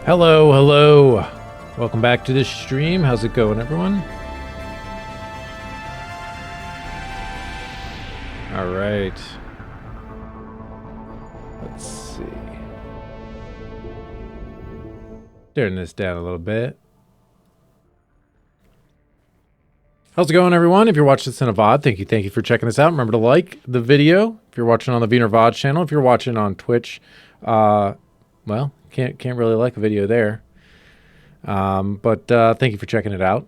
Hello, hello. Welcome back to this stream. How's it going, everyone? All right. Let's see. Turn this down a little bit. How's it going, everyone? If you're watching this in a VOD, thank you for checking this out. Remember to like the video if you're watching on the Viener VOD channel. If you're watching on Twitch, well, can't really like a video there. But thank you for checking it out.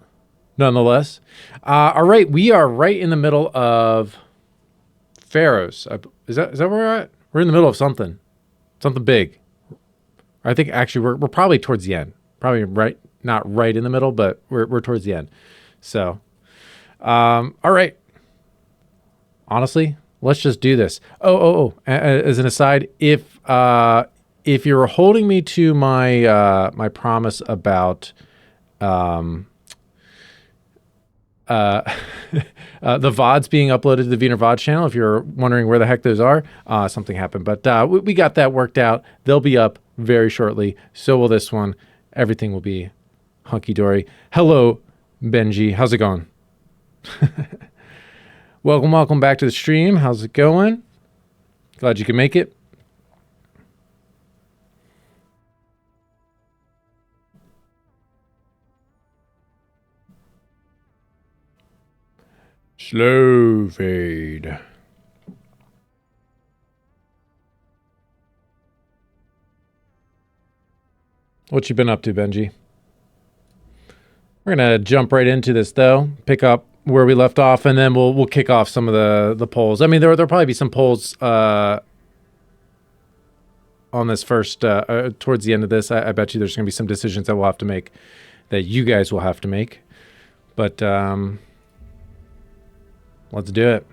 Nonetheless, all right, we are right in the middle of Pharaohs. Is that where we're at? We're in the middle of something big. I think actually we're probably towards the end. Probably right, not right in the middle, but we're towards the end. So, all right. Honestly, let's just do this. As an aside, if you're holding me to my my promise about the VODs being uploaded to the Viener VOD channel, if you're wondering where the heck those are, something happened. But we got that worked out. They'll be up very shortly. So will this one. Everything will be hunky-dory. Hello, Benji. How's it going? Welcome back to the stream. How's it going? Glad you could make it. Slow fade. What you been up to, Benji? We're gonna jump right into this though. Pick up where we left off, and then we'll kick off some of the polls. I mean, there'll probably be some polls on this first towards the end of this. I bet you there's gonna be some decisions that we'll have to make, that you guys will have to make. But let's do it.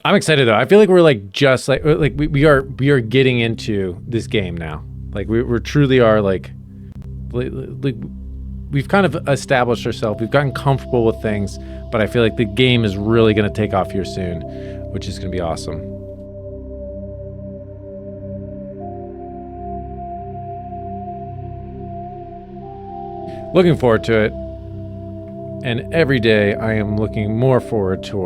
I'm excited though. I feel like we're like just like we are getting into this game now. Like we're truly are like we've kind of established ourselves. We've gotten comfortable with things, but I feel like the game is really going to take off here soon, which is going to be awesome. Looking forward to it. And every day I am looking more forward to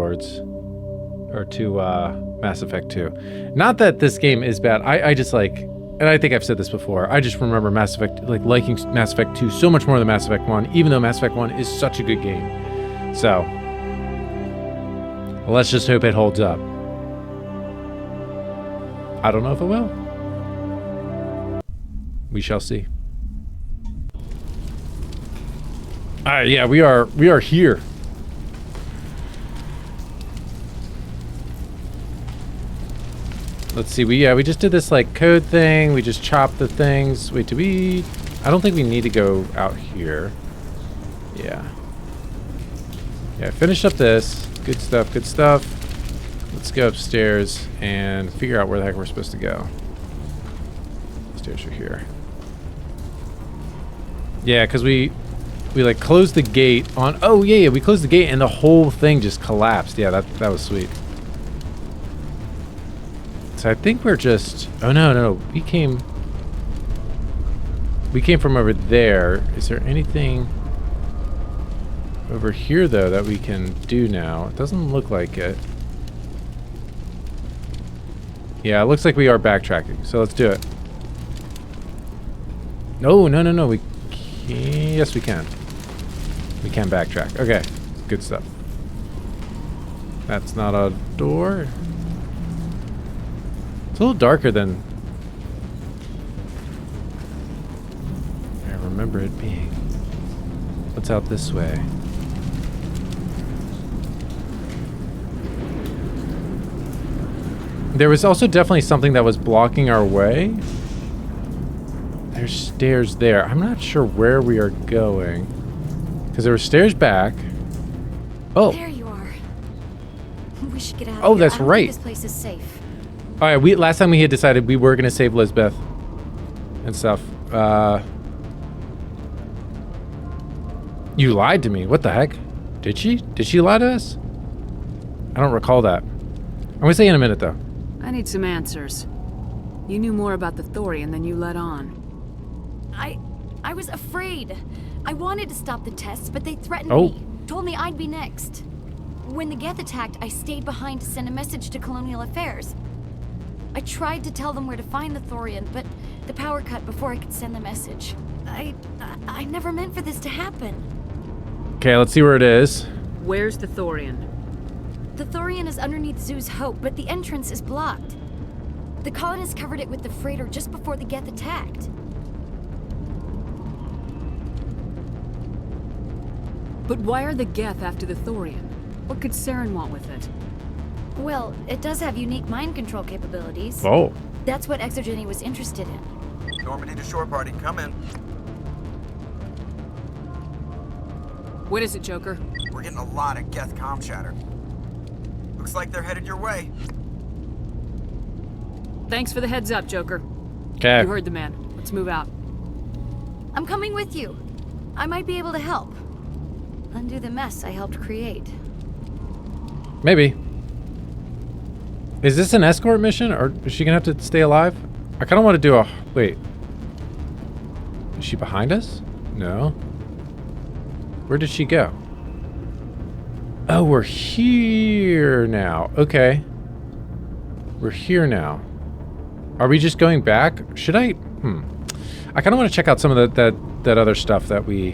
Mass Effect 2. Not that this game is bad. I just like, and I think I've said this before, I just remember Mass Effect, like liking Mass Effect 2 so much more than Mass Effect 1, even though Mass Effect 1 is such a good game. So, let's just hope it holds up. I don't know if it will. We shall see. Alright, yeah, we are here. Let's see, we just did this like code thing. We just chopped the things. Wait, I don't think we need to go out here. Yeah. Yeah, finished up this. Good stuff, good stuff. Let's go upstairs and figure out where the heck we're supposed to go. Stairs are here. Yeah, because we like closed the gate on, oh yeah, we closed the gate and the whole thing just collapsed. Yeah, that was sweet. So I think we're just... Oh, no. We came from over there. Is there anything over here, though, that we can do now? It doesn't look like it. Yeah, it looks like we are backtracking. So let's do it. No. We can... Yes, we can. We can backtrack. Okay. Good stuff. That's not a door. It's a little darker than I remember it being. What's out this way? There was also definitely something that was blocking our way. There's stairs there. I'm not sure where we are going, because there were stairs back. Oh. There you are. We should get out of Oh, here. that's I don't right. think this place is safe. All right, last time we had decided we were going to save Lisbeth. and stuff. You lied to me. What the heck? Did she? Did she lie to us? I don't recall that. I'm gonna say in a minute, though. I need some answers. You knew more about the Thorian than you let on. I was afraid. I wanted to stop the tests, but they threatened Oh. me. Told me I'd be next. When the Geth attacked, I stayed behind to send a message to Colonial Affairs. I tried to tell them where to find the Thorian, but the power cut before I could send the message. I never meant for this to happen. Okay, let's see where it is. Where's the Thorian? The Thorian is underneath Zoo's Hope, but the entrance is blocked. The colonists covered it with the freighter just before the Geth attacked. But why are the Geth after the Thorian? What could Saren want with it? Well, it does have unique mind control capabilities. Oh. That's what Exogeny was interested in. Normandy to shore party, come in. What is it, Joker? We're getting a lot of Geth comm chatter. Looks like they're headed your way. Thanks for the heads up, Joker. Okay. You heard the man. Let's move out. I'm coming with you. I might be able to help. Undo the mess I helped create. Maybe. Is this an escort mission, or is she gonna have to stay alive? I kind of want to do a... Wait. Is she behind us? No. Where did she go? Oh, we're here now. Okay. We're here now. Are we just going back? Should I... I kind of want to check out some of that other stuff that we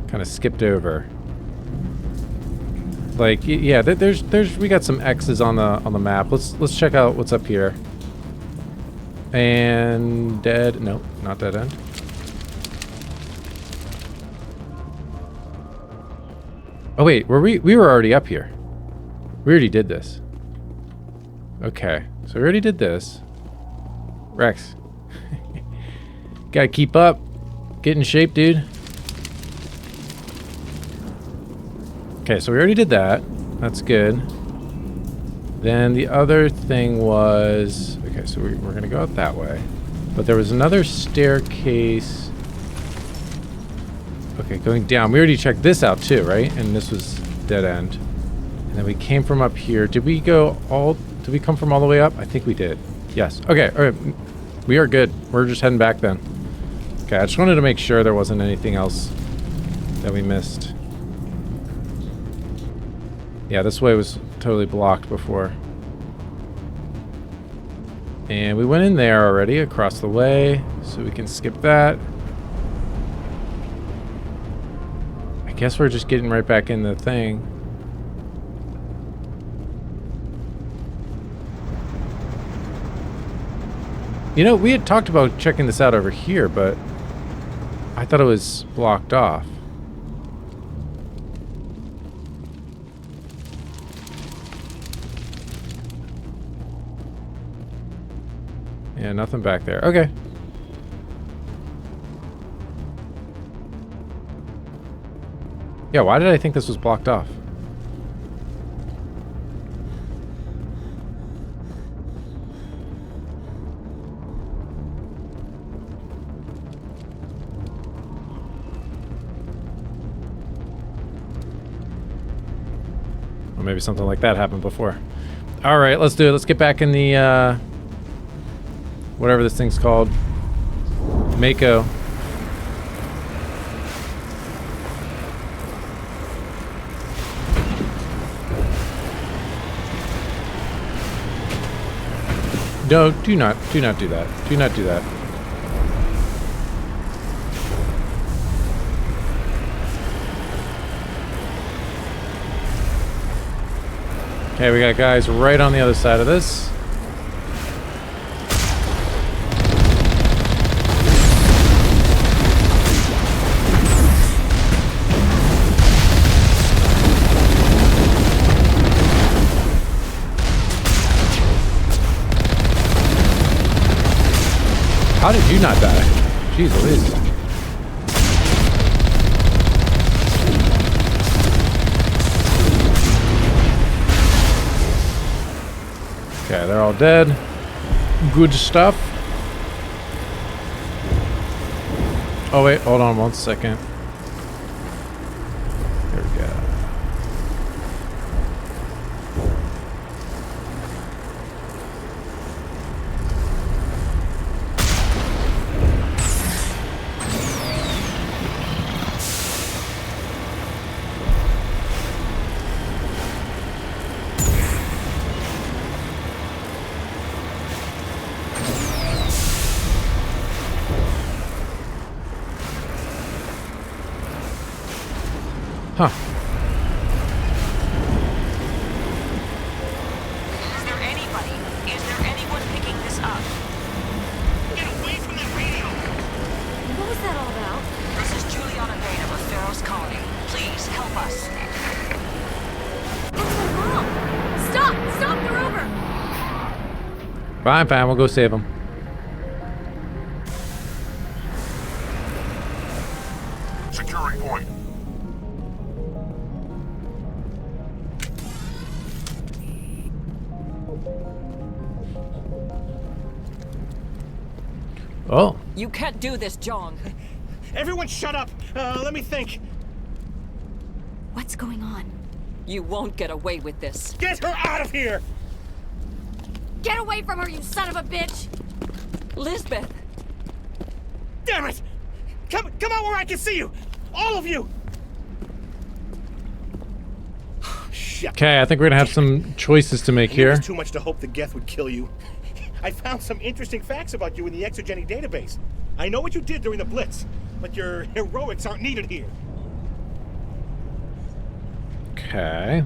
kind of skipped over. Like, yeah, we got some X's on the map. Let's check out what's up here. And dead. Nope, not dead end. Oh wait, we were already up here. We already did this. Okay, so we already did this. Rex, gotta keep up. Get in shape, dude. Okay, so we already did that. That's good. Then the other thing was... Okay, so we're going to go out that way. But there was another staircase. Okay, going down. We already checked this out too, right? And this was dead end. And then we came from up here. Did we come from all the way up? I think we did. Yes. Okay, all right. We are good. We're just heading back then. Okay, I just wanted to make sure there wasn't anything else that we missed. Yeah, this way was totally blocked before. And we went in there already, across the way, so we can skip that. I guess we're just getting right back in the thing. You know, we had talked about checking this out over here, but I thought it was blocked off. Yeah, nothing back there. Okay. Yeah, why did I think this was blocked off? Or maybe something like that happened before. All right, let's do it. Let's get back in the... whatever this thing's called. Mako. No, do not do that. Do not do that. Okay, we got guys right on the other side of this. How did you not die? Jeez Louise. Okay, they're all dead. Good stuff. Oh wait, hold on 1 second. There we go. Huh. Is there anybody? Is there anyone picking this up? Get away from that radio! What was that all about? This is Juliana Viener of Pharaoh's colony. Please help us. What's going wrong? Stop! Stop the rover! Fine, we'll go save him. Securing point. Oh. You can't do this, John. Everyone shut up! Let me think. What's going on? You won't get away with this. Get her out of here! Get away from her, you son of a bitch! Lisbeth! Damn it! Come out where I can see you! All of you! Shit. Okay, I think we're gonna have some choices to make It here. was too much to hope the Geth would kill you. I found some interesting facts about you in the exogenic database. I know what you did during the Blitz, but your heroics aren't needed here. Okay.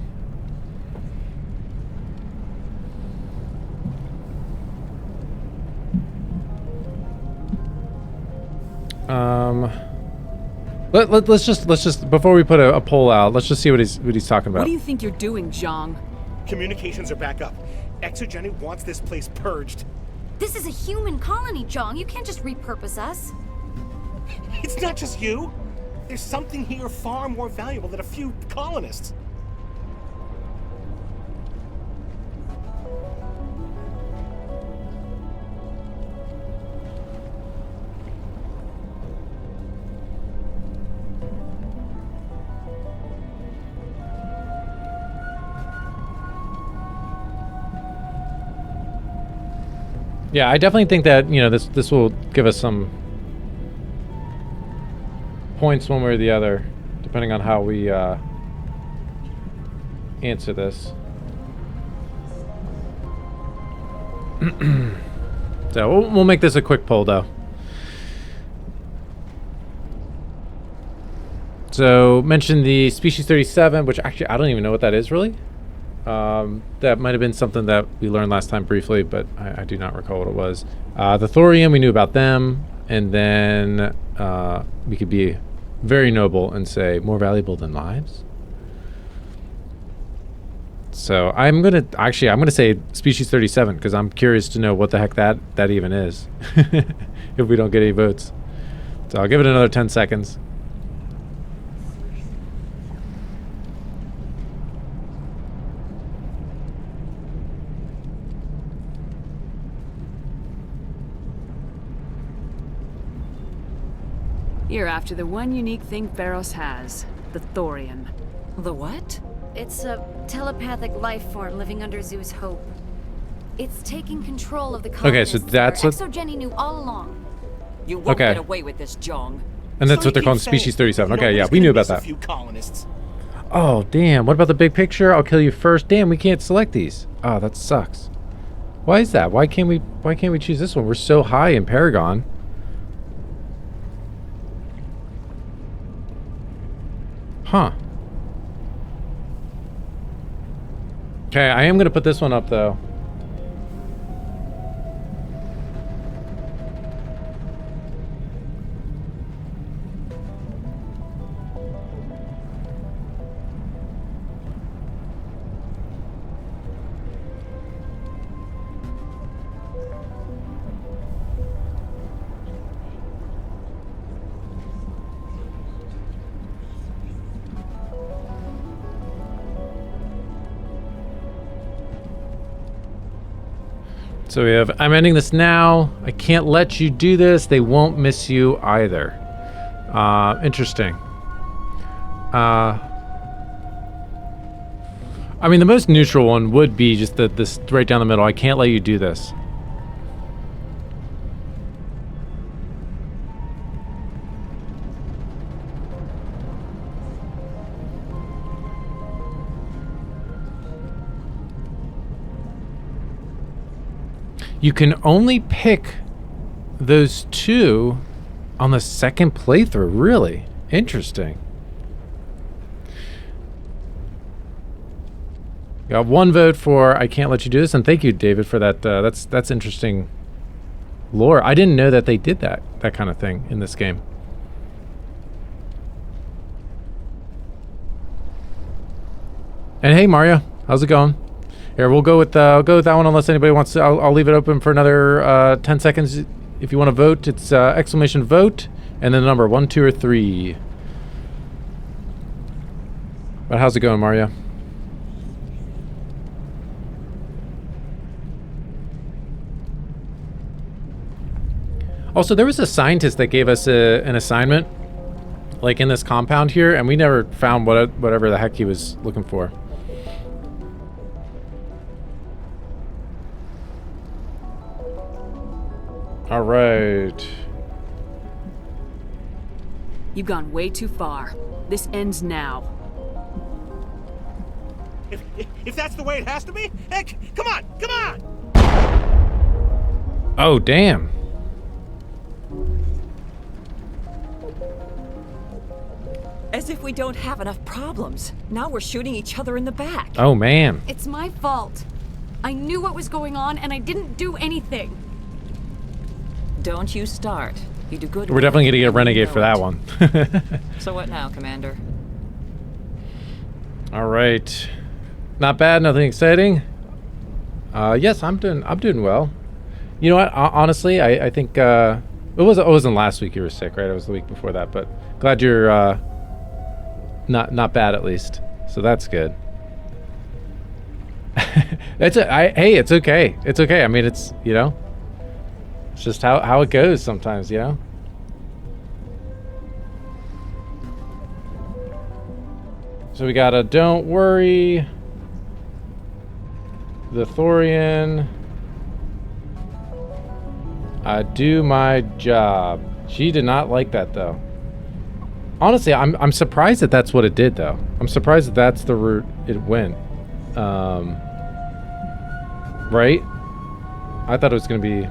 Let's just before we put a poll out, let's just see what he's talking about. What do you think you're doing, Zhang? Communications are back up. Exogenic wants this place purged. This is a human colony, Jong. You can't just repurpose us. It's not just you. There's something here far more valuable than a few colonists. Yeah, I definitely think that, you know, this will give us some points one way or the other, depending on how we answer this. So we'll make this a quick poll, though. So mention the species 37, which actually I don't even know what that is really. That might have been something that we learned last time briefly, but I do not recall what it was. The thorium, we knew about them, and then we could be very noble and say more valuable than lives. So I'm gonna say species 37 because I'm curious to know what the heck that even is. If we don't get any votes, so I'll give it another 10 seconds. You're after the one unique thing Pharos has, the thorium. The what? It's a telepathic life form living under Zoo's hope. It's taking control of the colonists. Okay, so that's what... Exogeny knew all along. You won't Okay. get away with this, Jong. And that's So what they're you calling keep species saying, 37. you know, Okay, yeah, who's we gonna knew about miss that. A few colonists. Oh, damn. What about the big picture? I'll kill you first. Damn, we can't select these. Oh, that sucks. Why is that? Why can't we choose this one? We're so high in Paragon. Huh. Okay, I am going to put this one up, though. So we have, I'm ending this now. I can't let you do this. They won't miss you either. Interesting. I mean, the most neutral one would be just this right down the middle. I can't let you do this. You can only pick those two on the second playthrough. Really interesting. Got one vote for I can't let you do this, and thank you, David, for that. That's interesting lore. I didn't know that they did that kind of thing in this game. And hey, Mario, how's it going? Here, we'll go with that one unless anybody wants to. I'll leave it open for another 10 seconds. If you want to vote, it's exclamation vote and then the number 1, 2, or 3. But how's it going, Mario? Also, there was a scientist that gave us an assignment, like in this compound here, and we never found whatever the heck he was looking for. All right. You've gone way too far. This ends now. If that's the way it has to be, heck, come on, come on! Oh, damn. As if we don't have enough problems. Now we're shooting each other in the back. Oh, man. It's my fault. I knew what was going on and I didn't do anything. Don't you start. You do good. We're definitely going to get a renegade for that one. So what now, Commander? All right. Not bad, nothing exciting. Yes, I'm doing well. You know what? Honestly, I think it wasn't last week you were sick, right? It was the week before that, but glad you're not bad at least. So that's good. Hey, it's okay. It's okay. I mean, it's, you know, it's just how it goes sometimes, you know? So we got a don't worry, the Thorian, I do my job. She did not like that though. Honestly, I'm surprised that that's what it did though. I'm surprised that that's the route it went. Right? I thought it was gonna be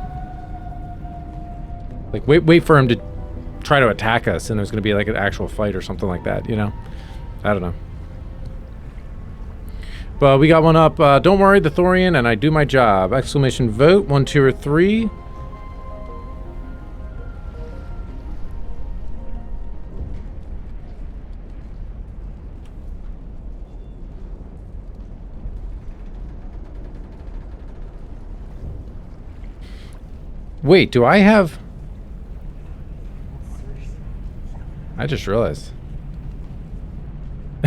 like wait for him to try to attack us, and it was gonna be like an actual fight or something like that, you know? I don't know. But we got one up. Don't worry, the Thorian, and I do my job. Exclamation vote. 1, 2, or 3. Wait, do I have... I just realized.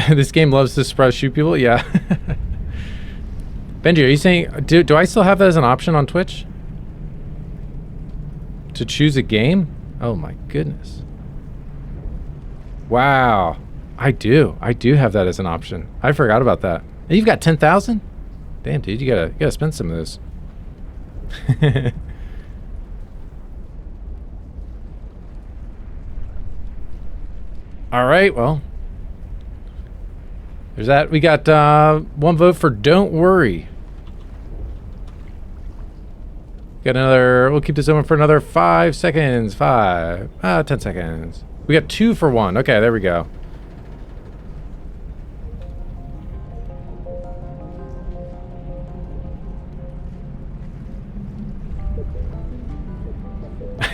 This game loves to surprise shoot people? Yeah. Benji, are you saying... Do I still have that as an option on Twitch? To choose a game? Oh my goodness. Wow. I do. I do have that as an option. I forgot about that. And you've got 10,000? Damn, dude. You gotta spend some of those. All right, well, there's that. We got one vote for don't worry. Got another, we'll keep this open for another 5 seconds. 10 seconds. We got 2 for 1. Okay, there we go.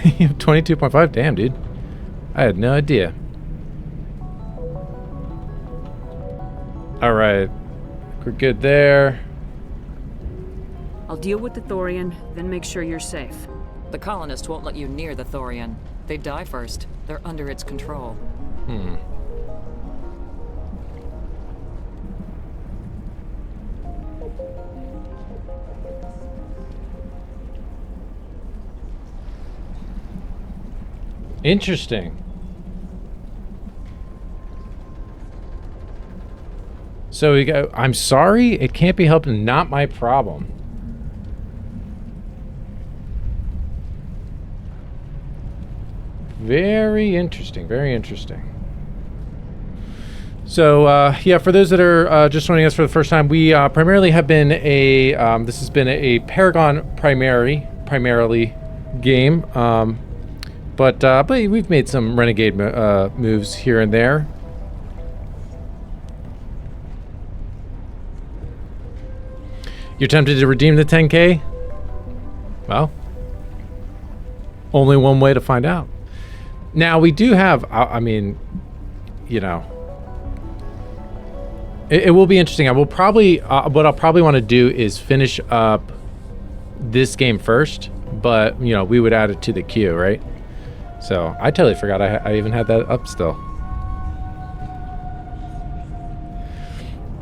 You have 22.5? Damn, dude. I had no idea. All right, we're good there. I'll deal with the Thorian, then make sure you're safe. The colonists won't let you near the Thorian. They die first. They're under its control. Interesting. So we go, I'm sorry, it can't be helped, not my problem. Very interesting, very interesting. So, yeah, for those that are just joining us for the first time, we primarily have been a, this has been a Paragon primarily game, but we've made some Renegade moves here and there. You're tempted to redeem the 10K? Well, only one way to find out. Now, we do have, I mean, you know, it will be interesting. I will probably, what I'll probably want to do is finish up this game first, but, you know, we would add it to the queue, right? So, I totally forgot I even had that up still.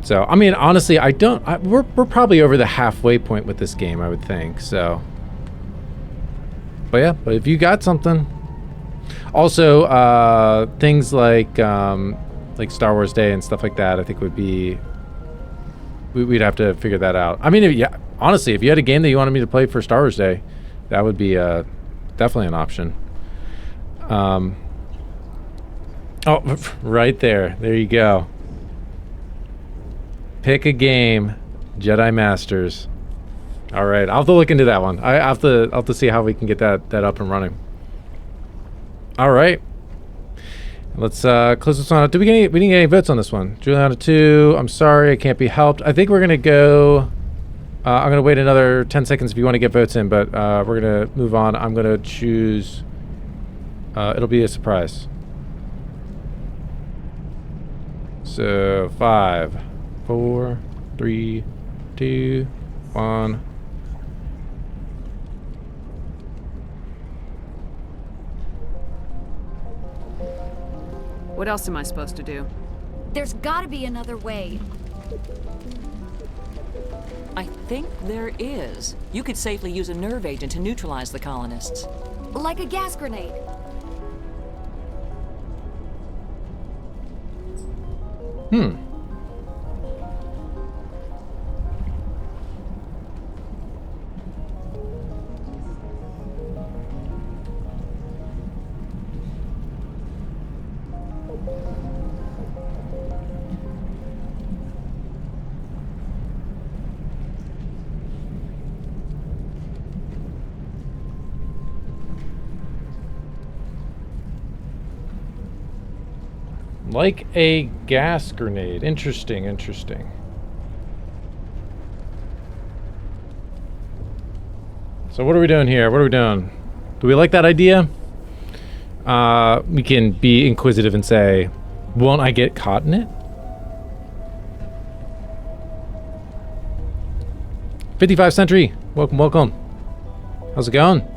So, I mean, honestly, we're probably over the halfway point with this game, I would think, so. But yeah, but if you got something. Also, things like Star Wars Day and stuff like that, I think would be, we'd have to figure that out. I mean, yeah, honestly, if you had a game that you wanted me to play for Star Wars Day, that would be definitely an option. Oh, right there. There you go. Pick a game, Jedi Masters. All right, I'll have to look into that one. I'll have to see how we can get that up and running. All right. Let's close this one out. We didn't get any votes on this one. Juliana 2, I'm sorry, I can't be helped. I think we're going to go... I'm going to wait another 10 seconds if you want to get votes in, but we're going to move on. I'm going to choose... it'll be a surprise. So, 5, 4, 3, 2, 1... What else am I supposed to do? There's gotta be another way. I think there is. You could safely use a nerve agent to neutralize the colonists. Like a gas grenade. Like a gas grenade. Interesting, interesting. So what are we doing here? What are we doing? Do we like that idea? We can be inquisitive and say, won't I get caught in it? 55 Century, welcome, welcome. How's it going?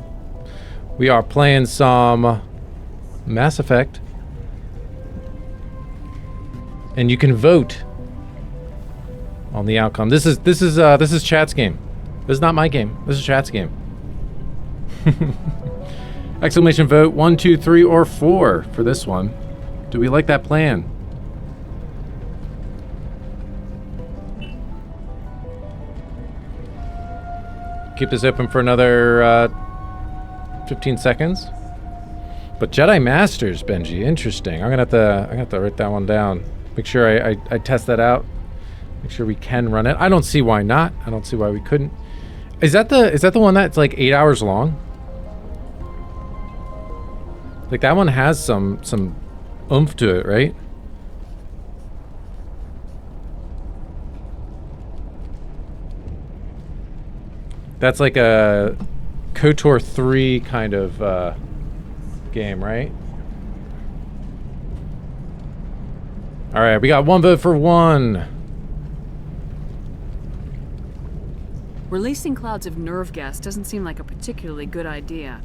We are playing some Mass Effect. And you can vote on the outcome. This is chat's game. This is not my game. This is chat's game. Exclamation vote 1, 2, 3, or 4 for this one. Do we like that plan? Keep this open for another 15 seconds. But Jedi Masters, Benji, interesting. I'm gonna have to write that one down. Make sure I test that out. Make sure we can run it. I don't see why not. I don't see why we couldn't. Is that the one that's like 8 hours long? Like that one has some oomph to it, right? That's like a KOTOR 3 kind of game, right? All right, we got one vote for one. Releasing clouds of nerve gas doesn't seem like a particularly good idea.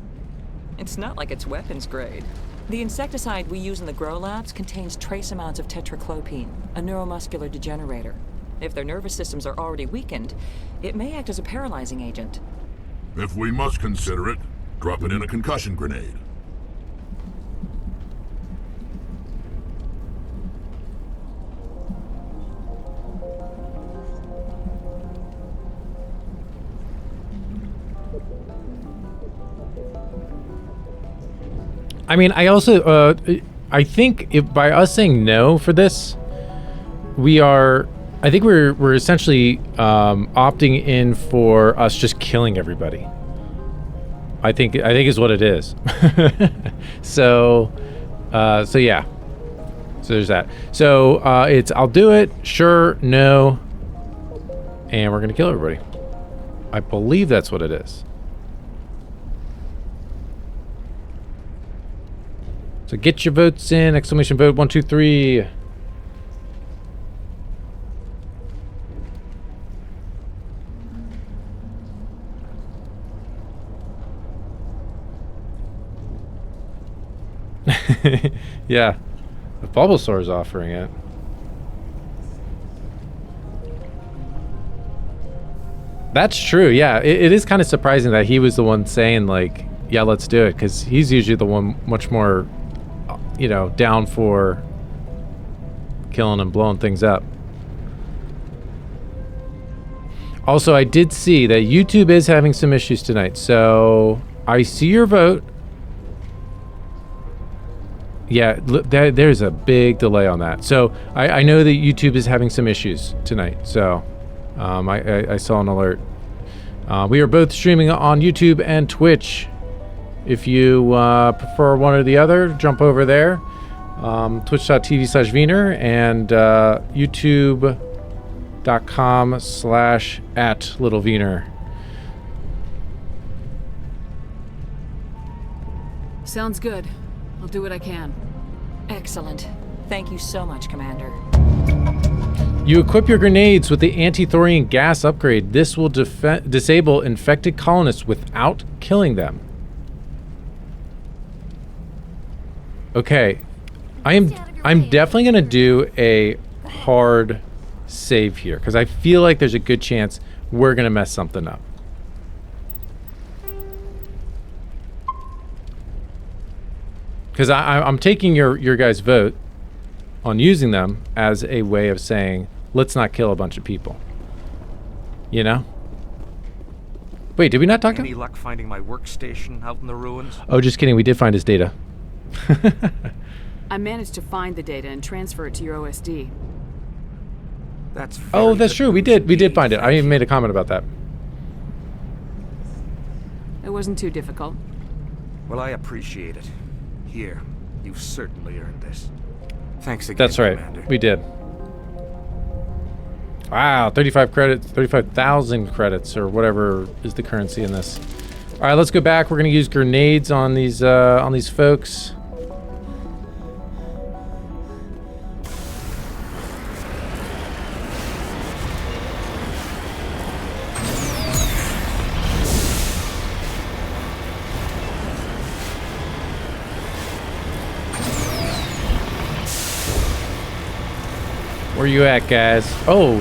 It's not like it's weapons grade. The insecticide we use in the grow labs contains trace amounts of tetraclopine, a neuromuscular degenerator. If their nervous systems are already weakened, it may act as a paralyzing agent. If we must consider it, drop it in a concussion grenade. I mean, I also, I think if by us saying no for this, I think we're essentially opting in for us just killing everybody. I think is what it is. So yeah. So there's that. So it's I'll do it, sure, no, and we're gonna kill everybody. I believe that's what it is. So get your votes in! Exclamation vote 1, 2, 3. Yeah, if Bulbasaur is offering it. That's true. Yeah, it is kind of surprising that he was the one saying like, "Yeah, let's do it," because he's usually the one much more, you know, down for killing and blowing things up. Also, I did see that YouTube is having some issues tonight, so I see your vote. Yeah, there's a big delay on that. So I know that YouTube is having some issues tonight. So I saw an alert. We are both streaming on YouTube and Twitch. If you prefer one or the other, jump over there. Twitch.tv/Viener and YouTube.com/@LittleViener. Sounds good. I'll do what I can. Excellent. Thank you so much, Commander. You equip your grenades with the anti-thorium gas upgrade. This will disable infected colonists without killing them. Okay. I'm definitely going to do a hard save here because I feel like there's a good chance we're going to mess something up. Because I'm taking your guys' vote on using them as a way of saying, let's not kill a bunch of people. You know? Wait, did we not talk to him? Any luck finding my workstation out in the ruins? Oh, just kidding. We did find his data. I managed to find the data and transfer it to your OSD. That's Oh, that's good true. We news did find it. indeed, I even thank made a comment about that. It wasn't too difficult. you. Well, I appreciate it. Here, you've certainly earned this. Thanks again, That's right. Commander. We did. Wow, 35 credits, 35,000 credits, or whatever is the currency in this. All right, let's go back. We're gonna use grenades on these folks. Where you at, guys? Oh,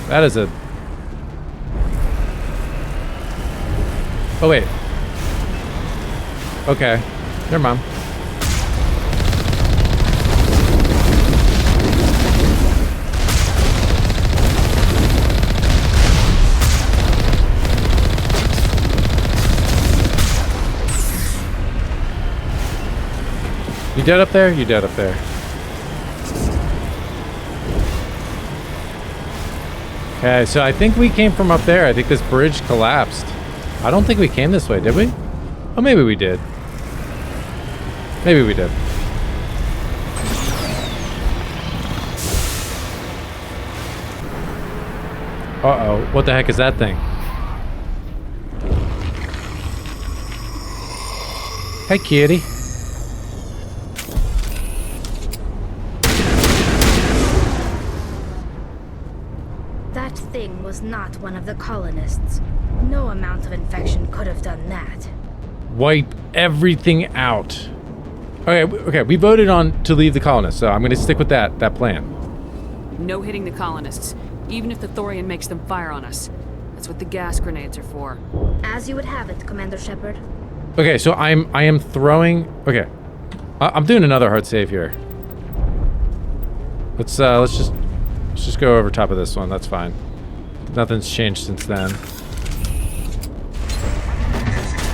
that is a. Oh wait. Okay, never mind. You dead up there? You dead up there? Okay, so I think we came from up there. I think this bridge collapsed. I don't think we came this way, did we? Oh, maybe we did. Maybe we did. Uh-oh, what the heck is that thing? Hey, kitty. That thing was not one of the colonists. No amount of infection could have done that. Wipe everything out. Okay, we voted on to leave the colonists, so I'm gonna stick with that plan. No hitting the colonists, even if the Thorian makes them fire on us. That's what the gas grenades are for. As you would have it, Commander Shepard. Okay, so I am throwing. Okay, I'm doing another hard save here. Let's just go over top of this one. That's fine. Nothing's changed since then.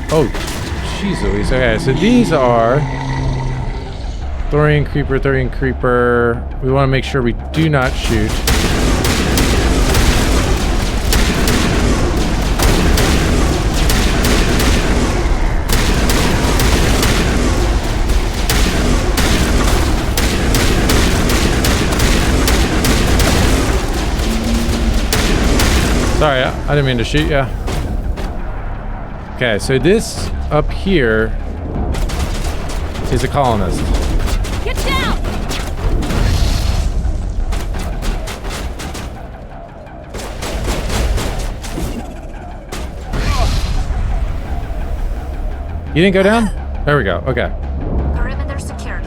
Oh, Jeez Louise. Okay, so these are Thorian Creeper, Thorian Creeper. We want to make sure we do not shoot. Sorry, I didn't mean to shoot ya. Okay, so this up here is a colonist. Get down! You didn't go down? There we go. Okay. Perimeter secured.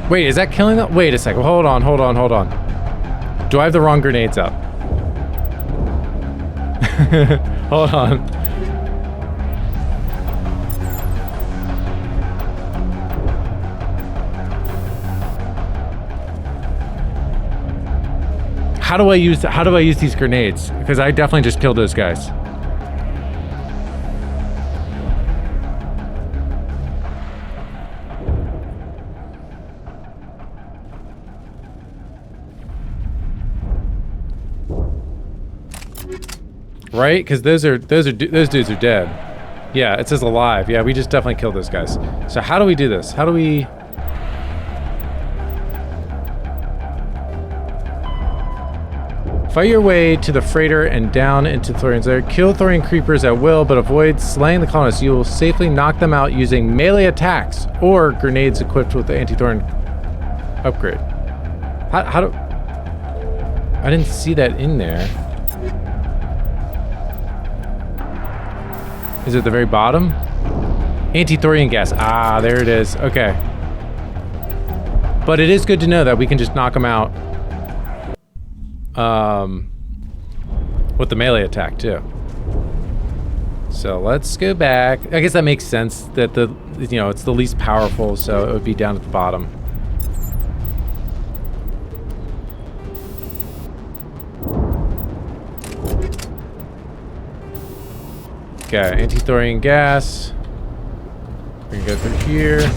Wait, is that killing them? Wait a second. Hold on. Do I have the wrong grenades up? Hold on. How do I use these grenades? Because I definitely just killed those guys. Right? Because those dudes are dead. Yeah, it says alive. Yeah, we just definitely killed those guys. So how do we do this? How do we... Fight your way to the freighter and down into Thorian's lair. Kill Thorian creepers at will, but avoid slaying the colonists. You will safely knock them out using melee attacks or grenades equipped with the anti-Thorian upgrade. How do... I didn't see that in there. Is it the very bottom? Anti-Thorian gas. Ah, there it is. Okay. But it is good to know that we can just knock them out with the melee attack too. So let's go back. I guess that makes sense that it's the least powerful, so it would be down at the bottom. Okay, anti-Thorian gas. We can go through here.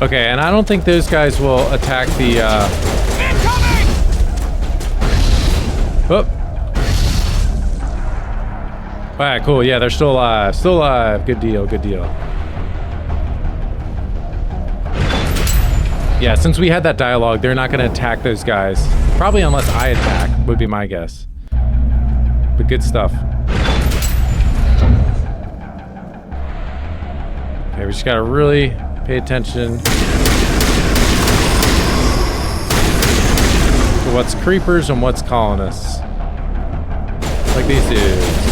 Okay, and I don't think those guys will attack the, Incoming! Oh. Alright, cool. Yeah, they're still alive. Still alive. Good deal, good deal. Yeah, since we had that dialogue, they're not going to attack those guys. Probably unless I attack, would be my guess. But good stuff. Okay, we just got to really... pay attention to what's creepers and what's colonists. Like these dudes.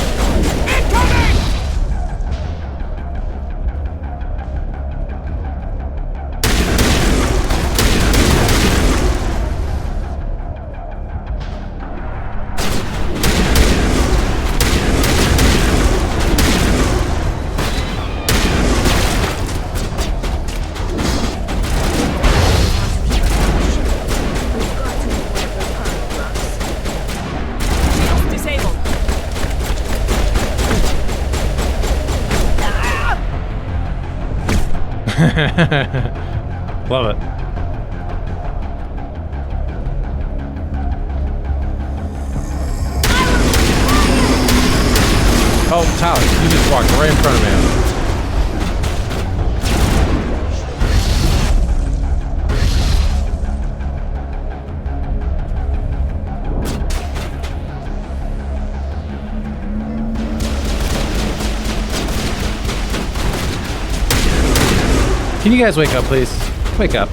Love it. Oh, Tyler, you just walked right in front of me. Can you guys wake up, please? Wake up. I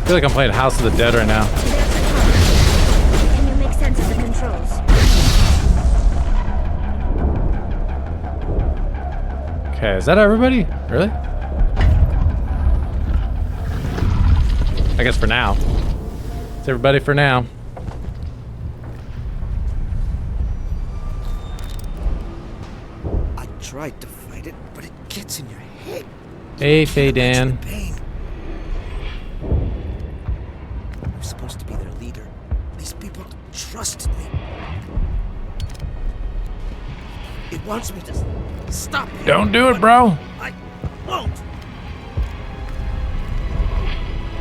feel like I'm playing House of the Dead right now. Can you make sense of the controls? Okay, is that everybody? Really? I guess for now. It's everybody for now. I tried to fight it, but it gets in your head. Hey, Faye Dan. Pain. I'm supposed to be their leader. These people trusted me. It wants me to stop. Don't do it, bro. I won't.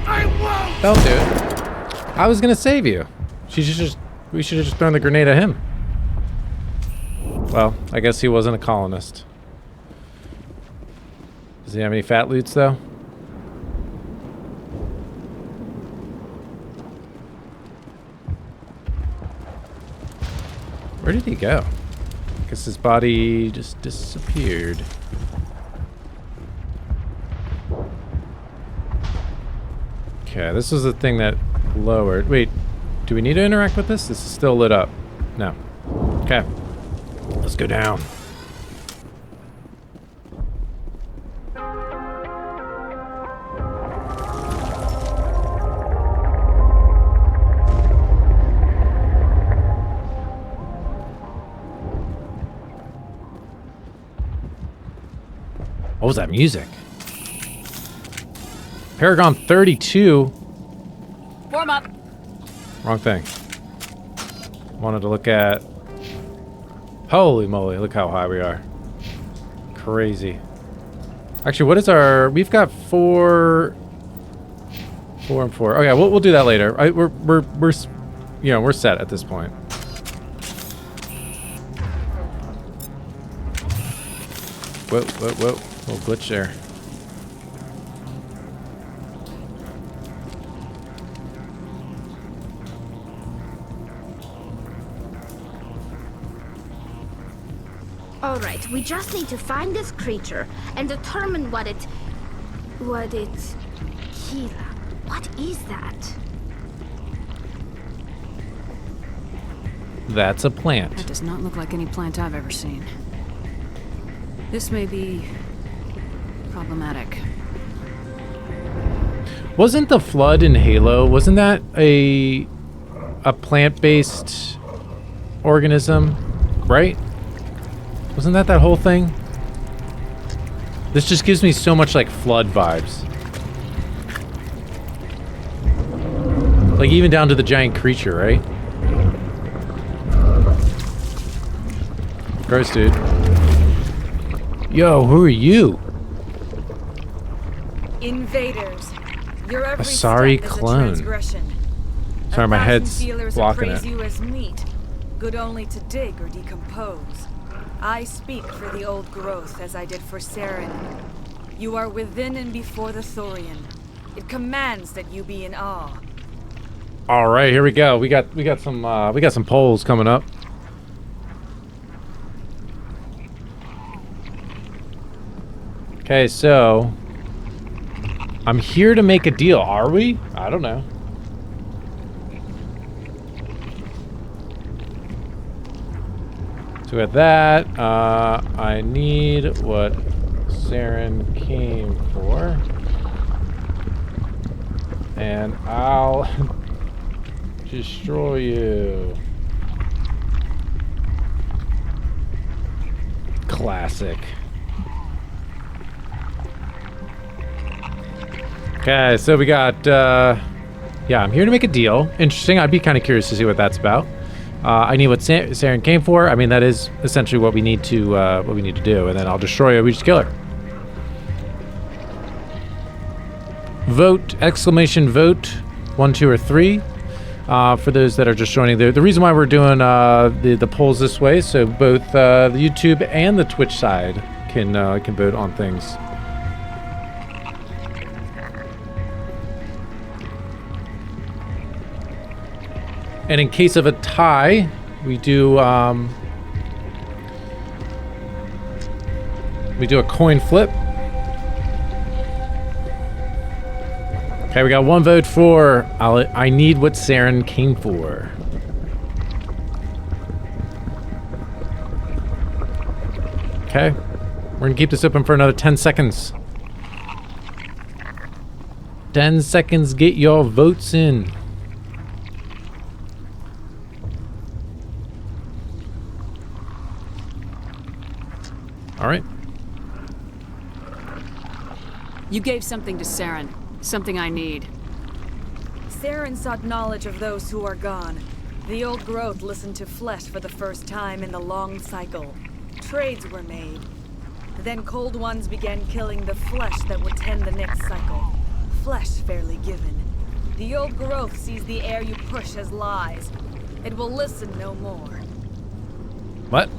I won't. Don't do it. I was gonna save you. We should have just thrown the grenade at him. Well, I guess he wasn't a colonist. Does he have any fat loots though? Where did he go? Guess his body just disappeared. Okay, this was the thing that lowered. Wait, do we need to interact with this? This is still lit up. No. Okay. Let's go down. What was that music? Paragon 32. Warm up. Wrong thing. Wanted to look at... Holy moly, look how high we are. Crazy. Actually, what is our... We've got 4 and 4. Okay, we'll do that later. We're you know, we're set at this point. Whoa. Little glitch there. Alright, we just need to find this creature and determine what it... Kira, what is that? That's a plant. That does not look like any plant I've ever seen. This may be problematic. Wasn't the flood in Halo, wasn't that a plant-based organism, right? Wasn't that whole thing? This just gives me so much like flood vibes. Like even down to the giant creature, right? Gross, dude. Yo, who are you? Invaders. Your every Asari step is clone. a transgression. Sorry, my 1,000 head's feelers blocking appraise it. you as meat, good only to dig or decompose. I speak for the old growth as I did for Saren. You are within and before the Thorian. It commands that you be in awe. All right, here we go. We got some polls coming up. Okay, so I'm here to make a deal. Are we? I don't know. So with that, I need what Saren came for, and I'll destroy you. Classic. Okay, so we got, yeah, I'm here to make a deal. Interesting. I'd be kind of curious to see what that's about. I need what Saren came for. I mean, that is essentially what we need to do, and then I'll destroy her. We just kill her. Vote! Exclamation vote! 1, 2, or 3. For those that are just joining, the reason why we're doing the polls this way, so both the YouTube and the Twitch side can vote on things. And in case of a tie, we do a coin flip. Okay, we got 1 vote for I need what Saren came for. Okay. We're gonna keep this open for another 10 seconds. 10 seconds, get your votes in. All right. You gave something to Saren. Something I need. Saren sought knowledge of those who are gone. The old growth listened to flesh for the first time in the long cycle. Trades were made. Then cold ones began killing the flesh that would tend the next cycle. Flesh fairly given. The old growth sees the air you push as lies. It will listen no more. What?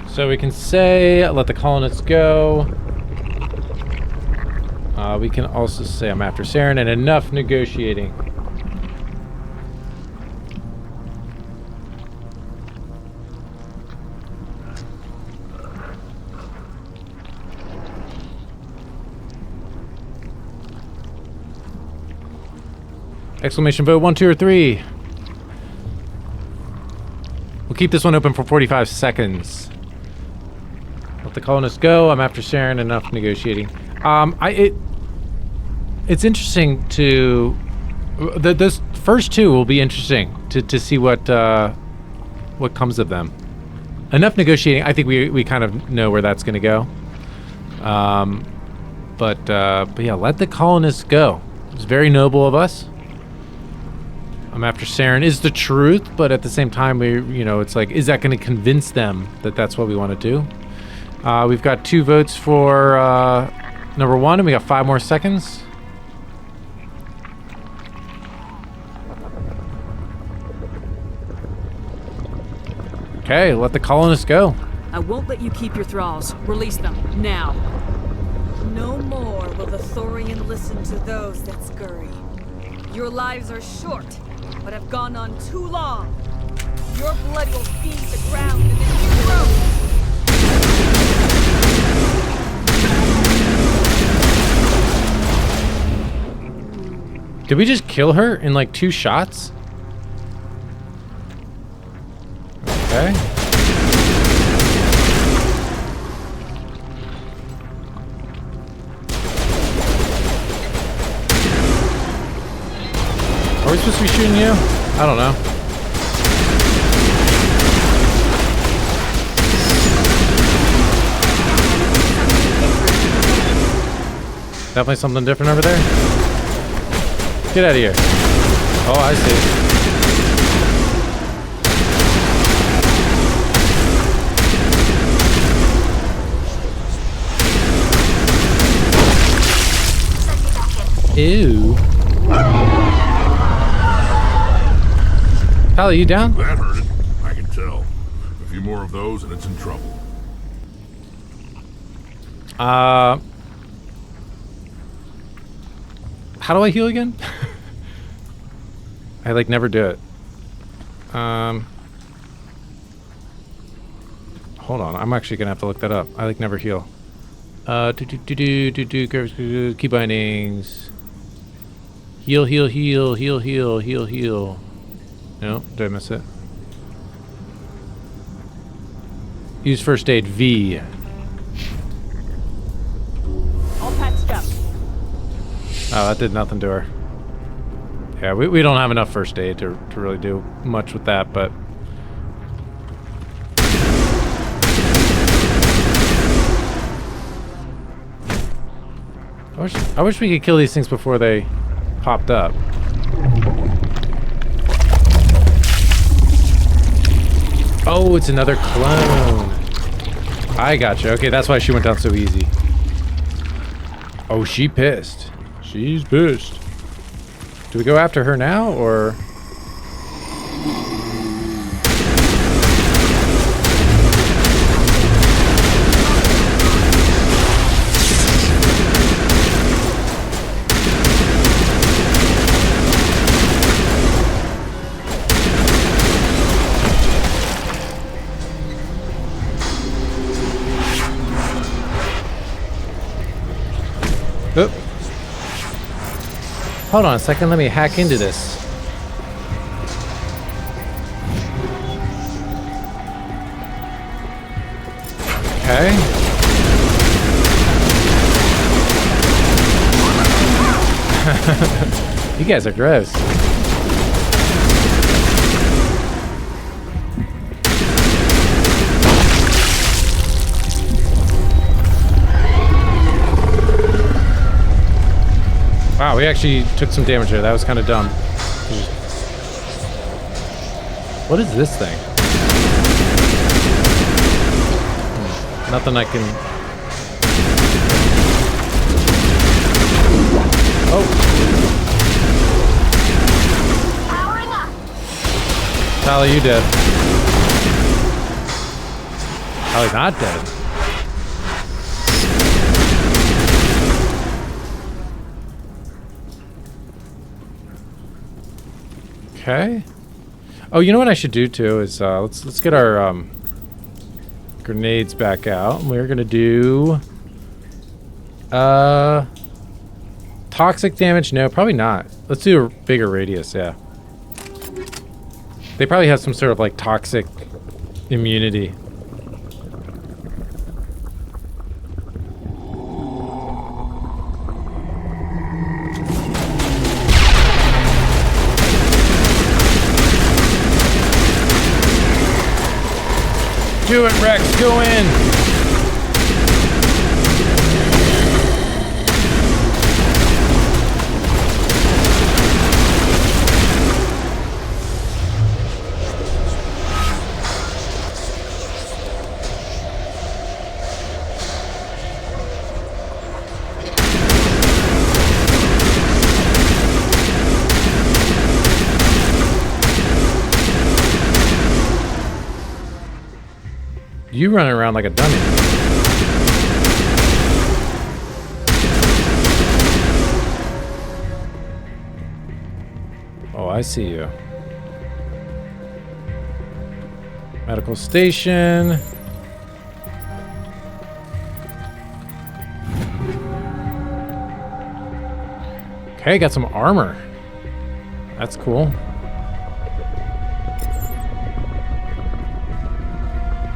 So we can say, let the colonists go. We can also say, I'm after Saren, and enough negotiating. Exclamation vote 1, 2, or 3. We'll keep this one open for 45 seconds. Let the colonists go. I'm after Saren. Enough negotiating. It's interesting to... those first two will be interesting to see what comes of them. Enough negotiating. I think we kind of know where that's going to go. But yeah, let the colonists go. It's very noble of us. I'm after Saren is the truth, but at the same time, it's like, is that going to convince them that that's what we want to do? We've got 2 votes for number 1, and we got 5 more seconds. Okay, let the colonists go. I won't let you keep your thralls. Release them, now. No more will the Thorian listen to those that scurry. Your lives are short, but have gone on too long. Your blood will feed the ground and its growth. Did we just kill her in like 2 shots? Okay. Are we supposed to be shooting you? I don't know. Definitely something different over there. Get out of here. Oh, I see. Ew. Pally, you down? That hurt it. I can tell. A few more of those and it's in trouble. How do I heal again? I like never do it. Hold on, I'm actually gonna have to look that up. I like never heal. Key bindings. Heal, heal, heal, heal, heal, heal, heal. No, did I miss it? Use first aid V. All patched up. Oh, that did nothing to her. Yeah, we don't have enough first aid to really do much with that, but... I wish we could kill these things before they popped up. Oh, it's another clone. I gotcha. Okay, that's why she went down so easy. Oh, she pissed. She's pissed. Do we go after her now, or...? Hold on a second, let me hack into this. Okay. You guys are gross. Wow, we actually took some damage there. That was kind of dumb. What is this thing? Nothing I can... Oh. Tally, you dead. Tally's not dead. Okay. Oh, you know what I should do too is let's get our grenades back out. And we're gonna do toxic damage. No, probably not. Let's do a bigger radius. Yeah. They probably have some sort of like toxic immunity. Do it, Rex. Go in. You running around like a dummy. Oh, I see you. Medical station. Okay, got some armor. That's cool.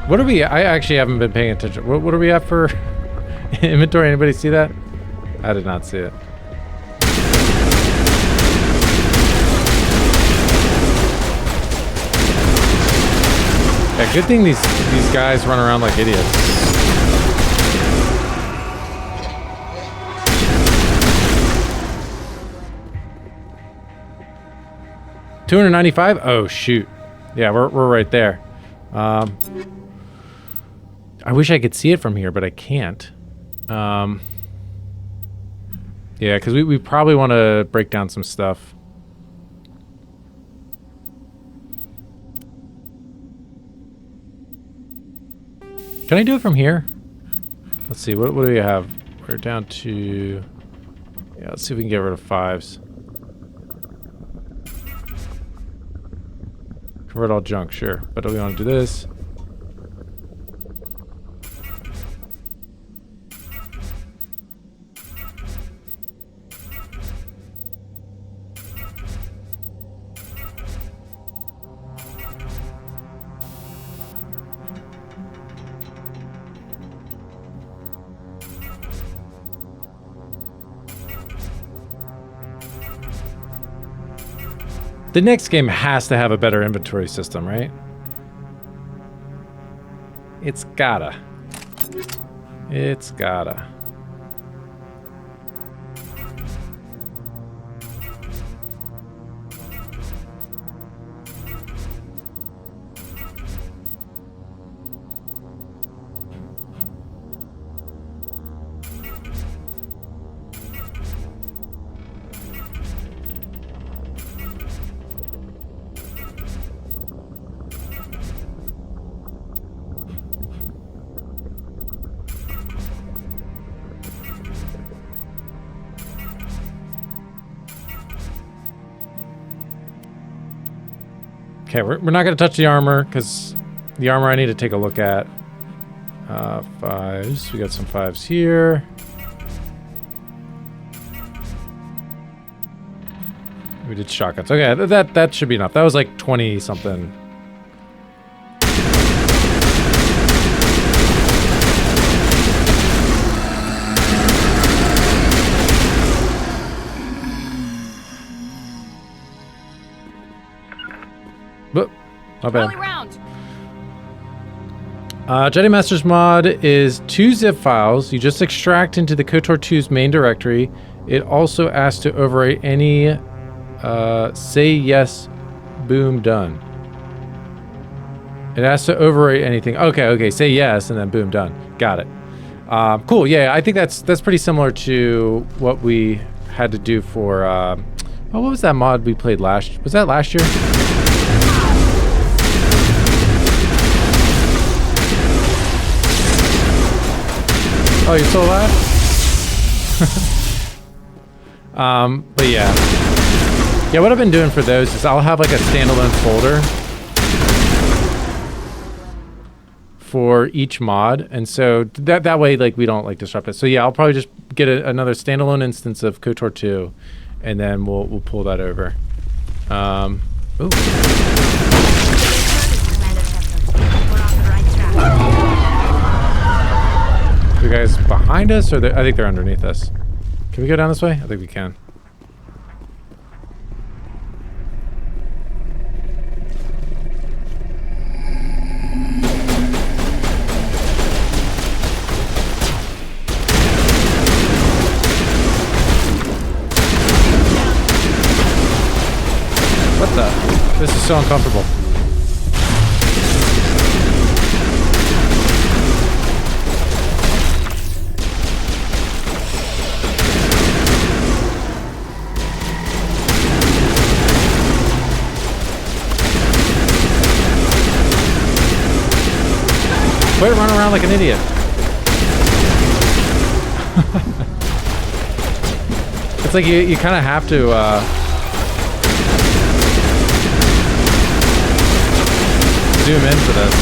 What are we? I actually haven't been paying attention. What are we at for inventory? Anybody see that? I did not see it. Yeah, good thing these guys run around like idiots. $295? Oh shoot! Yeah, we're right there. I wish I could see it from here, but I can't. Yeah, because we probably want to break down some stuff. Can I do it from here? Let's see, what do we have? We're down to... Yeah, let's see if we can get rid of 5s. Convert all junk, sure. But do we want to do this? The next game has to have a better inventory system, right? It's gotta. It's gotta. Okay, we're not going to touch the armor, because the armor I need to take a look at. 5s. We got some 5s here. We did shotguns. Okay, that should be enough. That was like 20 something. But my bad. Jedi Masters mod is 2 zip files. You just extract into the KOTOR 2's main directory. It also asks to overwrite any say yes, boom, done. It asks to overwrite anything. Okay, say yes, and then boom, done. Got it. Cool, yeah, I think that's pretty similar to what we had to do for, what was that mod we played was that last year? Oh, you're still alive? But yeah. Yeah, what I've been doing for those is I'll have like a standalone folder for each mod, and so that way like we don't like disrupt it. So yeah, I'll probably just get another standalone instance of KOTOR 2, and then we'll pull that over. Ooh. You guys behind us, or I think they're underneath us. Can we go down this way? I think we can. What the? This is so uncomfortable. Quit running around like an idiot. It's like you kind of have to zoom in for this.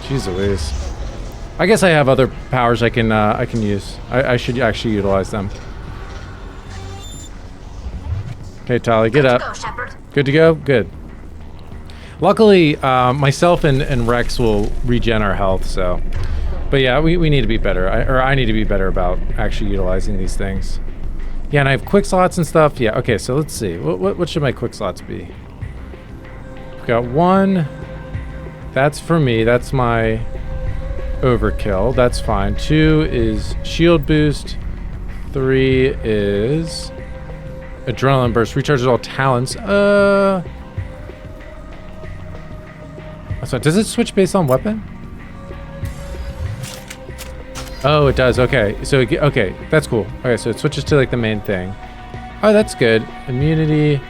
Jeez Louise. I guess I have other powers I can use. I should actually utilize them. Okay, Tali, get up. Good to go? Good. Luckily, myself and Rex will regen our health, so. But yeah, we need to be better. I need to be better about actually utilizing these things. Yeah, and I have quick slots and stuff. Yeah, okay, so let's see. What should my quick slots be? We've got 1. That's for me. That's my overkill. That's fine. 2 is shield boost. 3 is adrenaline burst. Recharges all talents. So does it switch based on weapon? Oh, it does. Okay. So, okay. That's cool. Okay, so it switches to like the main thing. Oh, that's good. Immunity.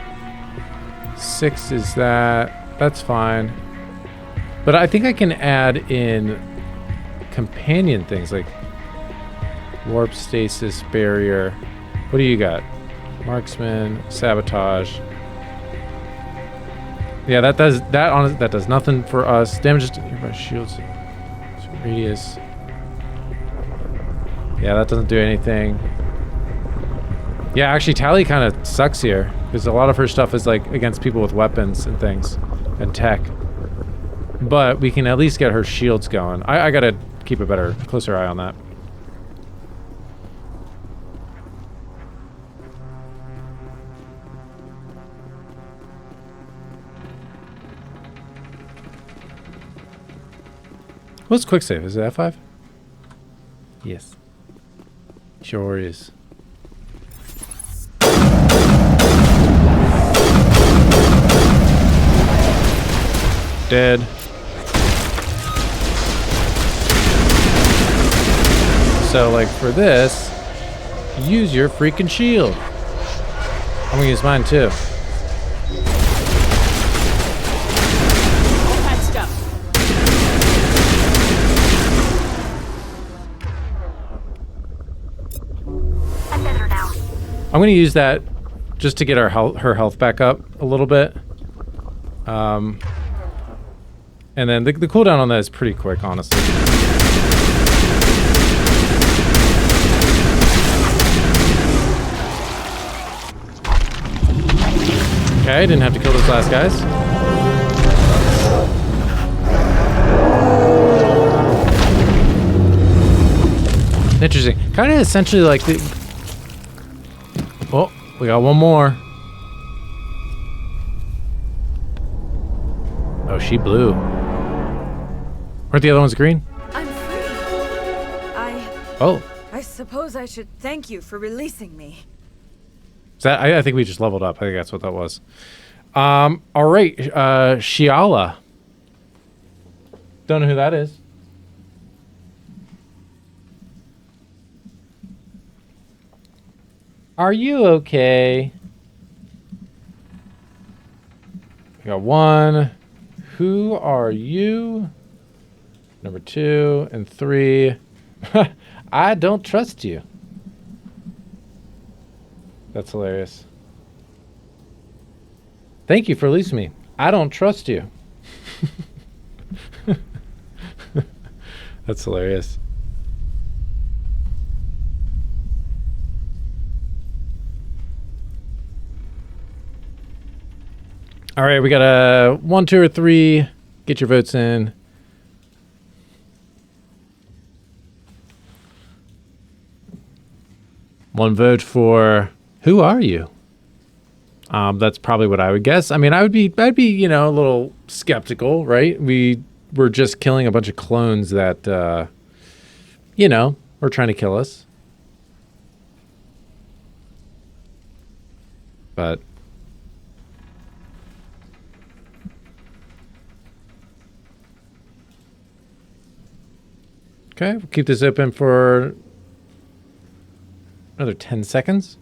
6 is that. That's fine. But I think I can add in companion things like warp, stasis, barrier. What do you got? Marksman, sabotage. Yeah, that does nothing for us. Damages to nearby shields. Radius. Yeah, that doesn't do anything. Yeah, actually, Tali kind of sucks here because a lot of her stuff is like against people with weapons and things and tech. But we can at least get her shields going. I gotta keep a closer eye on that. What's quick save? Is it F5? Yes. Sure is. Dead. So, like, for this, use your freaking shield. I'm gonna use mine too. I'm going to use that just to get her health back up a little bit. And then the cooldown on that is pretty quick, honestly. Okay, didn't have to kill those last guys. Interesting. Kind of essentially like the... Oh, we got one more. Oh, she blue. Weren't the other ones green? I'm free. Oh. I suppose I should thank you for releasing me. Is that, I think we just leveled up. I think that's what that was. All right. Shiala. Don't know who that is. Are you okay? We got one. Who are you? Number 2 and 3. I don't trust you. That's hilarious. Thank you for releasing me. I don't trust you. That's hilarious. All right, we got a 1, 2, or 3. Get your votes in. One vote for who are you? That's probably what I would guess. I mean, I'd be, you know, a little skeptical, right? We were just killing a bunch of clones that, you know, were trying to kill us. But okay, we'll keep this open for another 10 seconds.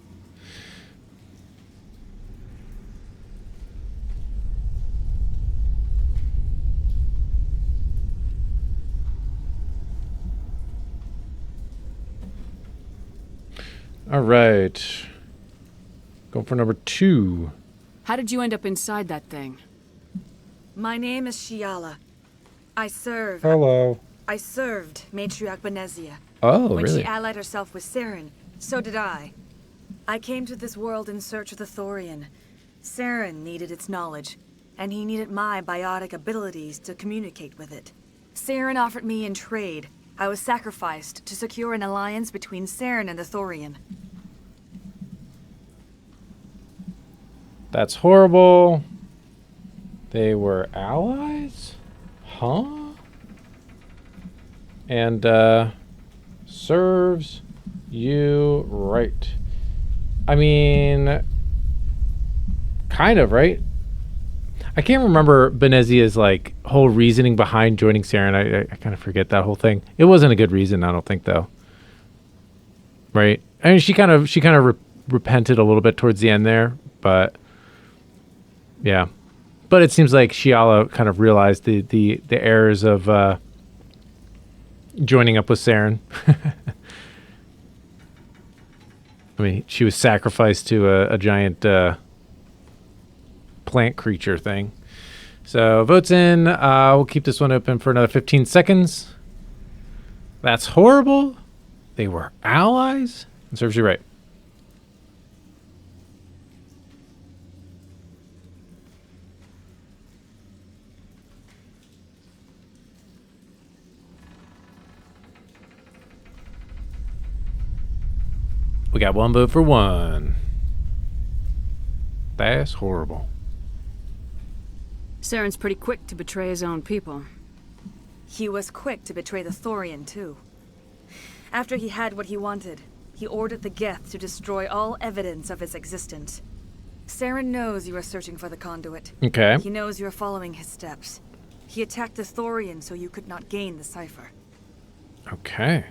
All right. Going for number 2. How did you end up inside that thing? My name is Shiala. I serve. Hello. I served Matriarch Benezia. Oh, when really? she allied herself with Saren, so did I. I came to this world in search of the Thorian. Saren needed its knowledge, and he needed my biotic abilities to communicate with it. Saren offered me in trade. I was sacrificed to secure an alliance between Saren and the Thorian. That's horrible. They were allies? Huh? And serves you right. I mean, kind of, right? I can't remember Benezia's like whole reasoning behind joining Saren. I kind of forget that whole thing. It wasn't a good reason, I don't think, though. Right? I mean, she kind of repented a little bit towards the end there, but yeah. But it seems like Shiala kind of realized the errors of joining up with Saren. I mean, she was sacrificed to a giant plant creature thing. So votes in. We'll keep this one open for another 15 seconds. That's horrible. They were allies. It serves you right. We got one vote for one. That's horrible. Saren's pretty quick to betray his own people. He was quick to betray the Thorian, too. After he had what he wanted, he ordered the Geth to destroy all evidence of its existence. Saren knows you are searching for the conduit. Okay. He knows you are following his steps. He attacked the Thorian so you could not gain the cipher. Okay.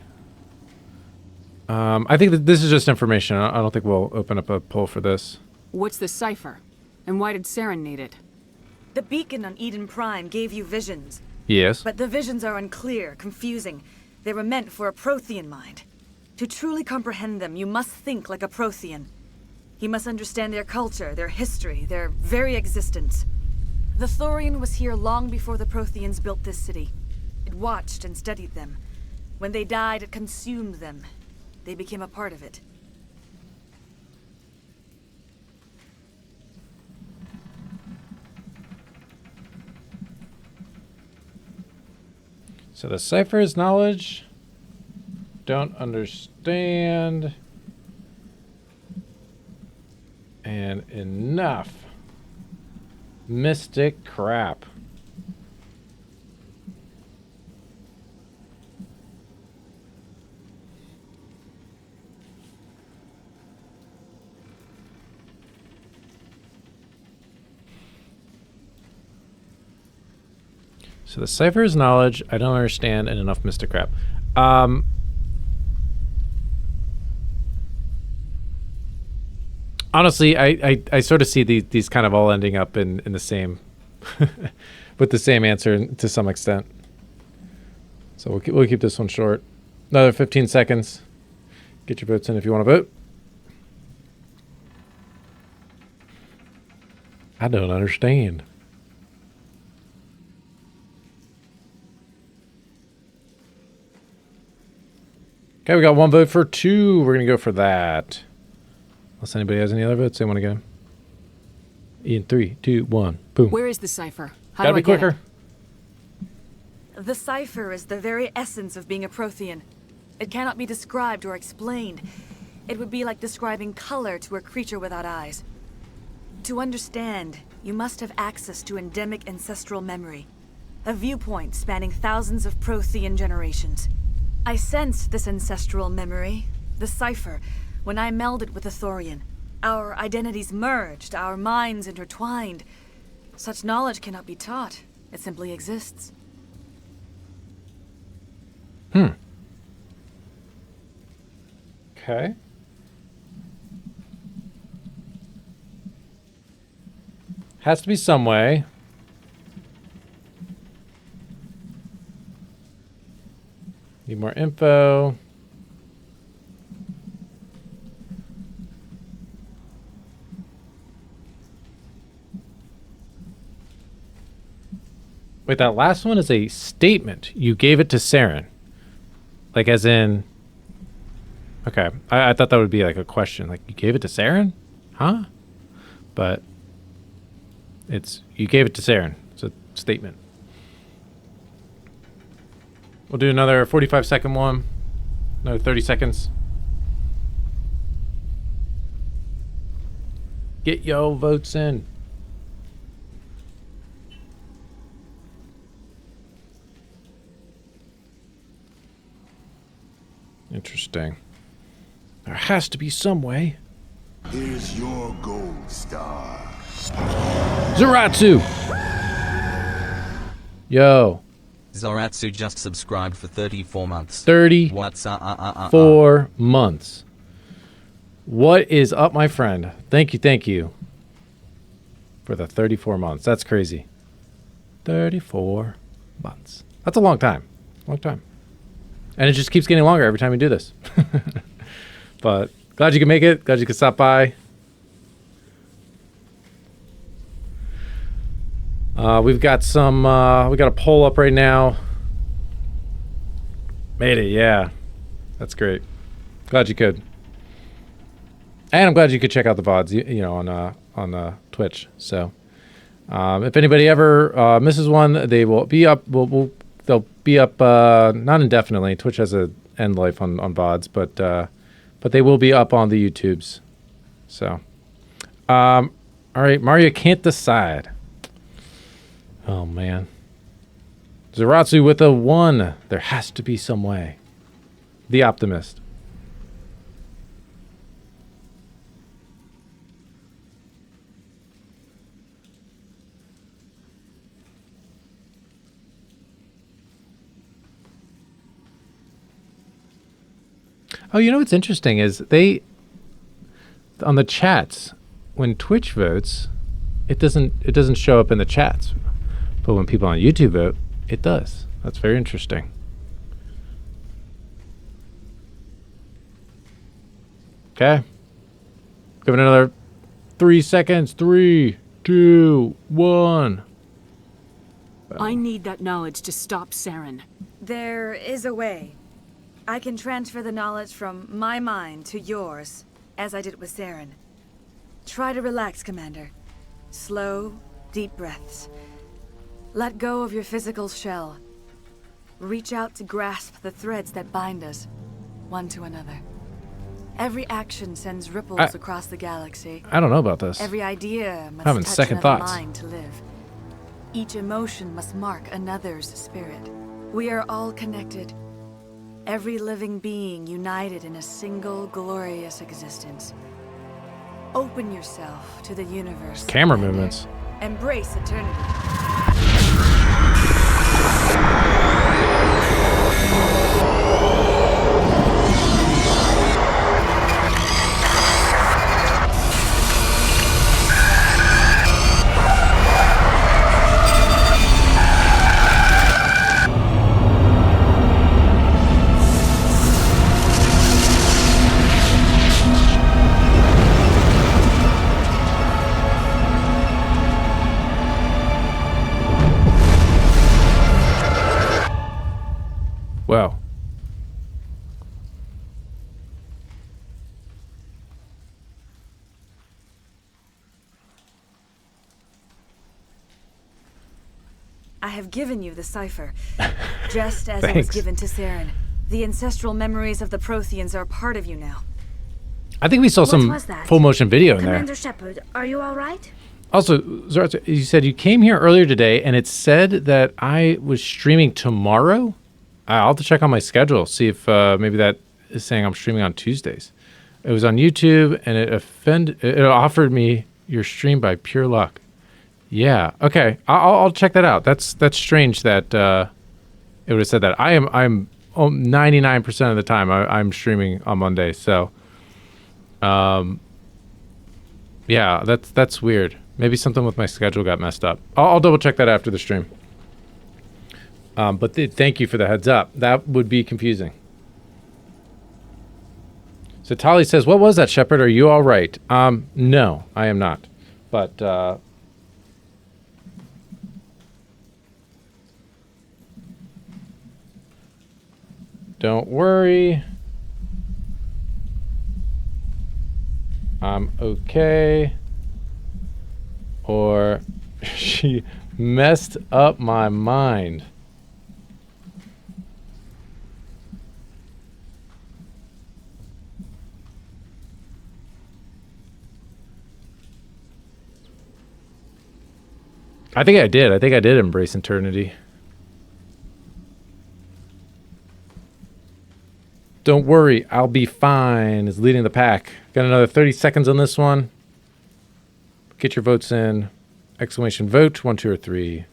I think that this is just information. I don't think we'll open up a poll for this. What's the cipher? And why did Saren need it? The beacon on Eden Prime gave you visions. Yes. But the visions are unclear, confusing. They were meant for a Prothean mind. To truly comprehend them, you must think like a Prothean. You must understand their culture, their history, their very existence. The Thorian was here long before the Protheans built this city. It watched and studied them. When they died, it consumed them. They became a part of it. So the cipher is knowledge. Don't understand. And enough. Mystic crap. So the cipher is knowledge, I don't understand, and enough mystic crap. Honestly, I sort of see these kind of all ending up in the same, with the same answer to some extent. So we'll keep this one short. Another 15 seconds. Get your votes in if you want to vote. I don't understand. Okay, we got one vote for 2. We're going to go for that. Unless anybody has any other votes they want to get them. In 3, 2, 1, boom. Where is the cipher? How Gotta do I be quicker. get it? The cipher is the very essence of being a Prothean. It cannot be described or explained. It would be like describing color to a creature without eyes. To understand, you must have access to endemic ancestral memory. A viewpoint spanning thousands of Prothean generations. I sensed this ancestral memory, the cipher, when I melded with the Thorian. Our identities merged, our minds intertwined. Such knowledge cannot be taught. It simply exists. Okay. Has to be some way. Need more info. Wait, that last one is a statement. You gave it to Saren. Like as in... Okay, I thought that would be like a question. Like, you gave it to Saren? Huh? But it's, you gave it to Saren. It's a statement. We'll do another 45-second one. Another 30 seconds. Get yo votes in. Interesting. There has to be some way. Here's your gold star. Zaratsu! Yo. Zoratsu just subscribed for 34 months. 34 months. What is up, my friend? Thank you for the 34 months. That's crazy. 34 months. That's a long time. Long time. And it just keeps getting longer every time we do this. But glad you could make it. Glad you could stop by. We've got some, we got a poll up right now. Made it, yeah. That's great. Glad you could. And I'm glad you could check out the VODs, you know, on Twitch. So, if anybody ever misses one, they will be up. They'll be up not indefinitely. Twitch has an end life on VODs, but they will be up on the YouTubes. So, all right, Mario can't decide. Oh man, Zaratsu with a 1. There has to be some way. The Optimist. Oh, you know what's interesting is they, on the chats, when Twitch votes, it doesn't show up in the chats, but when people on YouTube vote, it does. That's very interesting. Okay, give it another 3 seconds. 3, 2, 1. I need that knowledge to stop Saren. There is a way. I can transfer the knowledge from my mind to yours, as I did with Saren. Try to relax, Commander. Slow, deep breaths. Let go of your physical shell. Reach out to grasp the threads that bind us, one to another. Every action sends ripples across the galaxy. I don't know about this. Every idea must Having touch second another thoughts. mind to live. Each emotion must mark another's spirit. We are all connected. Every living being united in a single glorious existence. Open yourself to the universe. Camera Commander. movements. Embrace eternity. Wow. I have given you the cipher, just as it was Thanks. given to Saren. The ancestral memories of the Protheans are part of you now. I think we saw some was that? full motion video in there. Commander Shepard, are you all right? Also, Zara, you said you came here earlier today, and it said that I was streaming tomorrow. I'll have to check on my schedule, see if maybe that is saying I'm streaming on Tuesdays. It was on YouTube, and it offered me your stream by pure luck. Yeah. Okay. I'll check that out. That's strange that it would have said that. I'm 99% of the time I'm streaming on Monday. So, yeah, that's weird. Maybe something with my schedule got messed up. I'll double check that after the stream. But thank you for the heads up. That would be confusing. So Tali says, "What was that, Shepard? Are you all right?" No, I am not. But don't worry. I'm okay. Or she messed up my mind. I think I did. I think I did embrace eternity. Don't worry, I'll be fine is leading the pack. Got another 30 seconds on this one. Get your votes in. Exclamation vote, 1, 2, or 3.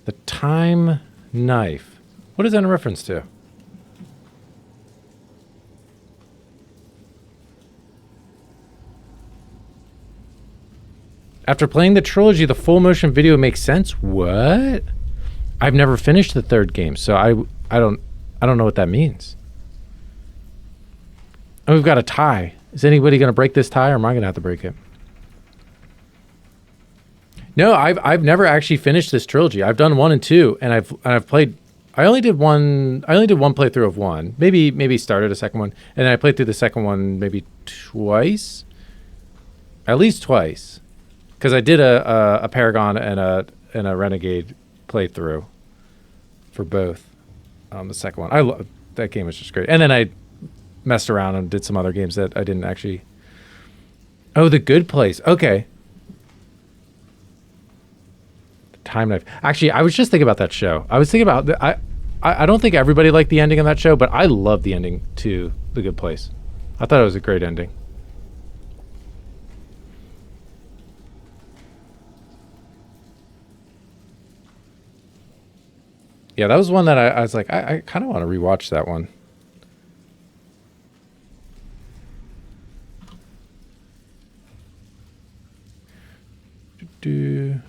The time knife. What is that in reference to? After playing the trilogy, the full motion video makes sense. What? I've never finished the third game, so I don't know what that means. And we've got a tie. Is anybody going to break this tie, or am I going to have to break it? No, I've never actually finished this trilogy. I've done 1 and 2, and I've played. I only did one playthrough of 1. Maybe started a second one, and then I played through the second one maybe twice. At least twice. Because I did a Paragon and a Renegade playthrough for both. The second one, that game was just great. And then I messed around and did some other games that I didn't actually. Oh, The Good Place. Okay. Time Knife. Actually, I was just thinking about that show. I was thinking about I don't think everybody liked the ending of that show, but I love the ending to The Good Place. I thought it was a great ending. Yeah, that was one that I was like, I kind of want to rewatch that one. The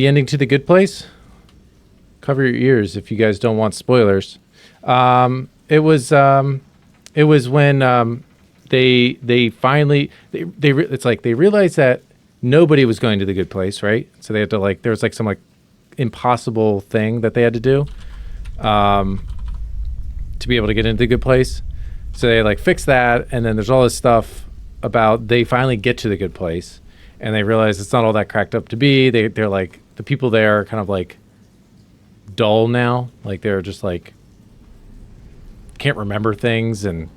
ending to The Good Place. Cover your ears if you guys don't want spoilers. It was when they finally it's like they realized that nobody was going to The Good Place, right? So they had to there was some impossible thing that they had to do to be able to get into The Good Place. So they like fix that, and then there's all this stuff about they finally get to the good place, and they realize it's not all that cracked up to be. They're like, the people there are kind of like dull now, like they're just like can't remember things and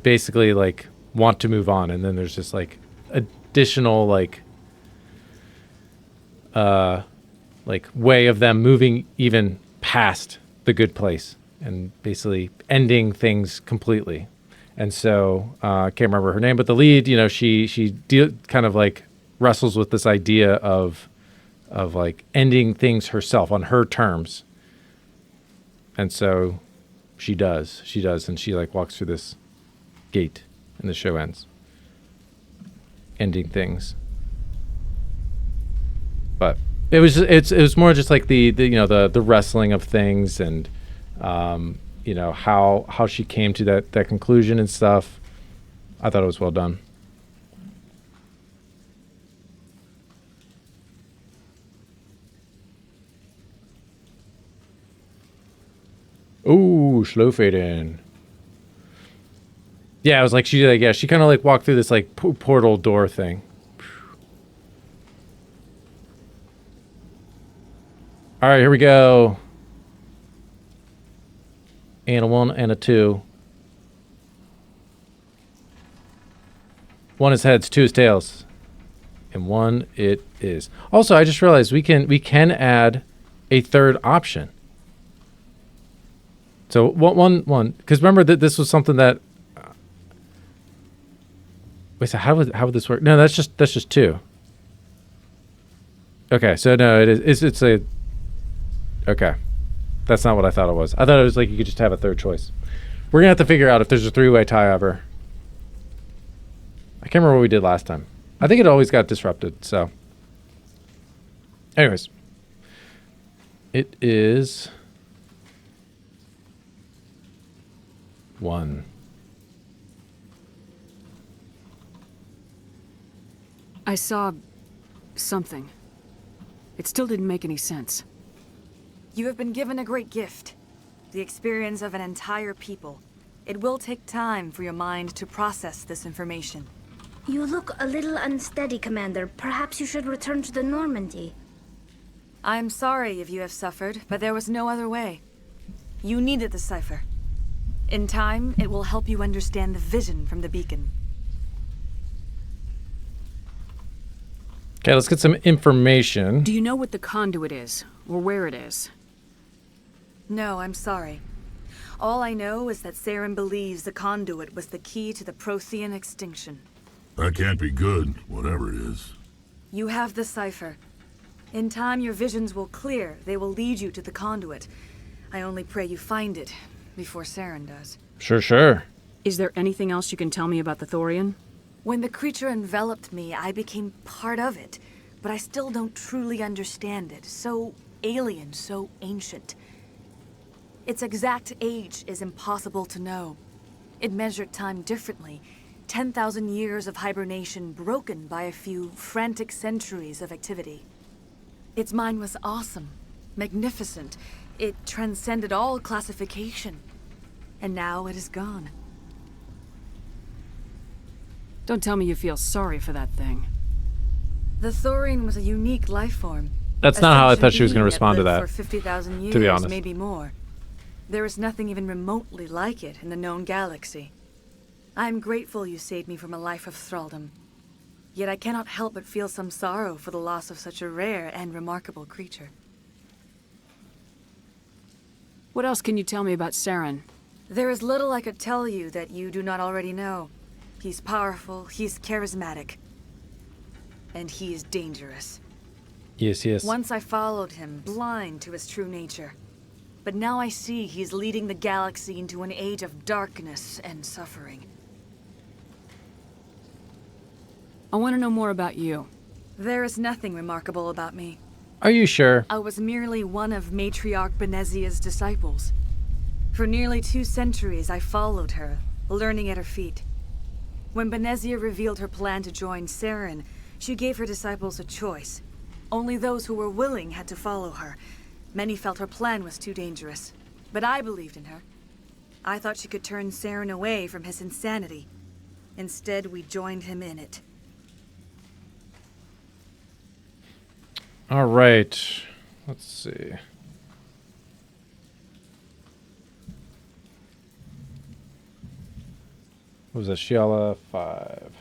basically like want to move on. And then there's just like additional like way of them moving even past the good place and basically ending things completely. And so I can't remember her name, but the lead, you know, she kind of like wrestles with this idea of like ending things herself on her terms. And so she does, and she like walks through this gate, and the show ends, ending things. But it was more just like the you know the wrestling of things, and you know how she came to that conclusion and stuff. I thought it was well done. Ooh, slow fade in. Yeah, I was like, she kind of like walked through this like portal door thing. All right, here we go. And a 1 and a 2. 1 is heads, 2 is tails, and 1 it is. Also, I just realized we can add a third option. So one, because remember that this was something that. Wait, so how would this work? No, that's just 2. Okay, so no, it's a. Okay, that's not what I thought it was. I thought it was like you could just have a third choice. We're gonna have to figure out if there's a 3-way tie ever. I can't remember what we did last time. I think it always got disrupted. So, anyways, it is 1. I saw something. It still didn't make any sense. You have been given a great gift. The experience of an entire people. It will take time for your mind to process this information. You look a little unsteady, Commander. Perhaps you should return to the Normandy. I'm sorry if you have suffered, but there was no other way. You needed the cipher. In time, it will help you understand the vision from the beacon. Okay, let's get some information. Do you know what the conduit is, or where it is? No, I'm sorry. All I know is that Saren believes the conduit was the key to the Prothean extinction. That can't be good, whatever it is. You have the cipher. In time, your visions will clear. They will lead you to the conduit. I only pray you find it before Saren does. Sure. Is there anything else you can tell me about the Thorian? When the creature enveloped me, I became part of it, but I still don't truly understand it. So alien, so ancient. Its exact age is impossible to know. It measured time differently. 10,000 years of hibernation broken by a few frantic centuries of activity. Its mind was awesome, magnificent. It transcended all classification. And now it is gone. Don't tell me you feel sorry for that thing. The Thorian was a unique life form. That's not how I thought she was going to being respond to lived that. For 50,000 years, to be honest. maybe more. There is nothing even remotely like it in the known galaxy. I am grateful you saved me from a life of thraldom. Yet I cannot help but feel some sorrow for the loss of such a rare and remarkable creature. What else can you tell me about Saren? There is little I could tell you that you do not already know. He's powerful, he's charismatic. And he is dangerous. Yes. Once I followed him, blind to his true nature. But now I see he's leading the galaxy into an age of darkness and suffering. I want to know more about you. There is nothing remarkable about me. Are you sure? I was merely one of Matriarch Benezia's disciples. For nearly 2 centuries, I followed her, learning at her feet. When Benezia revealed her plan to join Saren, she gave her disciples a choice. Only those who were willing had to follow her. Many felt her plan was too dangerous, but I believed in her. I thought she could turn Saren away from his insanity. Instead, we joined him in it. All right. Let's see. What was that? Shiala 5.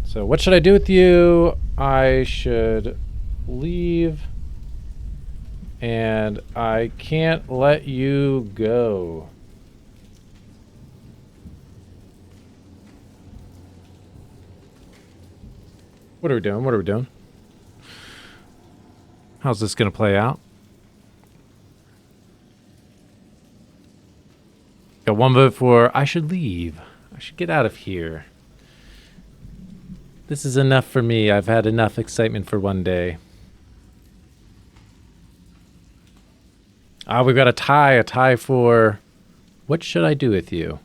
So what should I do with you? I should leave. And I can't let you go. What are we doing? What are we doing? How's this going to play out? Got one vote for I should leave. I should get out of here. This is enough for me. I've had enough excitement for one day. We've got a tie for what should I do with you?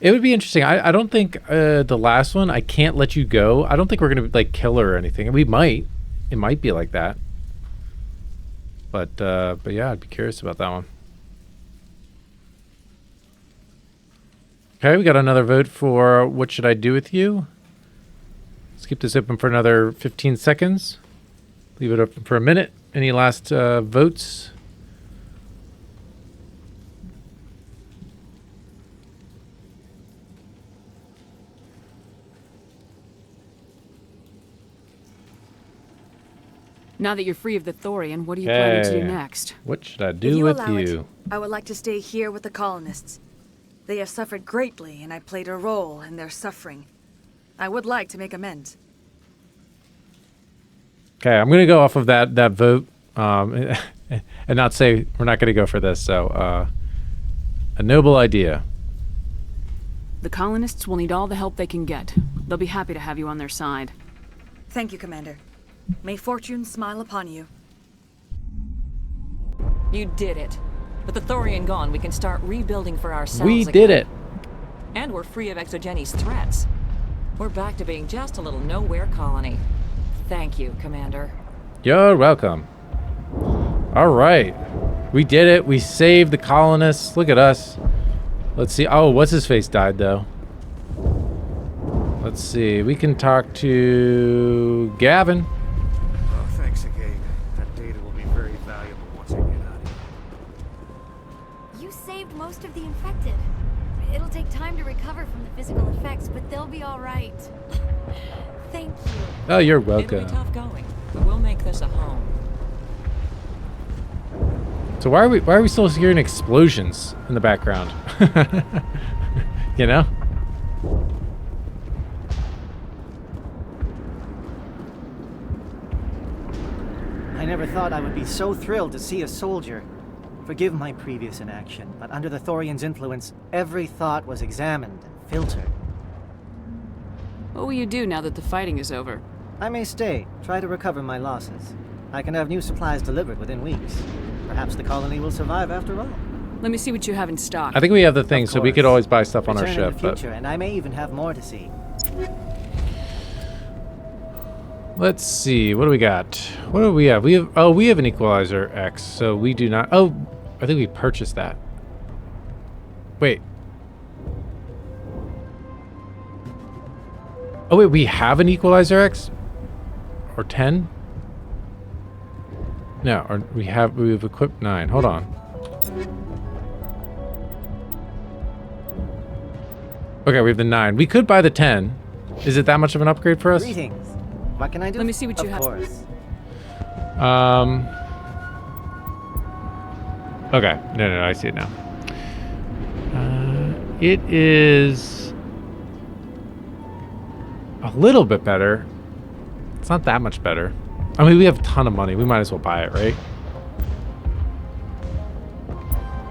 It would be interesting. I don't think the last one, I can't let you go. I don't think we're going to like kill her or anything. We might. It might be like that. But yeah, I'd be curious about that one. Okay, we got another vote for what should I do with you? Let's keep this open for another 15 seconds. Leave it open for a minute. Any last votes? Now that you're free of the Thorian, what are you planning to do next? What should I If do you with allow you? it, I would like to stay here with the colonists. They have suffered greatly, and I played a role in their suffering. I would like to make amends. Okay, I'm going to go off of that vote and not say we're not going to go for this. So, a noble idea. The colonists will need all the help they can get. They'll be happy to have you on their side. Thank you, Commander. May fortune smile upon you. You did it. With the Thorian gone, we can start rebuilding for ourselves We again. did it. And we're free of Exogeni's threats. We're back to being just a little nowhere colony. Thank you, Commander. You're welcome. All right. We did it. We saved the colonists. Look at us. Let's see. Oh, what's his face died, though. Let's see. We can talk to Gavin. Oh, thanks again. That data will be very valuable once I get out of here. You saved most of the infected. It'll take time to recover from the physical effects, but they'll be all right. Thank you. Oh, you're It'll welcome. be tough going, but we'll make this a home. So why are we still hearing explosions in the background? You know? I never thought I would be so thrilled to see a soldier. Forgive my previous inaction, but under the Thorian's influence, every thought was examined and filtered. What will you do now that the fighting is over? I may stay, try to recover my losses. I can have new supplies delivered within weeks. Perhaps the colony will survive after all. Let me see what you have in stock. I think we have the thing, so we could always buy stuff on our Return in ship. the future, and I may even have more to see. Let's see. What do we got? What do we have? We have an equalizer X, so we do not. Oh, I think we purchased that. Wait. Oh wait, we have an equalizer X? Or 10? No, or we've equipped 9. Hold on. Okay, we have the 9. We could buy the 10. Is it that much of an upgrade for us? Greetings. What can I do? Let me see what you have. Of course. Okay. No, I see it now. It is a little bit better. It's not that much better. I mean, we have a ton of money. We might as well buy it, right?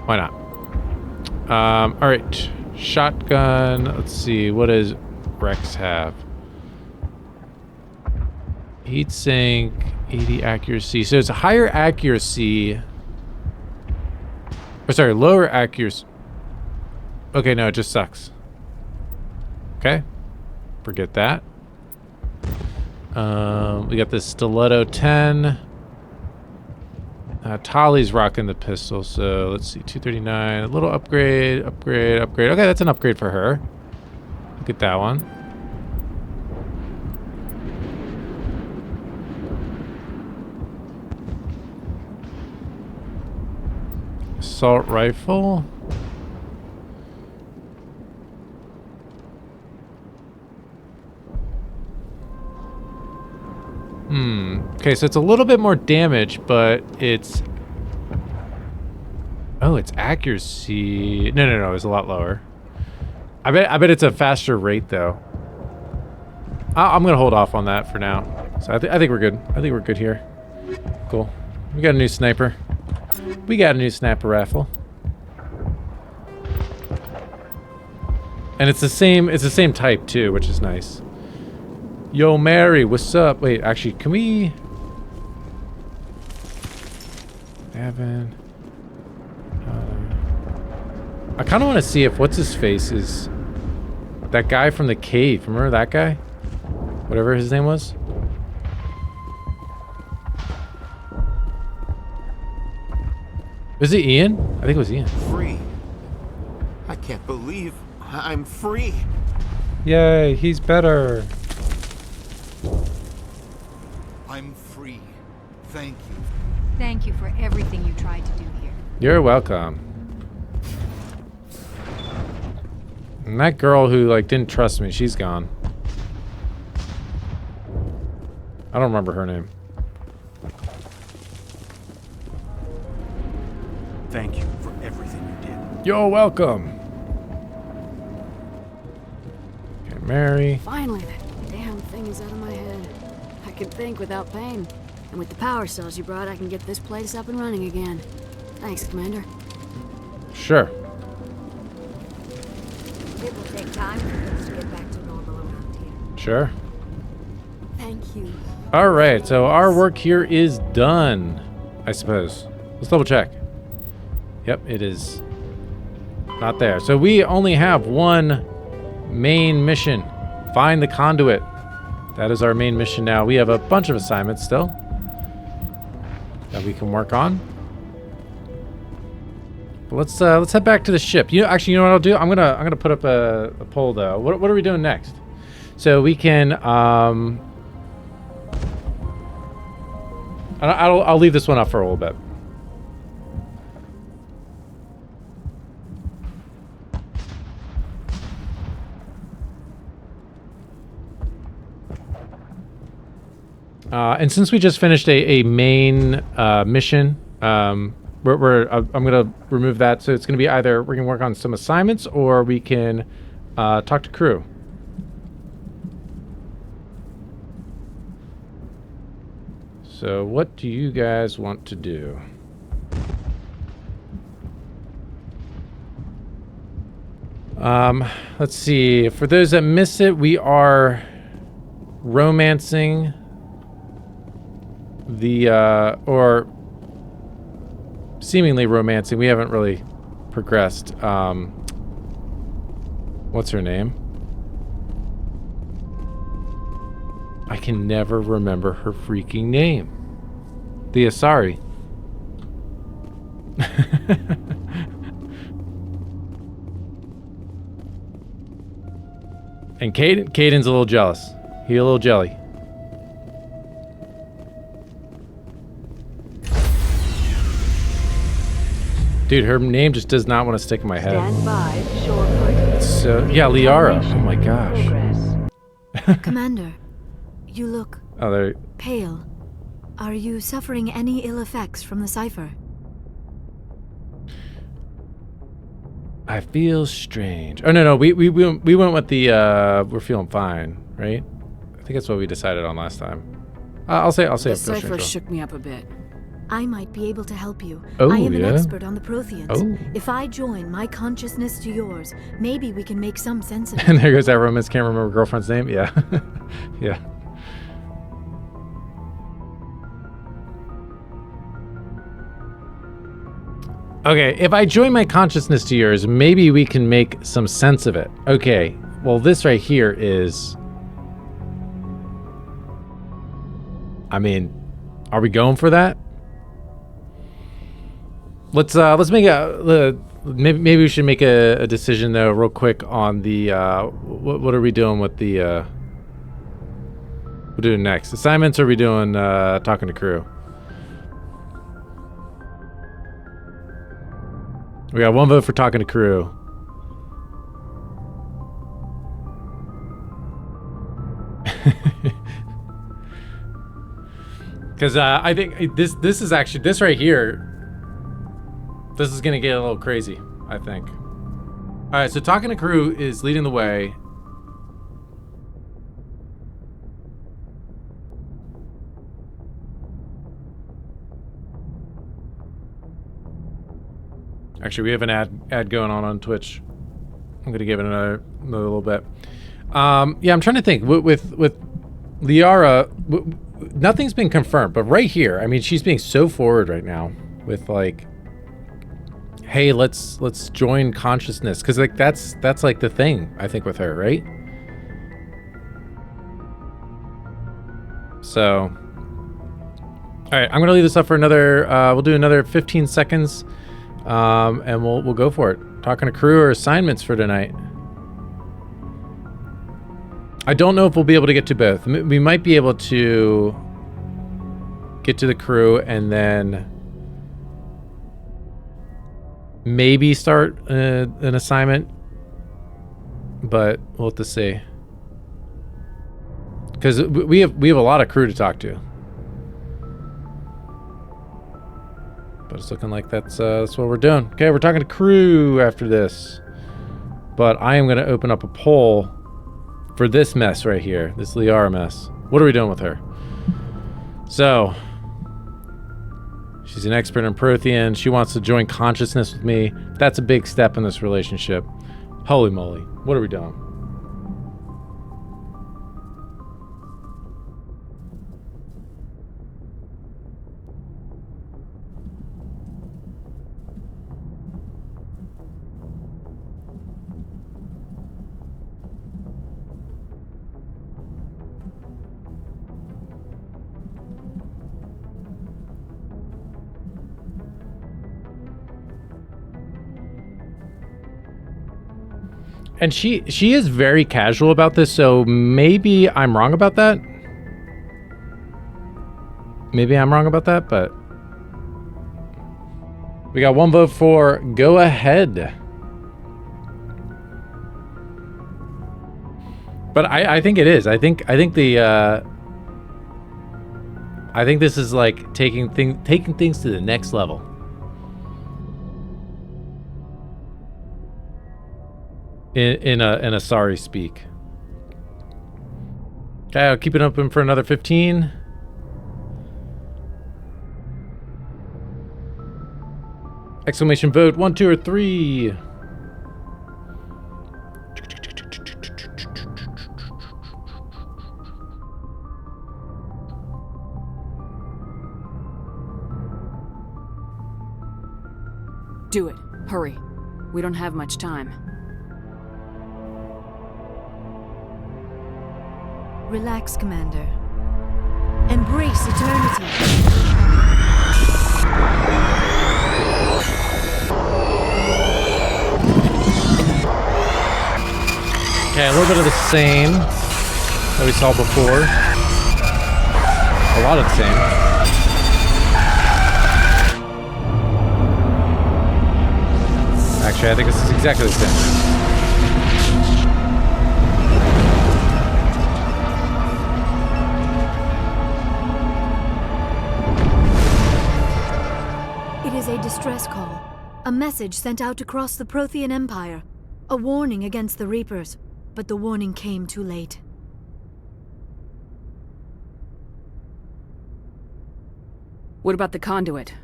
Why not? All right. Shotgun. Let's see. What does Rex have? Heat sink, 80 accuracy. So it's a higher accuracy. Or sorry, lower accuracy. Okay, no, it just sucks. Okay. Forget that. We got this Stiletto 10. Tali's rocking the pistol, so let's see, 239. A little upgrade. Okay, that's an upgrade for her. Look at that one. Assault rifle. Okay, so it's a little bit more damage, but it's... Oh, its accuracy... No, it's a lot lower. I bet it's a faster rate, though. I'm gonna hold off on that for now. So I think we're good. I think we're good here. Cool. We got a new sniper. We got a new sniper rifle. And it's the same type, too, which is nice. Yo, Mary, what's up? Wait, actually, can we... Evan... I kind of want to see if what's-his-face is... That guy from the cave. Remember that guy? Whatever his name was? Was it Ian? I think it was Ian. Free. I can't believe I'm free. Yay, he's better. I'm free. Thank you. Thank you for everything you tried to do here. You're welcome. And that girl who, like, didn't trust me, she's gone. I don't remember her name. Thank you for everything you did. You're welcome. Okay, Mary. Finally, that damn thing is out of my head. I can think without pain. And with the power cells you brought, I can get this place up and running again. Thanks, Commander. Sure. It will take time for things to get back to normal around here. Sure. Thank you. All right, so our work here is done, I suppose. Let's double check. Yep, it is not there. So we only have one main mission. Find the conduit. That is our main mission now. We have a bunch of assignments still that we can work on. But let's head back to the ship. Actually, you know what I'll do? I'm gonna put up a poll though. What are we doing next? So we can I'll leave this one up for a little bit. And since we just finished a main mission, I'm gonna remove that. So it's gonna be either we can work on some assignments or we can talk to crew. So what do you guys want to do? Let's see. For those that missed it, we are romancing the or seemingly romancing. We haven't really progressed. What's her name? I can never remember her freaking name. The Asari. And Caden's a little jealous. He a little jelly. Dude, her name just does not want to stick in my head. Stand by, shore party. So, yeah, Liara. Oh my gosh. Commander, you look pale. Are you suffering any ill effects from the cipher? I feel strange. Oh no, we went with the we're feeling fine, right? I think that's what we decided on last time. I'll say. The cipher shook me up a bit. I might be able to help you. Oh, I am an yeah? expert on the Protheans. Oh. If I join my consciousness to yours, maybe we can make some sense of it. And there goes that romance. Can't remember girlfriend's name. Yeah, yeah. Okay, if I join my consciousness to yours, maybe we can make some sense of it. Okay, Well, this right here is... I mean, are we going for that? Let's make a... maybe we should make a decision, though, real quick on the... what are we doing with the... we're doing next. Assignments, or are we doing talking to crew? We got 1 vote for talking to crew. Because I think this is actually, this right here, this is gonna get a little crazy, I think. All right, so talking to crew is leading the way. Actually, we have an ad going on Twitch. I'm gonna give it another little bit. Yeah, I'm trying to think with Liara. Nothing's been confirmed, but right here, I mean, she's being so forward right now with like, hey, let's join consciousness, because like that's like the thing, I think, with her, right? So, all right, I'm gonna leave this up for another. We'll do another 15 seconds, and we'll go for it. Talking to crew or assignments for tonight. I don't know if we'll be able to get to both. We might be able to get to the crew and then maybe start an assignment, but we'll have to see. Because we have a lot of crew to talk to, but it's looking like that's what we're doing. Okay, we're talking to crew after this, but I am going to open up a poll for this mess right here, this Liara mess. What are we doing with her? So, she's an expert in Prothean. She wants to join consciousness with me. That's a big step in this relationship. Holy moly. What are we doing? And she is very casual about this, so maybe I'm wrong about that. Maybe I'm wrong about that, but we got 1 vote for go ahead. But I think it is. I think the I think this is like taking things to the next level. In a sorry speak. Okay, I'll keep it open for another 15. Exclamation vote 1, 2, or 3. Do it. Hurry. We don't have much time. Relax, Commander. Embrace eternity. Okay, a little bit of the same that we saw before. A lot of the same. Actually, I think this is exactly the same. A distress call. A message sent out across the Prothean Empire. A warning against the Reapers. But the warning came too late. What about the conduit?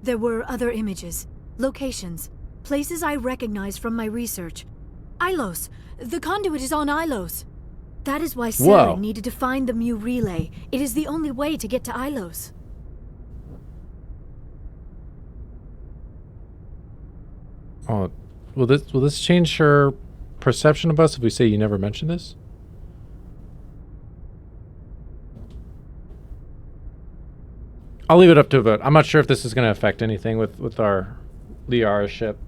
There were other images, locations, places I recognized from my research. Ilos! The conduit is on Ilos! That is why Saren needed to find the Mu relay. It is the only way to get to Ilos. Oh, will this change her perception of us if we say you never mentioned this? I'll leave it up to a vote. I'm not sure if this is going to affect anything with our Liara ship.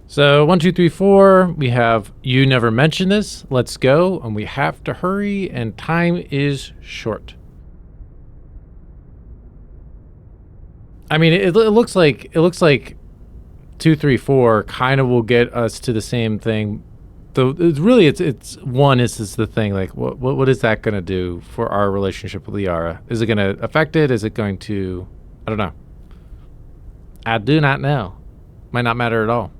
So 1, 2, 3, 4. We have you never mentioned this. Let's go, and we have to hurry, and time is short. I mean, it looks like 2, 3, 4 kind of will get us to the same thing. Though it's 1 is the thing. Like what is that going to do for our relationship with Liara? Is it going to affect it? Is it going to? I don't know. I do not know. Might not matter at all.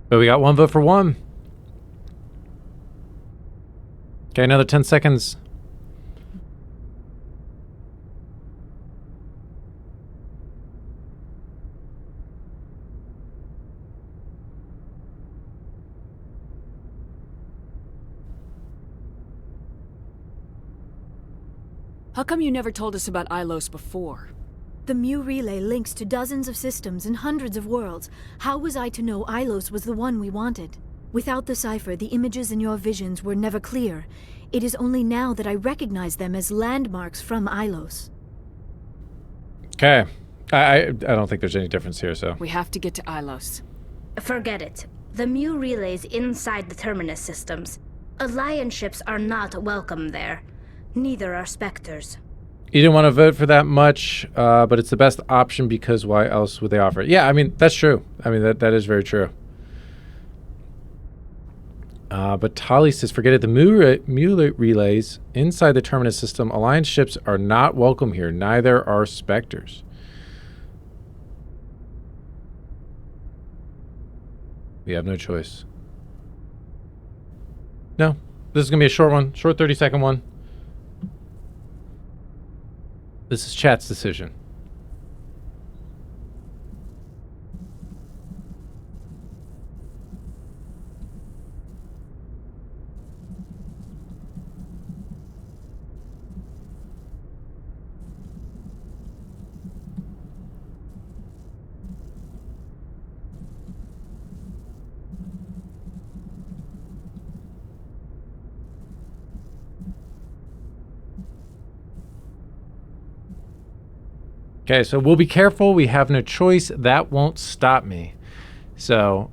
But we got 1 vote for 1. Okay, another 10 seconds. How come you never told us about Ilos before? The Mu relay links to dozens of systems and hundreds of worlds. How was I to know Ilos was the one we wanted? Without the cipher, the images in your visions were never clear. It is only now that I recognize them as landmarks from Ilos. Okay. I don't think there's any difference here, so. We have to get to Ilos. Forget it. The Mu relay's inside the Terminus systems. Alliance ships are not welcome there. Neither are Spectres. You didn't want to vote for that much, but it's the best option because why else would they offer it? Yeah, I mean, that's true. I mean, that is very true. But Tali says, forget it. The Mu relays inside the Terminus system, Alliance ships are not welcome here. Neither are Spectres. We have no choice. No, this is going to be a short one. Short 30-second one. This is chat's decision. Okay, so we'll be careful. We have no choice. That won't stop me. So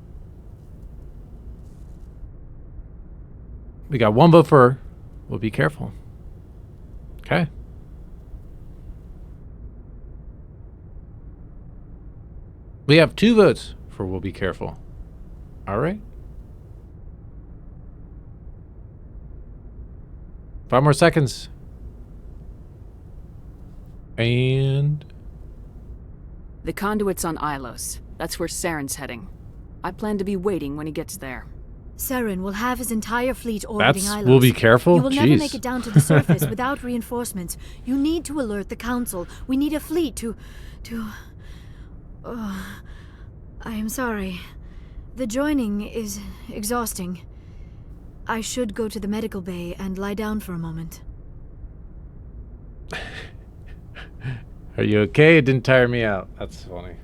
we got 1 vote for we'll be careful. Okay. We have 2 votes for we'll be careful. All right. 5 more seconds. And the conduit's on Ilos. That's where Saren's heading. I plan to be waiting when he gets there. Saren will have his entire fleet orbiting Ilos. We'll be careful. You will never make it down to the surface without reinforcements. You need to alert the Council. We need a fleet to... I am sorry. The joining is exhausting. I should go to the medical bay and lie down for a moment. Are you okay? It didn't tire me out. That's funny.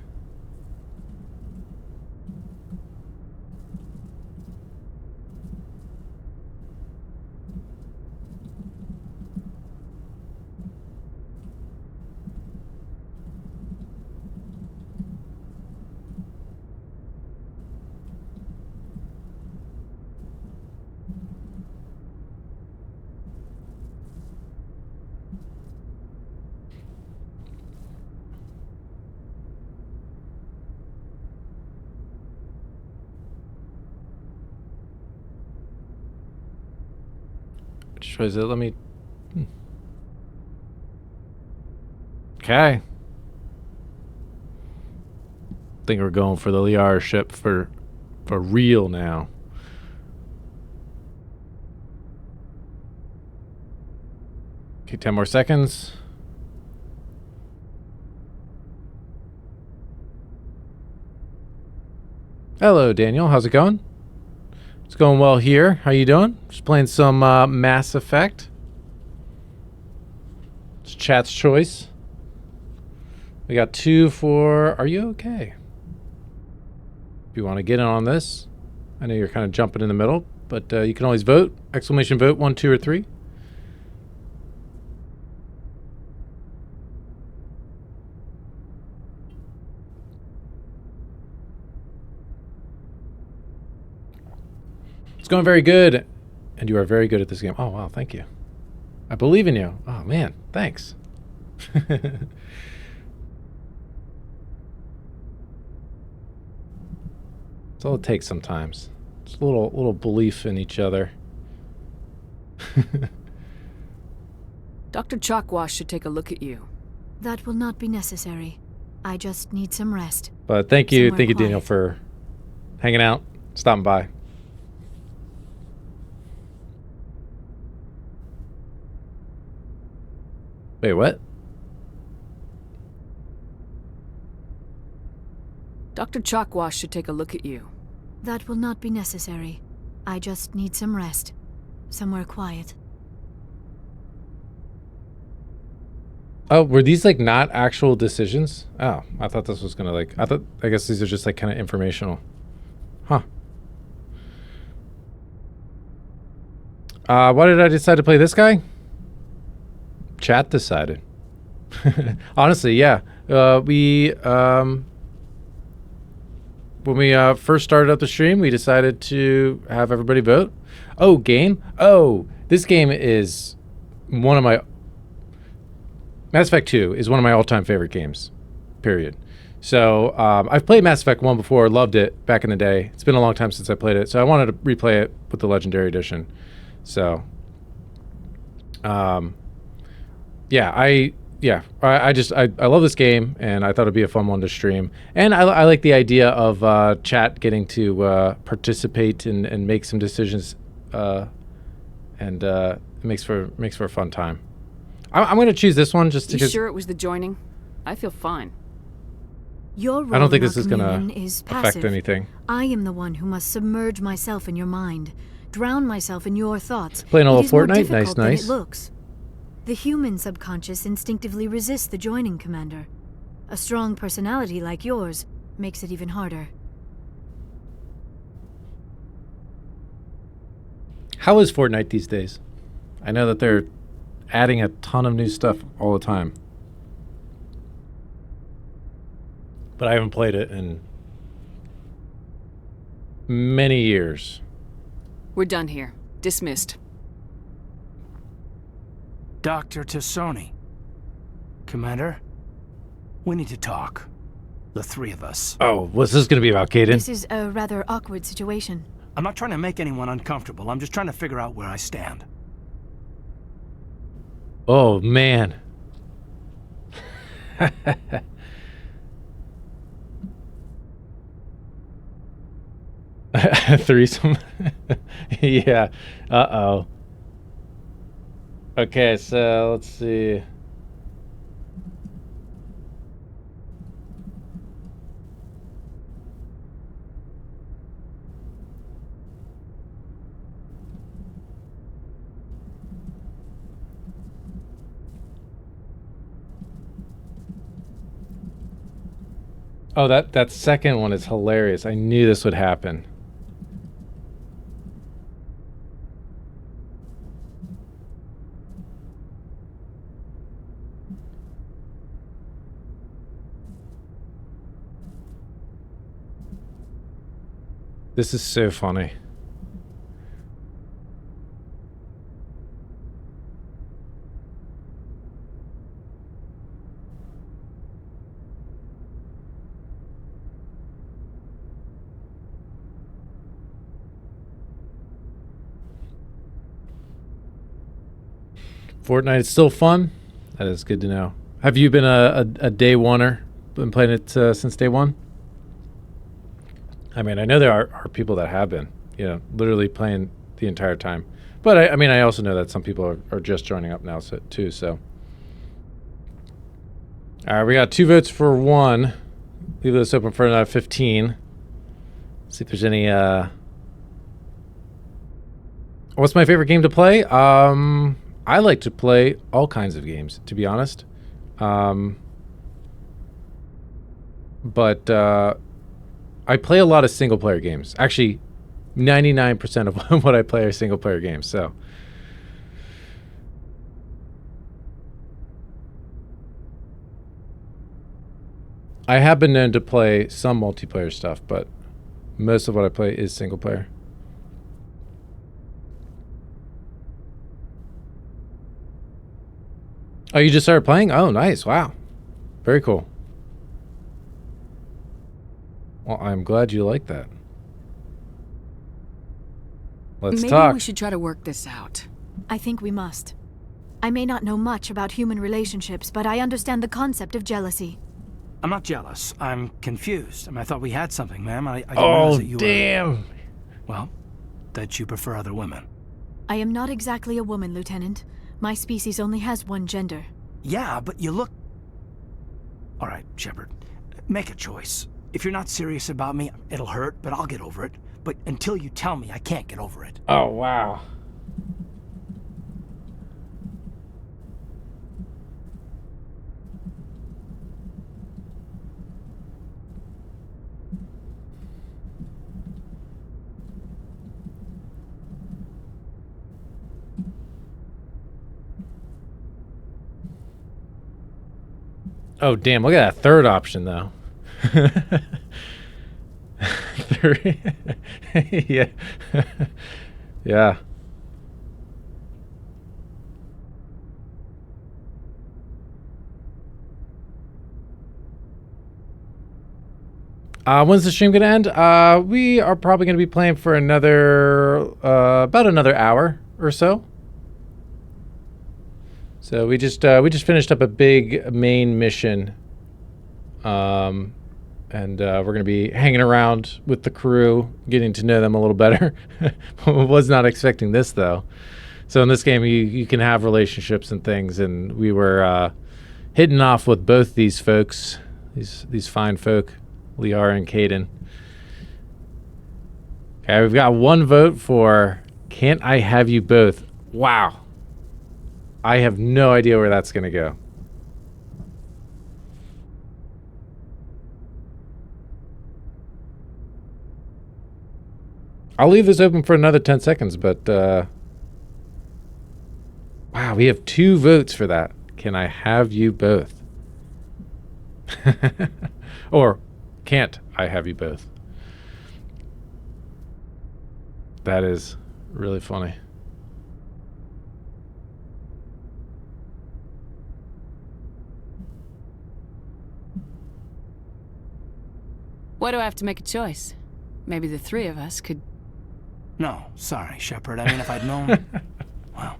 Which choice is it? Let me... Okay. think we're going for the Liara ship for real now. Okay, 10 more seconds. Hello, Daniel. How's it going? It's going well here. How you doing? Just playing some Mass Effect. It's chat's choice. We got 2 for Are You Okay? If you want to get in on this. I know you're kind of jumping in the middle, but you can always vote. Exclamation vote 1, 2, or 3. It's going very good, and you are very good at this game. Oh, wow, thank you. I believe in you. Oh, man, thanks. That's all it takes sometimes. Just a little belief in each other. Dr. Chalkwash should take a look at you. That will not be necessary. I just need some rest. But thank you, Somewhere Daniel, for hanging out, stopping by. Wait, what? Dr. Chalkwash should take a look at you. That will not be necessary. I just need some rest. Somewhere quiet. Oh, were these like not actual decisions? Oh, I thought this was gonna I guess these are just like kind of informational. Huh. Why did I decide to play this guy? Chat decided. Honestly, yeah. When we first started up the stream, we decided to have everybody vote. Oh, game? Oh, this game is one of my... Mass Effect 2 is one of my all-time favorite games, period. So I've played Mass Effect 1 before, loved it back in the day. It's been a long time since I played it, so I wanted to replay it with the Legendary Edition. So, yeah, I love this game, and I thought it'd be a fun one to stream. And I like the idea of chat getting to participate and make some decisions, and it makes for a fun time. I'm going to choose this one just You because. sure it was the joining? I feel fine. Your role I don't think in this our is going communion to is affect passive. anything. I am the one who must submerge myself in your mind, drown myself in your thoughts. Playing a It little is more Fortnite? difficult than Nice. it looks. The human subconscious instinctively resists the joining, Commander. A strong personality like yours makes it even harder. How is Fortnite these days? I know that they're adding a ton of new stuff all the time. But I haven't played it in many years. We're done here. Dismissed. Dr. Tassoni. Commander, we need to talk. The three of us. Oh, what's this going to be about, Kaden? This is a rather awkward situation. I'm not trying to make anyone uncomfortable. I'm just trying to figure out where I stand. Oh, man. Threesome? Yeah. Uh-oh. Okay, so let's see. Oh, that second one is hilarious. I knew this would happen. This is so funny. Fortnite is still fun. That is good to know. Have you been a day oneer? Been playing it since day one? I mean, I know there are people that have been, literally playing the entire time. But I mean, I also know that some people are just joining up now too, so. All right, we got 2 votes for 1. Leave this open for another 15. See if there's any, What's my favorite game to play? I like to play all kinds of games, to be honest. But I play a lot of single-player games. Actually, 99% of what I play are single-player games, so. I have been known to play some multiplayer stuff, but most of what I play is single-player. Oh, you just started playing? Oh, nice. Wow. Very cool. Well, I'm glad you like that. Let's talk. Maybe we should try to work this out. I think we must. I may not know much about human relationships, but I understand the concept of jealousy. I'm not jealous. I'm confused. I mean, I thought we had something, ma'am. I didn't realize that you damn. Well, that you prefer other women. I am not exactly a woman, Lieutenant. My species only has one gender. Yeah, but you look... All right, Shepard. Make a choice. If you're not serious about me, it'll hurt, but I'll get over it. But until you tell me, I can't get over it. Oh, wow. Oh, damn. Look at that third option, though. 3. Yeah. Yeah. When's the stream going to end? We are probably going to be playing for about another hour or so. So we just finished up a big main mission, and we're going to be hanging around with the crew, getting to know them a little better. Was not expecting this, though. So in this game, you can have relationships and things, and we were hitting off with both these folks, these fine folk, Liara and Caden. Okay, we've got 1 vote for "Can't I Have You Both?" Wow. I have no idea where that's going to go. I'll leave this open for another 10 seconds, but wow, we have 2 votes for that. Can I have you both? Or can't I have you both? That is really funny. Why do I have to make a choice? Maybe the 3 of us could... No, sorry, Shepard. I mean, if I'd known... Well,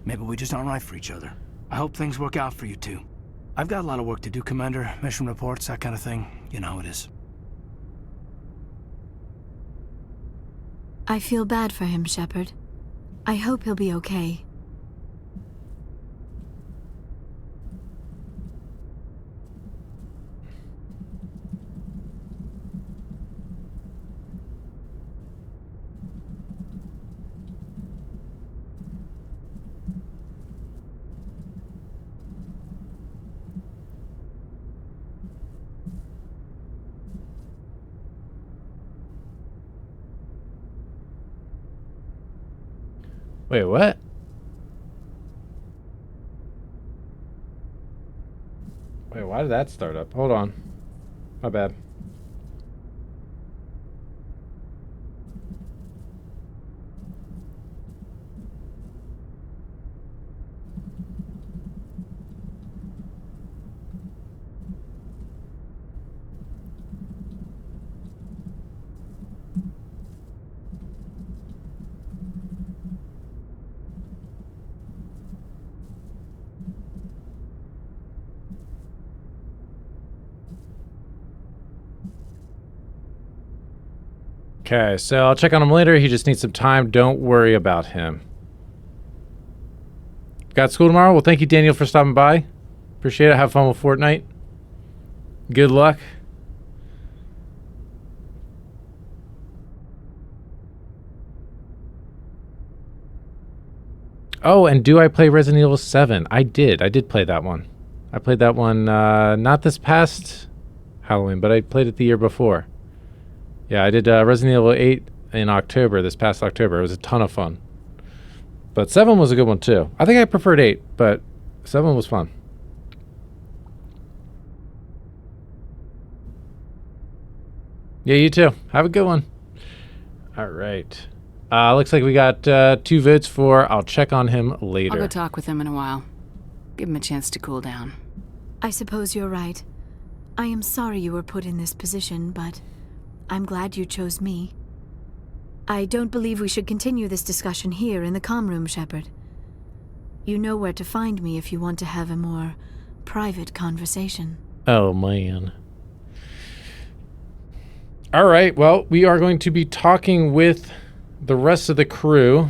maybe we just aren't right for each other. I hope things work out for you two. I've got a lot of work to do, Commander. Mission reports, that kind of thing. You know how it is. I feel bad for him, Shepard. I hope he'll be okay. Wait, what? Wait, why did that start up? Hold on. My bad. Okay, so I'll check on him later. He just needs some time. Don't worry about him. Got school tomorrow? Well, thank you, Daniel, for stopping by. Appreciate it. Have fun with Fortnite. Good luck. Oh, and do I play Resident Evil 7? I did. I did play that one. I played that one not this past Halloween, but I played it the year before. Yeah, I did Resident Evil 8 in October, this past October. It was a ton of fun. But 7 was a good one, too. I think I preferred 8, but 7 was fun. Yeah, you too. Have a good one. All right. Looks like we got 2 votes for I'll check on him later. I'll go talk with him in a while. Give him a chance to cool down. I suppose you're right. I am sorry you were put in this position, but I'm glad you chose me. I don't believe we should continue this discussion here in the comm room, Shepard. You know where to find me if you want to have a more private conversation. Oh, man. All right, well, we are going to be talking with the rest of the crew.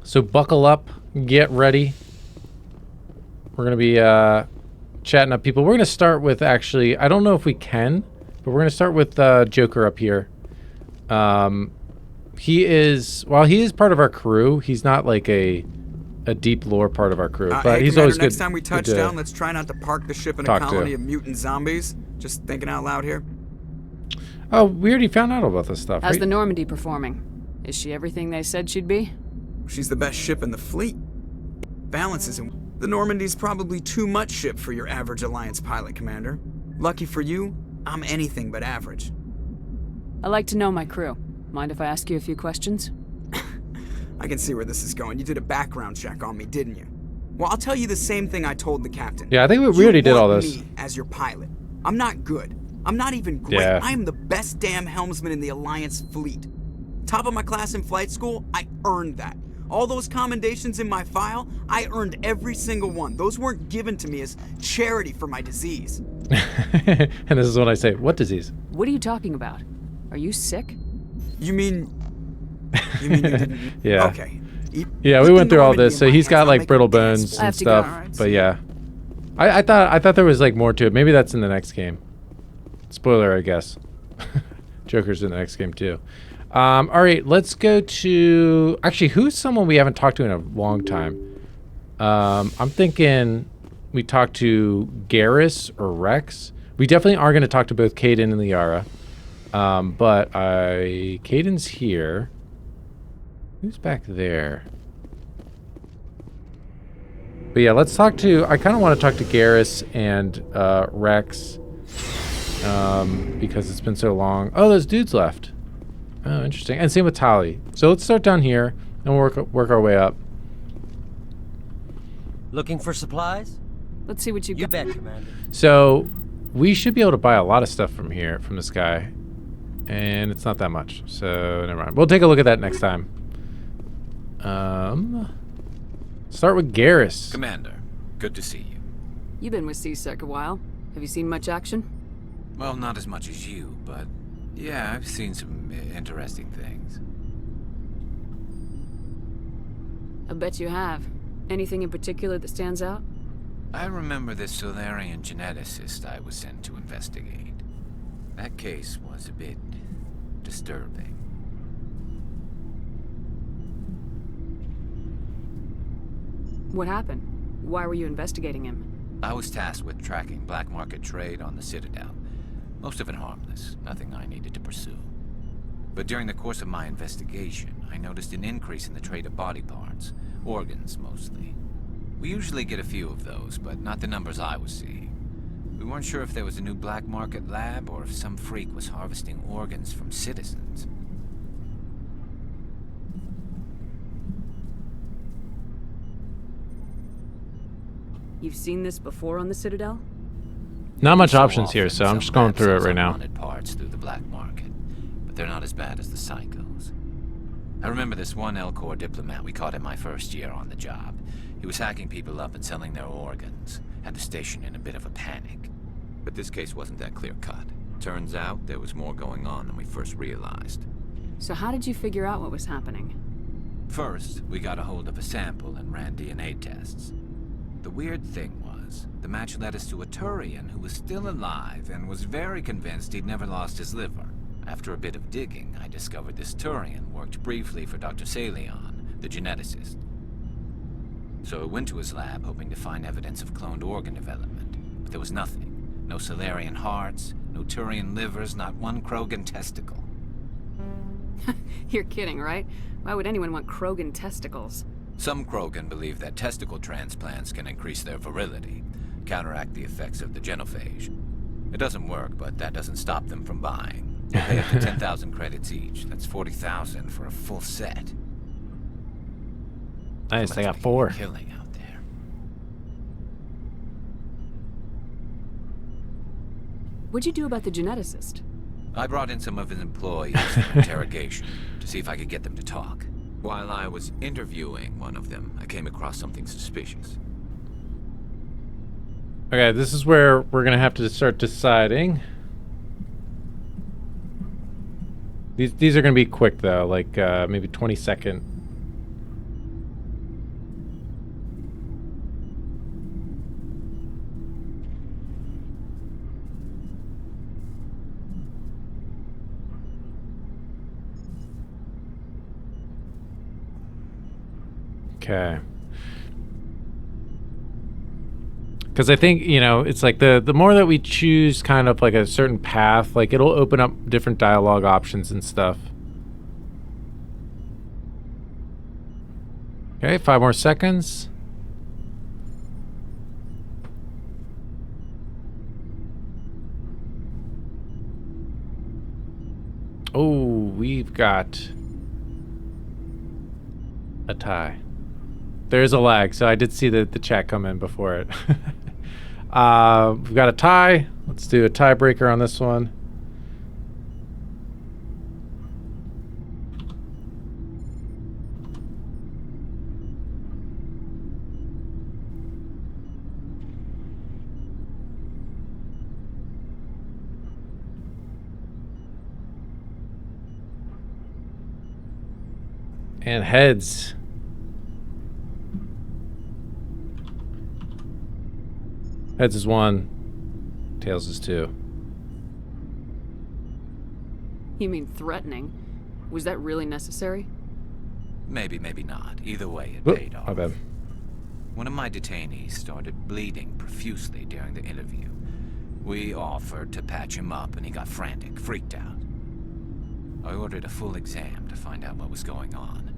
So buckle up, get ready. We're going to be chatting up people. We're going to start with, actually, I don't know if we can, but we're going to start with Joker up here. He is, while he is part of our crew, he's not like a deep lore part of our crew, but hey, he's Commander, always good. Next time we touch down, let's try not to park the ship in a colony of mutant zombies. Just thinking out loud here. Oh, we already found out about this stuff. How's right? the Normandy performing? Is she everything they said she'd be? She's the best ship in the fleet. Balance isn't. The Normandy's probably too much ship for your average Alliance pilot, Commander. Lucky for you, I'm anything but average. I like to know my crew. Mind if I ask you a few questions? I can see where this is going. You did a background check on me, didn't you? Well, I'll tell you the same thing I told the captain. Yeah, I think we already did all this. Me as your pilot. I'm not good. I'm not even great. Yeah. I am the best damn helmsman in the Alliance fleet. Top of my class in flight school, I earned that. All those commendations in my file, I earned every single one. Those weren't given to me as charity for my disease. And this is what I say. What disease? What are you talking about? Are you sick? You mean you didn't? Yeah. Okay. Yeah, we went through all this. So he's got like brittle bones and stuff. But yeah, I thought there was like more to it. Maybe that's in the next game. Spoiler, I guess. Joker's in the next game too. All right, let's go to actually who's someone we haven't talked to in a long time. I'm thinking we talked to Garrus or Rex. We definitely are going to talk to both Kaidan and Liara. But Kaidan's here. Who's back there? But yeah, let's talk to, I kind of want to talk to Garrus and Rex. Because it's been so long. Oh, those dudes left. Oh, interesting. And same with Tali. So let's start down here and work our way up. Looking for supplies? Let's see what you got. You bet, Commander. So we should be able to buy a lot of stuff from here, from this guy. And it's not that much. So never mind. We'll take a look at that next time. Start with Garrus. Commander, good to see you. You've been with C-Sec a while. Have you seen much action? Well, not as much as you, but yeah, I've seen some interesting things. I bet you have. Anything in particular that stands out? I remember this Solarian geneticist I was sent to investigate. That case was a bit disturbing. What happened? Why were you investigating him? I was tasked with tracking black market trade on the Citadel. Most of it harmless, nothing I needed to pursue. But during the course of my investigation, I noticed an increase in the trade of body parts, organs mostly. We usually get a few of those, but not the numbers I was seeing. We weren't sure if there was a new black market lab or if some freak was harvesting organs from citizens. You've seen this before on the Citadel? Not much options here, so I'm just going through it right now. Parts through the black market, but they're not as bad as the psychos. I remember this one L-Corps diplomat we caught in my first year on the job. He was hacking people up and selling their organs. Had the station in a bit of a panic. But this case wasn't that clear-cut. Turns out there was more going on than we first realized. So how did you figure out what was happening? First, we got a hold of a sample and ran DNA tests. The weird thing was, the match led us to a Turian who was still alive and was very convinced he'd never lost his liver. After a bit of digging, I discovered this Turian worked briefly for Dr. Salion, the geneticist. So I went to his lab hoping to find evidence of cloned organ development, but there was nothing. No Salarian hearts, no Turian livers, not one Krogan testicle. You're kidding, right? Why would anyone want Krogan testicles? Some Krogan believe that testicle transplants can increase their virility, counteract the effects of the genophage. It doesn't work, but that doesn't stop them from buying. They pay up to 10,000 credits each. That's 40,000 for a full set. Nice, I got 4. Killing out there. What'd you do about the geneticist? I brought in some of his employees for interrogation to see if I could get them to talk. While I was interviewing one of them, I came across something suspicious. Okay, this is where we're gonna have to start deciding. These are gonna be quick though, like maybe 20-second. Okay. Because I think, you know, it's like the more that we choose kind of like a certain path, like it'll open up different dialogue options and stuff. Okay, 5 more seconds. Oh, we've got a tie. There's a lag, so I did see the chat come in before it. We've got a tie. Let's do a tiebreaker on this one. And heads. Heads is 1. Tails is 2. You mean threatening? Was that really necessary? Maybe, maybe not. Either way, it Oop, paid off. my bad. One of my detainees started bleeding profusely during the interview. We offered to patch him up, and he got frantic, freaked out. I ordered a full exam to find out what was going on.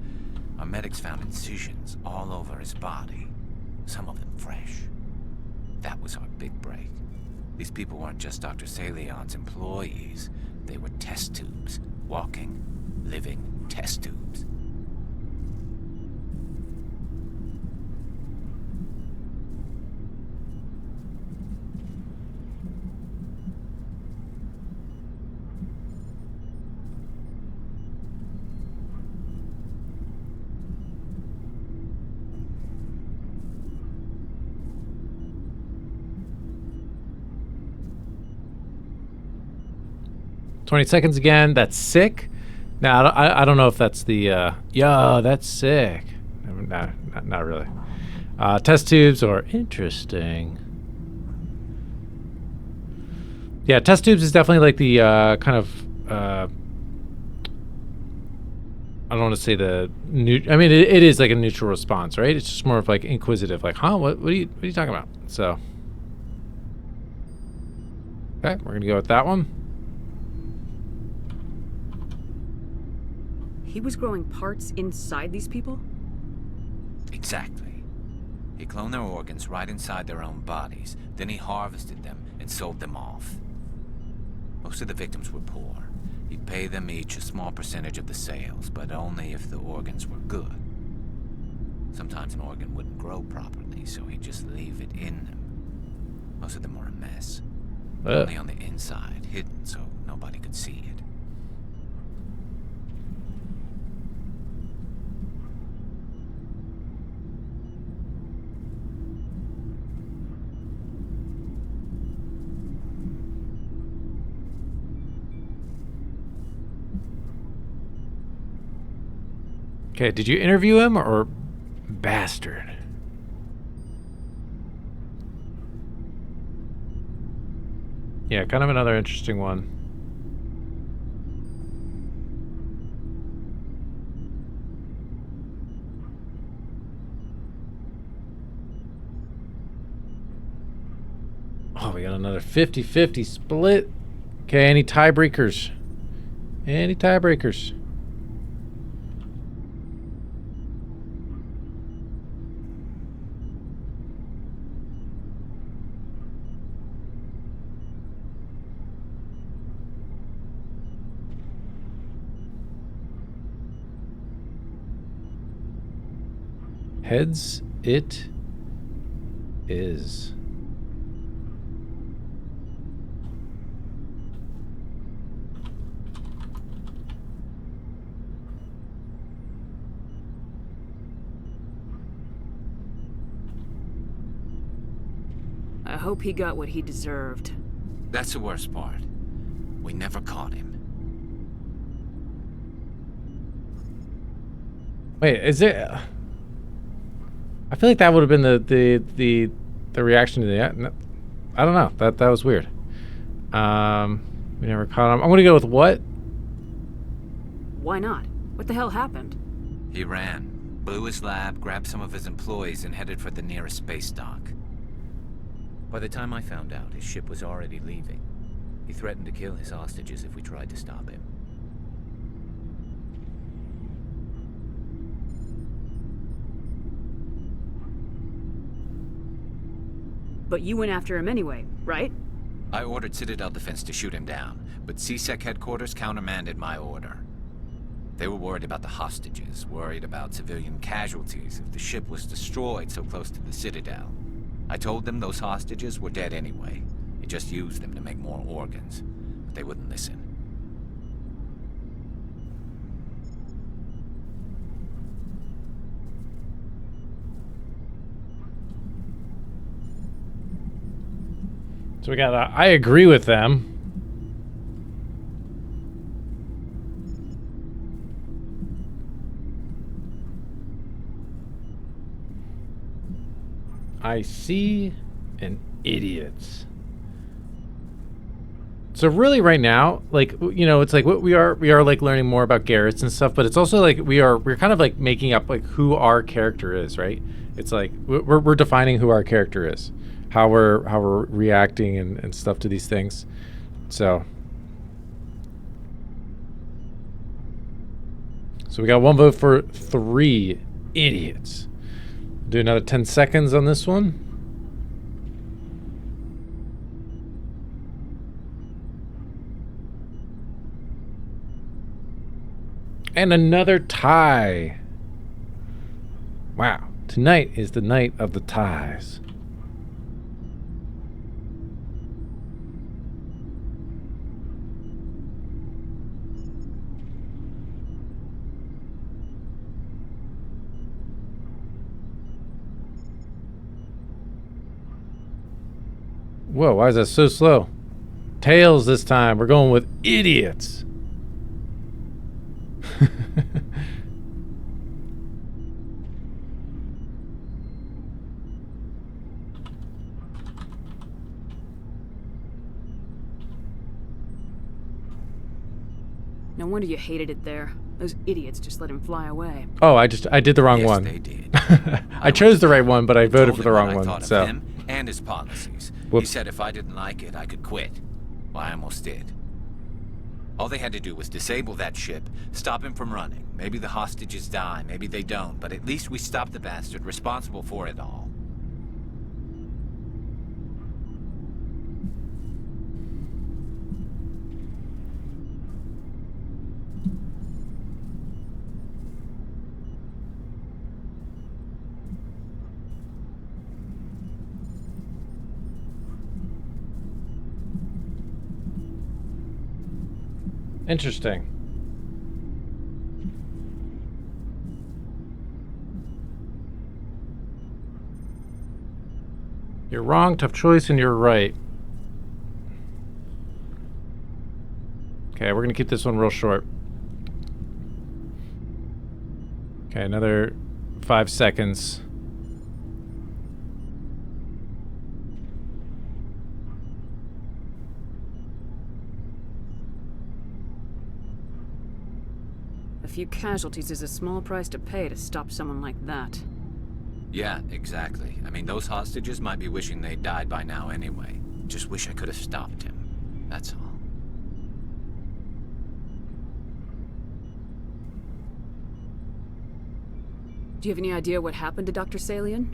Our medics found incisions all over his body, some of them fresh. That was our big break. These people weren't just Dr. Salion's employees. They were test tubes. Walking, living test tubes. $20 seconds again. That's sick. Now I don't know if that's the yo, that's sick. No, not really. Test tubes or interesting. Yeah, test tubes is definitely like the kind of I don't want to say the I mean it is like a neutral response, right? It's just more of like inquisitive, like, huh? What are you talking about? So okay, we're gonna go with that one. He was growing parts inside these people? Exactly. He cloned their organs right inside their own bodies. Then he harvested them and sold them off. Most of the victims were poor. He'd pay them each a small percentage of the sales, but only if the organs were good. Sometimes an organ wouldn't grow properly, so he'd just leave it in them. Most of them were a mess. Only on the inside, hidden so nobody could see it. Okay, did you interview him or bastard? Yeah, kind of another interesting one. Oh, we got another 50-50 split. Okay, any tiebreakers? Any tiebreakers? Heads, it is. I hope he got what he deserved. That's the worst part. We never caught him. Wait, is it? I feel like that would have been the reaction to the. I don't know. That was weird. We never caught him. I'm gonna go with what? Why not? What the hell happened? He ran, blew his lab, grabbed some of his employees, and headed for the nearest space dock. By the time I found out, his ship was already leaving. He threatened to kill his hostages if we tried to stop him. But you went after him anyway, right? I ordered Citadel Defense to shoot him down, but CSEC headquarters countermanded my order. They were worried about the hostages, worried about civilian casualties if the ship was destroyed so close to the Citadel. I told them those hostages were dead anyway. He just used them to make more organs. But they wouldn't listen. So we got I agree with them. I see an idiots. So really right now, like, you know, it's like what we are like learning more about Garrett's and stuff, but it's also like we're kind of like making up like who our character is, right? It's like we're defining who our character is, how we're reacting and stuff to these things. So we got one vote for 3 idiots. Do another 10 seconds on this one. And another tie. Wow. Tonight is the night of the ties. Whoa, why is that so slow? Tails this time. We're going with idiots. No wonder you hated it there. Those idiots just let him fly away. Oh, I did the wrong one. They did. I chose the right one, but I voted for the wrong I one. thought So of him and his policies. Whoops. He said if I didn't like it, I could quit. Well, I almost did. All they had to do was disable that ship, stop him from running. Maybe the hostages die, maybe they don't, but at least we stopped the bastard responsible for it all. interesting. You're wrong, tough choice, and you're right. Okay, we're gonna keep this one real short. Okay, another 5 seconds. A few casualties is a small price to pay to stop someone like that. Yeah, exactly. I mean, those hostages might be wishing they died by now anyway. Just wish I could have stopped him. That's all. Do you have any idea what happened to Dr. Salian?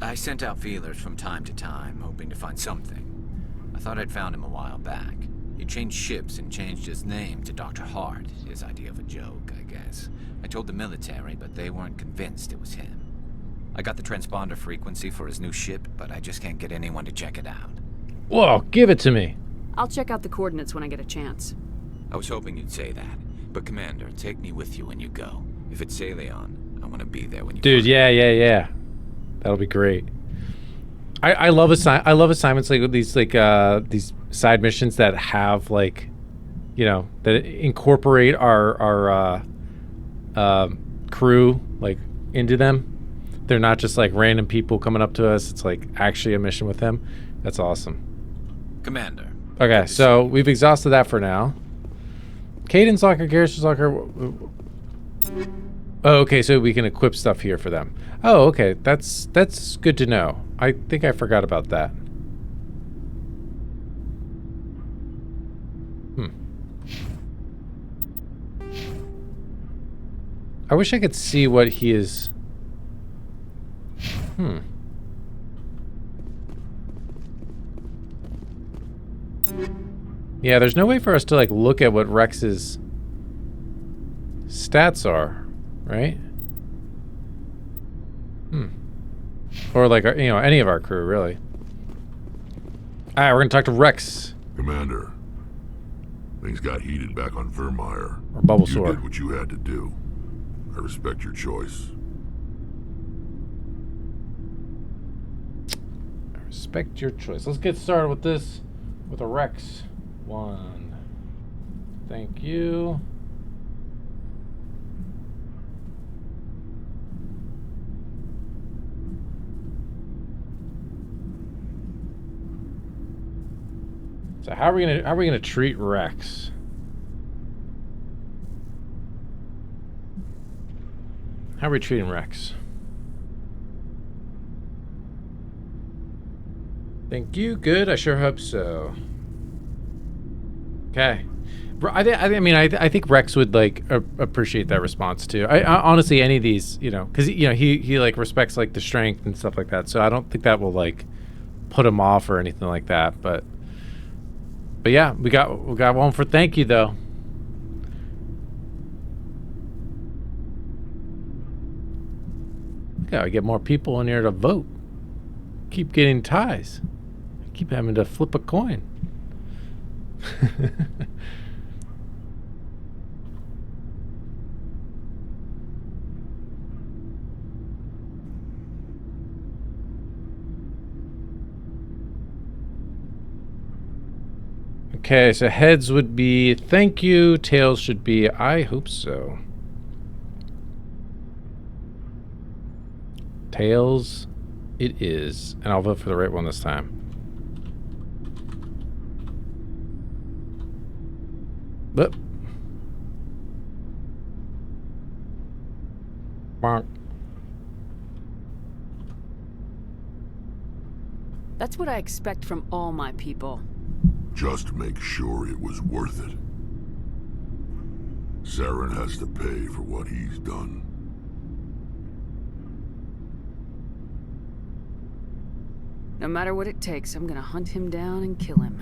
I sent out feelers from time to time, hoping to find something. I thought I'd found him a while back. He changed ships and changed his name to Dr. Hart, his idea of a joke, I guess. I told the military, but they weren't convinced it was him. I got the transponder frequency for his new ship, but I just can't get anyone to check it out. Whoa, give it to me. I'll check out the coordinates when I get a chance. I was hoping you'd say that. But Commander, take me with you when you go. If it's Salion, I want to be there when you Dude, yeah. That'll be great. I love assignments like these these side missions that have like, you know, that incorporate our crew like into them. They're not just like random people coming up to us. It's like actually a mission with them. That's awesome. Commander. Okay, so we've exhausted that for now. Cadence locker, garrison locker. Oh, okay, so we can equip stuff here for them. Oh, okay, that's good to know. I think I forgot about that. I wish I could see what he is. Yeah, there's no way for us to like look at what Rex's stats are, right? Or like, you know, any of our crew, really. Alright, we're gonna talk to Rex. Commander, things got heated back on Vermeer. Or Bubble You Sore. did what you had to do. I respect your choice. I respect your choice. Let's get started with this with a Rex. 1. Thank you. So how are we gonna treat Rex? How are we treating Rex? Thank you. Good. I sure hope so. Okay. I think Rex would like appreciate that response too. I honestly, any of these, you know, because you know he like respects like the strength and stuff like that. So I don't think that will like put him off or anything like that. But yeah, we got one for thank you though. Gotta get more people in here to vote. Keep getting ties. Keep having to flip a coin. Okay, so heads would be thank you, tails should be I hope so. Tails it is, and I'll vote for the right one this time. But bonk. That's what I expect from all my people. Just make sure it was worth it. Saren has to pay for what he's done. No matter what it takes, I'm gonna hunt him down and kill him.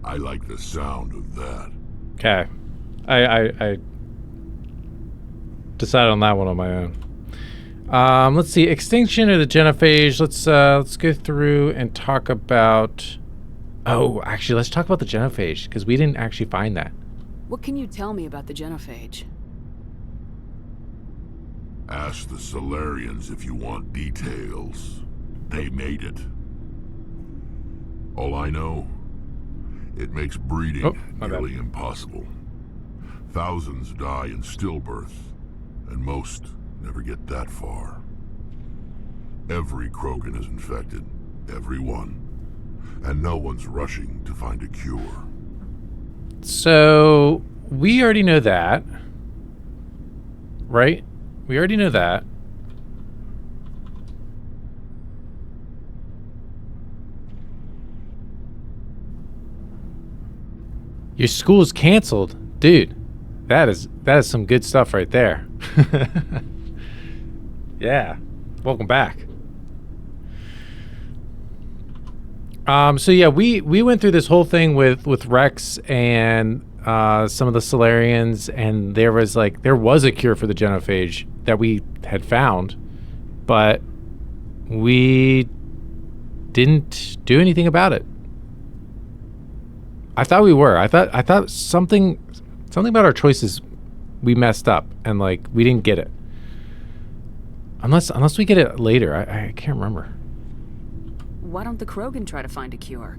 I like the sound of that. Okay. I decided on that one on my own. Let's see, extinction of the genophage. Let's go through and talk about. Oh, actually, let's talk about the genophage because we didn't actually find that. What can you tell me about the genophage? Ask the Solarians if you want details. They made it. All I know, it makes breeding nearly impossible. Thousands die in stillbirth, and most never get that far. Every Krogan is infected. Every one. And no one's rushing to find a cure. So, we already know that. Right? We already know that. Your school's canceled. Dude, that is some good stuff right there. Yeah. Welcome back. So yeah, we went through this whole thing with Rex and some of the Solarians, and there was a cure for the genophage that we had found, but we didn't do anything about it. I thought we were. I thought something about our choices we messed up, and like we didn't get it. Unless we get it later. I can't remember. Why don't the Krogan try to find a cure?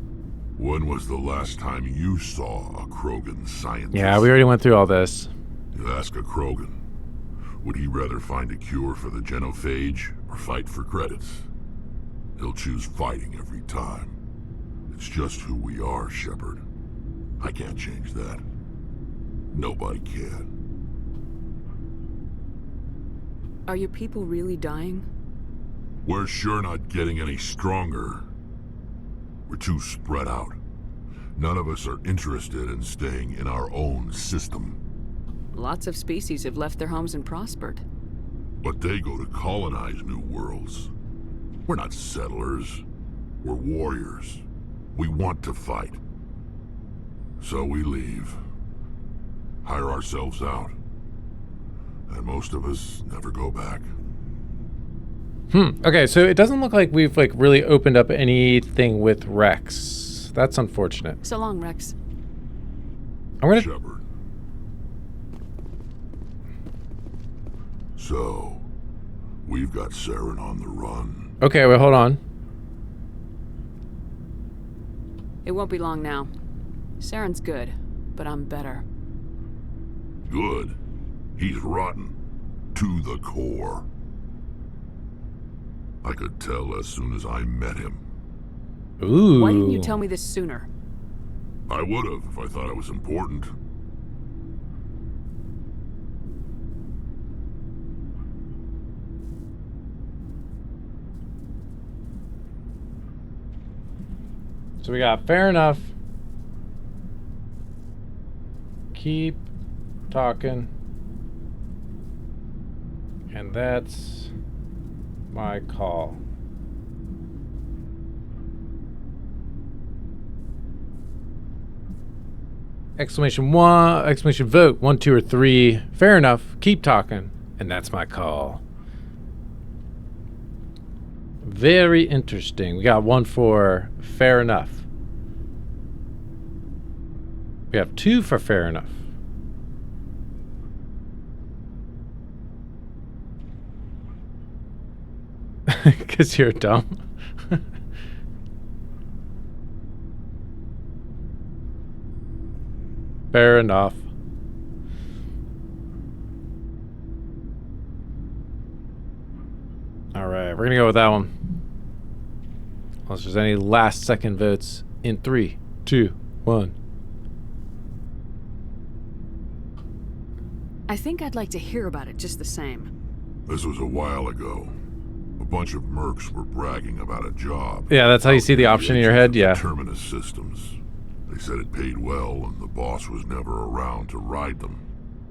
When was the last time you saw a Krogan scientist? Yeah, we already went through all this. You ask a Krogan, would he rather find a cure for the genophage or fight for credits? He'll choose fighting every time. It's just who we are, Shepard. I can't change that. Nobody can. Are your people really dying? We're sure not getting any stronger. We're too spread out. None of us are interested in staying in our own system. Lots of species have left their homes and prospered. But they go to colonize new worlds. We're not settlers. We're warriors. We want to fight. So we leave. Hire ourselves out. And most of us never go back. Okay, so it doesn't look like we've really opened up anything with Rex. That's unfortunate. So long, Rex. I'm gonna... Shepard. So, we've got Saren on the run. Okay, wait, hold on. It won't be long now. Saren's good, but I'm better. Good? He's rotten. To the core. I could tell as soon as I met him. Ooh. Why didn't you tell me this sooner? I would have if I thought it was important. So we got fair enough. Keep talking. And that's my call. Exclamation one, exclamation vote, 1, 2, or 3. Fair enough. Keep talking. And that's my call. Very interesting. We got 1 for fair enough. We have 2 for fair enough. Because you're dumb. Fair enough. Alright, we're going to go with that one. Unless there's any last second votes in 3, 2, 1. I think I'd like to hear about it just the same. This was a while ago. A bunch of mercs were bragging about a job. Yeah, that's how you see the option in your head, yeah. Terminus systems. They said it paid well and the boss was never around to ride them.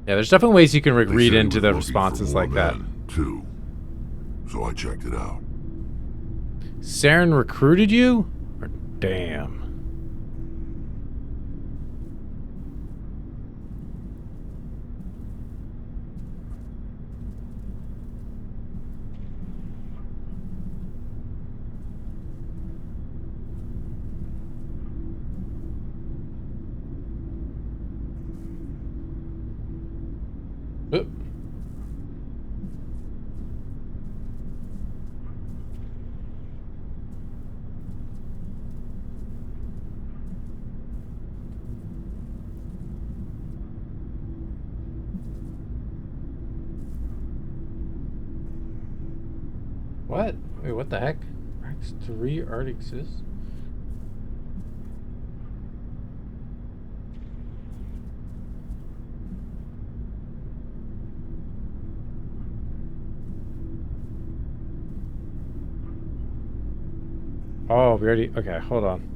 Yeah, there's definitely ways you can read into the responses like that. Too. So I checked it out. Saren recruited you? Or damn. Oop. What? Wait, what the heck? Rex 3 already exists? Oh, we already... Okay, hold on.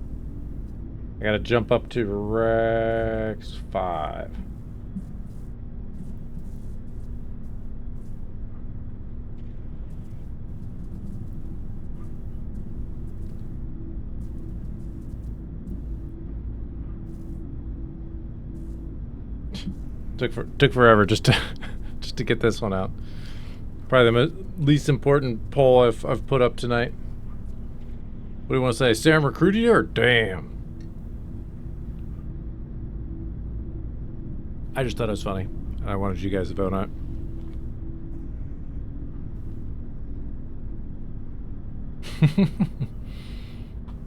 I gotta jump up to Rex 5. Took forever just to just to get this one out. Probably the least important poll I've put up tonight. What do you want to say? Sam recruited you or damn? I just thought it was funny, and I wanted you guys to vote on it.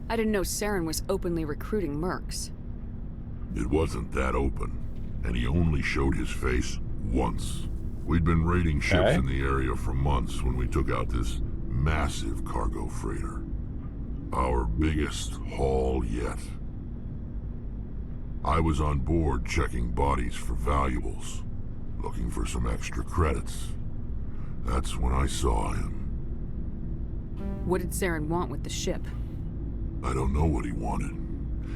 I didn't know Saren was openly recruiting mercs. It wasn't that open, and he only showed his face once. We'd been raiding ships in the area for months when we took out this massive cargo freighter. Our biggest haul yet. I was on board checking bodies for valuables, looking for some extra credits. That's when I saw him. What did Saren want with the ship? I don't know what he wanted.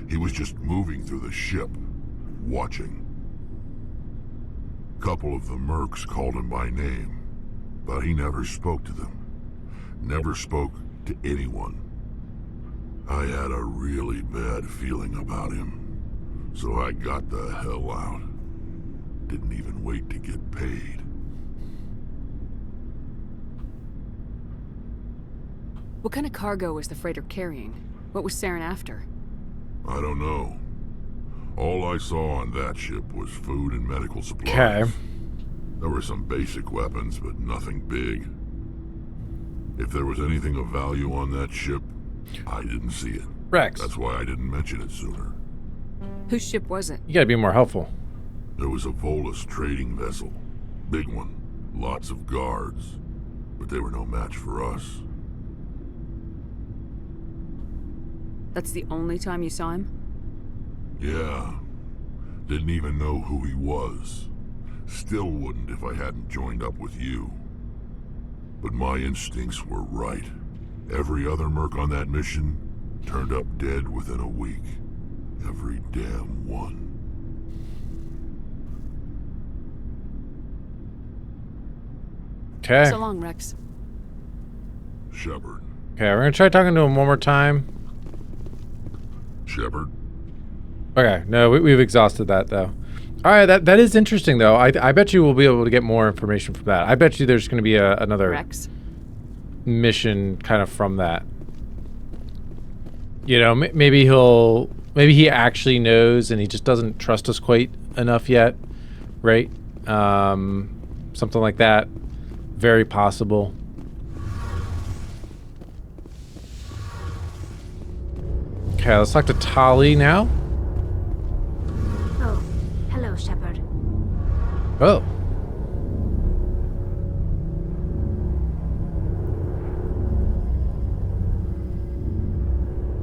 He was just moving through the ship, watching. Couple of the mercs called him by name, but he never spoke to them. Never spoke to anyone. I had a really bad feeling about him, so I got the hell out. Didn't even wait to get paid. What kind of cargo was the freighter carrying? What was Saren after? I don't know. All I saw on that ship was food and medical supplies. Okay. There were some basic weapons, but nothing big. If there was anything of value on that ship, I didn't see it. Rex. That's why I didn't mention it sooner. Whose ship was it? You gotta be more helpful. There was a Volus trading vessel. Big one. Lots of guards. But they were no match for us. That's the only time you saw him? Yeah. Didn't even know who he was. Still wouldn't if I hadn't joined up with you. But my instincts were right. Every other merc on that mission turned up dead within a week. Every damn one. Okay. So long, Rex. Shepard. Okay, we're gonna try talking to him one more time. Shepard. Okay, no, we've exhausted that though. All right, that is interesting though. I bet you we'll be able to get more information from that. I bet you there's going to be another Rex mission kind of from that. You know, maybe he actually knows and he just doesn't trust us quite enough yet, right? Something like that. Very possible. Okay, let's talk to Tali now. Oh, hello, Shepard. Oh.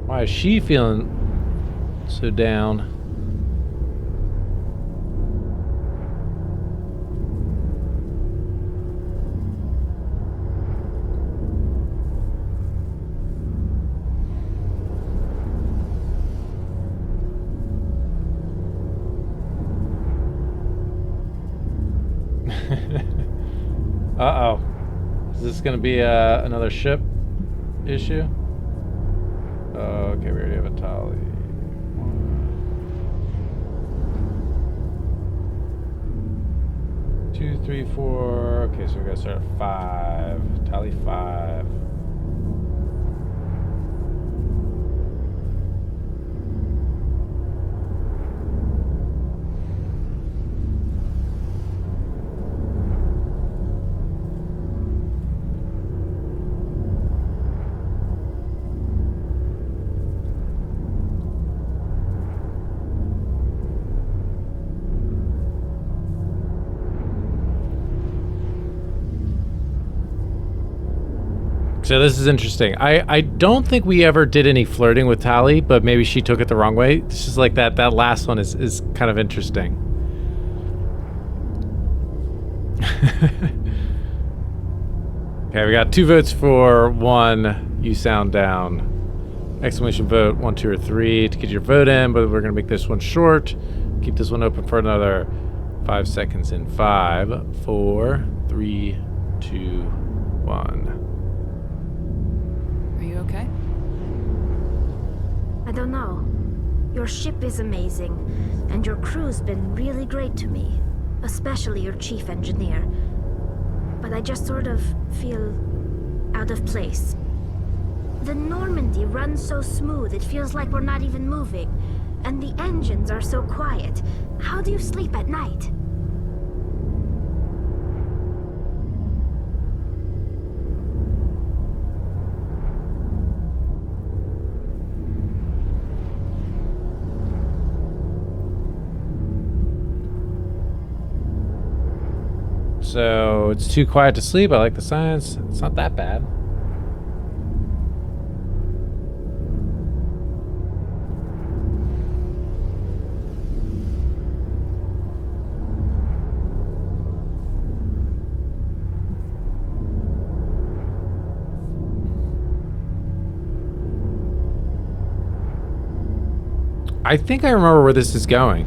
Why is she feeling so down? Uh-oh. Is this going to be another ship issue? Okay, we already have a Tali. 1, 2, 3, 4. Okay, so we got to start at 5. Tali 5. So this is interesting. I don't think we ever did any flirting with Tali, but maybe she took it the wrong way. It's just like that last one is kind of interesting. Okay, we got 2 votes for 1. You sound down. Exclamation vote 1, 2, or 3 to get your vote in, but we're gonna make this one short. Keep this one open for another 5 seconds in 5, 4, 3, 2, 1. Are you okay? I don't know. Your ship is amazing, and your crew's been really great to me, especially your chief engineer. But I just sort of feel out of place. The Normandy runs so smooth it feels like we're not even moving, and the engines are so quiet. How do you sleep at night? So it's too quiet to sleep. I like the science. It's not that bad. I think I remember where this is going.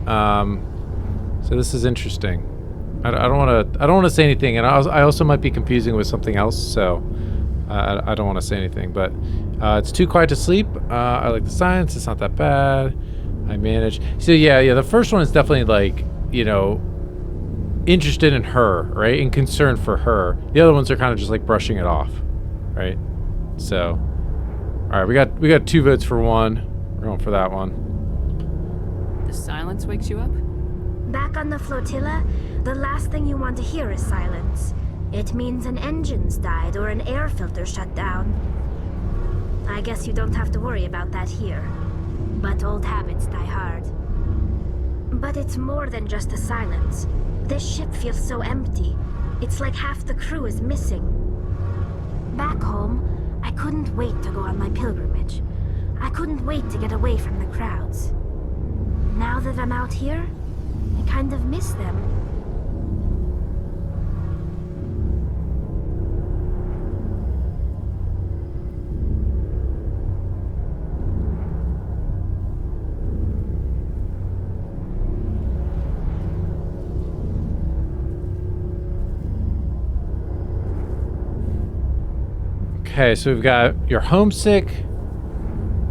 So this is interesting. I don't want to say anything, and I also might be confusing with something else, so I don't want to say anything. But it's too quiet to sleep. I like the science. It's not that bad. I manage. So yeah. The first one is definitely like, you know, interested in her, right, and concerned for her. The other ones are kind of just like brushing it off, right? So, all right, we got 2 votes for 1. We're going for that one. The silence wakes you up? Back on the flotilla, the last thing you want to hear is silence. It means an engine's died or an air filter shut down. I guess you don't have to worry about that here. But old habits die hard. But it's more than just the silence. This ship feels so empty. It's like half the crew is missing. Back home, I couldn't wait to go on my pilgrimage. I couldn't wait to get away from the crowds. Now that I'm out here, I kind of miss them. Okay, so we've got you're homesick.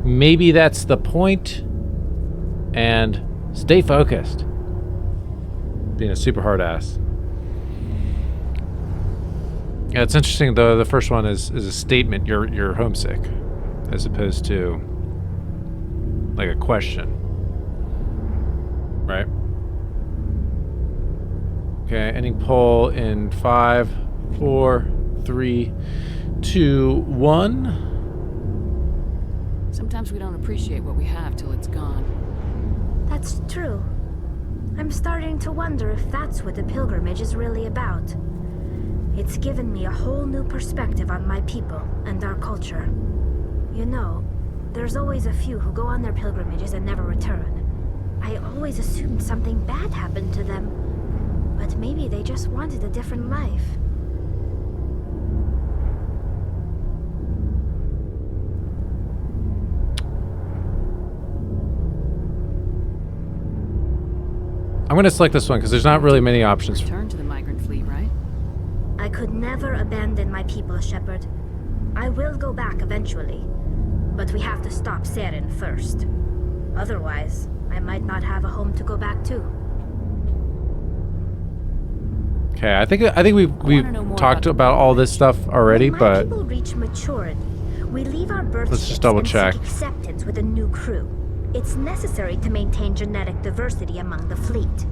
Maybe that's the point. And stay focused. Being a super hard ass. Yeah, it's interesting though. The first one is a statement. You're homesick, as opposed to like a question, right? Okay, ending poll in 5, 4, 3, 2, 1. Sometimes we don't appreciate what we have till it's gone. That's true. I'm starting to wonder if that's what the pilgrimage is really about. It's given me a whole new perspective on my people and our culture. You know, there's always a few who go on their pilgrimages and never return. I always assumed something bad happened to them, but maybe they just wanted a different life. I'm gonna select this one because there's not really many options. Return to the migrant fleet, right? I could never abandon my people, Shepard. I will go back eventually, but we have to stop Saren first. Otherwise, I might not have a home to go back to. Okay, I think we've talked about all this stuff already, when my but people reach maturity, we leave our birth let's just ships double and check. seek acceptance with a new crew. It's necessary to maintain genetic diversity among the fleet.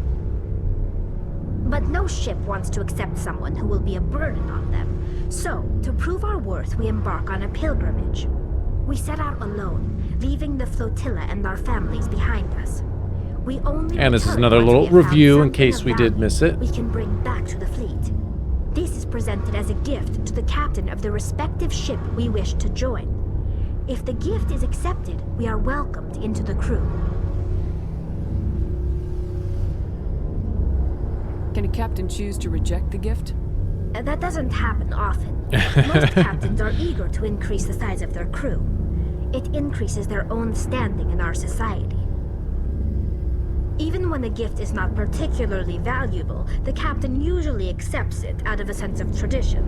But no ship wants to accept someone who will be a burden on them. So, to prove our worth, we embark on a pilgrimage. We set out alone, leaving the flotilla and our families behind us. We only and this is return another once little we have found review in something case of we did value miss it. we can bring back to the fleet. This is presented as a gift to the captain of the respective ship we wish to join. If the gift is accepted, we are welcomed into the crew. Can a captain choose to reject the gift? That doesn't happen often. Most captains are eager to increase the size of their crew. It increases their own standing in our society. Even when a gift is not particularly valuable, the captain usually accepts it out of a sense of tradition.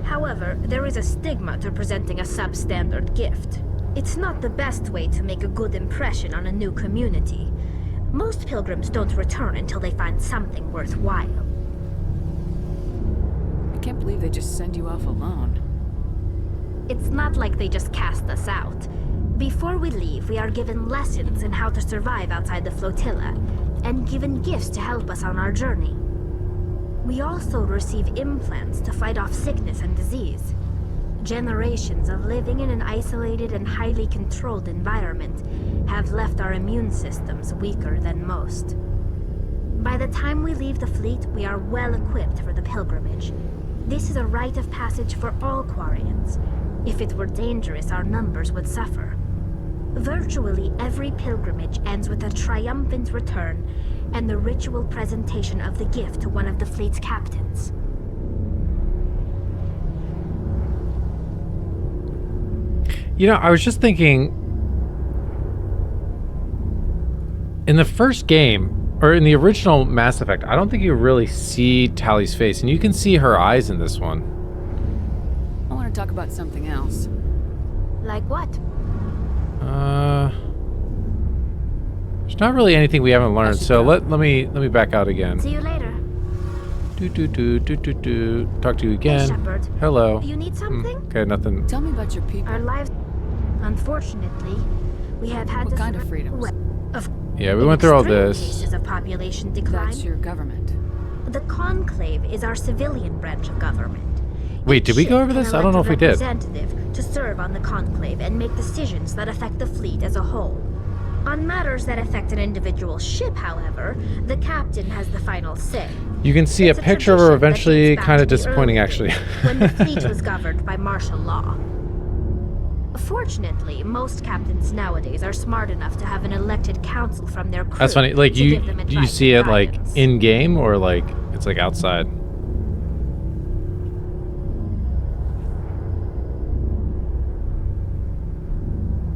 However, there is a stigma to presenting a substandard gift. It's not the best way to make a good impression on a new community. Most pilgrims don't return until they find something worthwhile. I can't believe they just send you off alone. It's not like they just cast us out. Before we leave, we are given lessons in how to survive outside the flotilla, and given gifts to help us on our journey. We also receive implants to fight off sickness and disease. Generations of living in an isolated and highly controlled environment have left our immune systems weaker than most. By the time we leave the fleet, we are well equipped for the pilgrimage. This is a rite of passage for all Quarians. If it were dangerous, our numbers would suffer. Virtually every pilgrimage ends with a triumphant return and the ritual presentation of the gift to one of the fleet's captains. You know, I was just thinking, in the first game, or in the original Mass Effect, I don't think you really see Tally's face, and you can see her eyes in this one. I want to talk about something else. Like what? There's not really anything we haven't learned, so let me back out again. See you later. Talk to you again. Hey, Shepard. Hello. You need something? Okay, nothing. Tell me about your people. Our lives... Unfortunately, we have had what kind of freedoms? Yeah, we went through all this. Cases of population decline. That's your government. The Conclave is our civilian branch of government. Wait, did we go over this? I don't know if we did. Representative to serve on the Conclave and make decisions that affect the fleet as a whole. On matters that affect an individual ship, however, the captain has the final say. You can see a picture of her eventually, kind of disappointing actually. When the fleet was governed by martial law. Fortunately, most captains nowadays are smart enough to have an elected council from their crew. That's funny. Like you see it like in game or like it's like outside.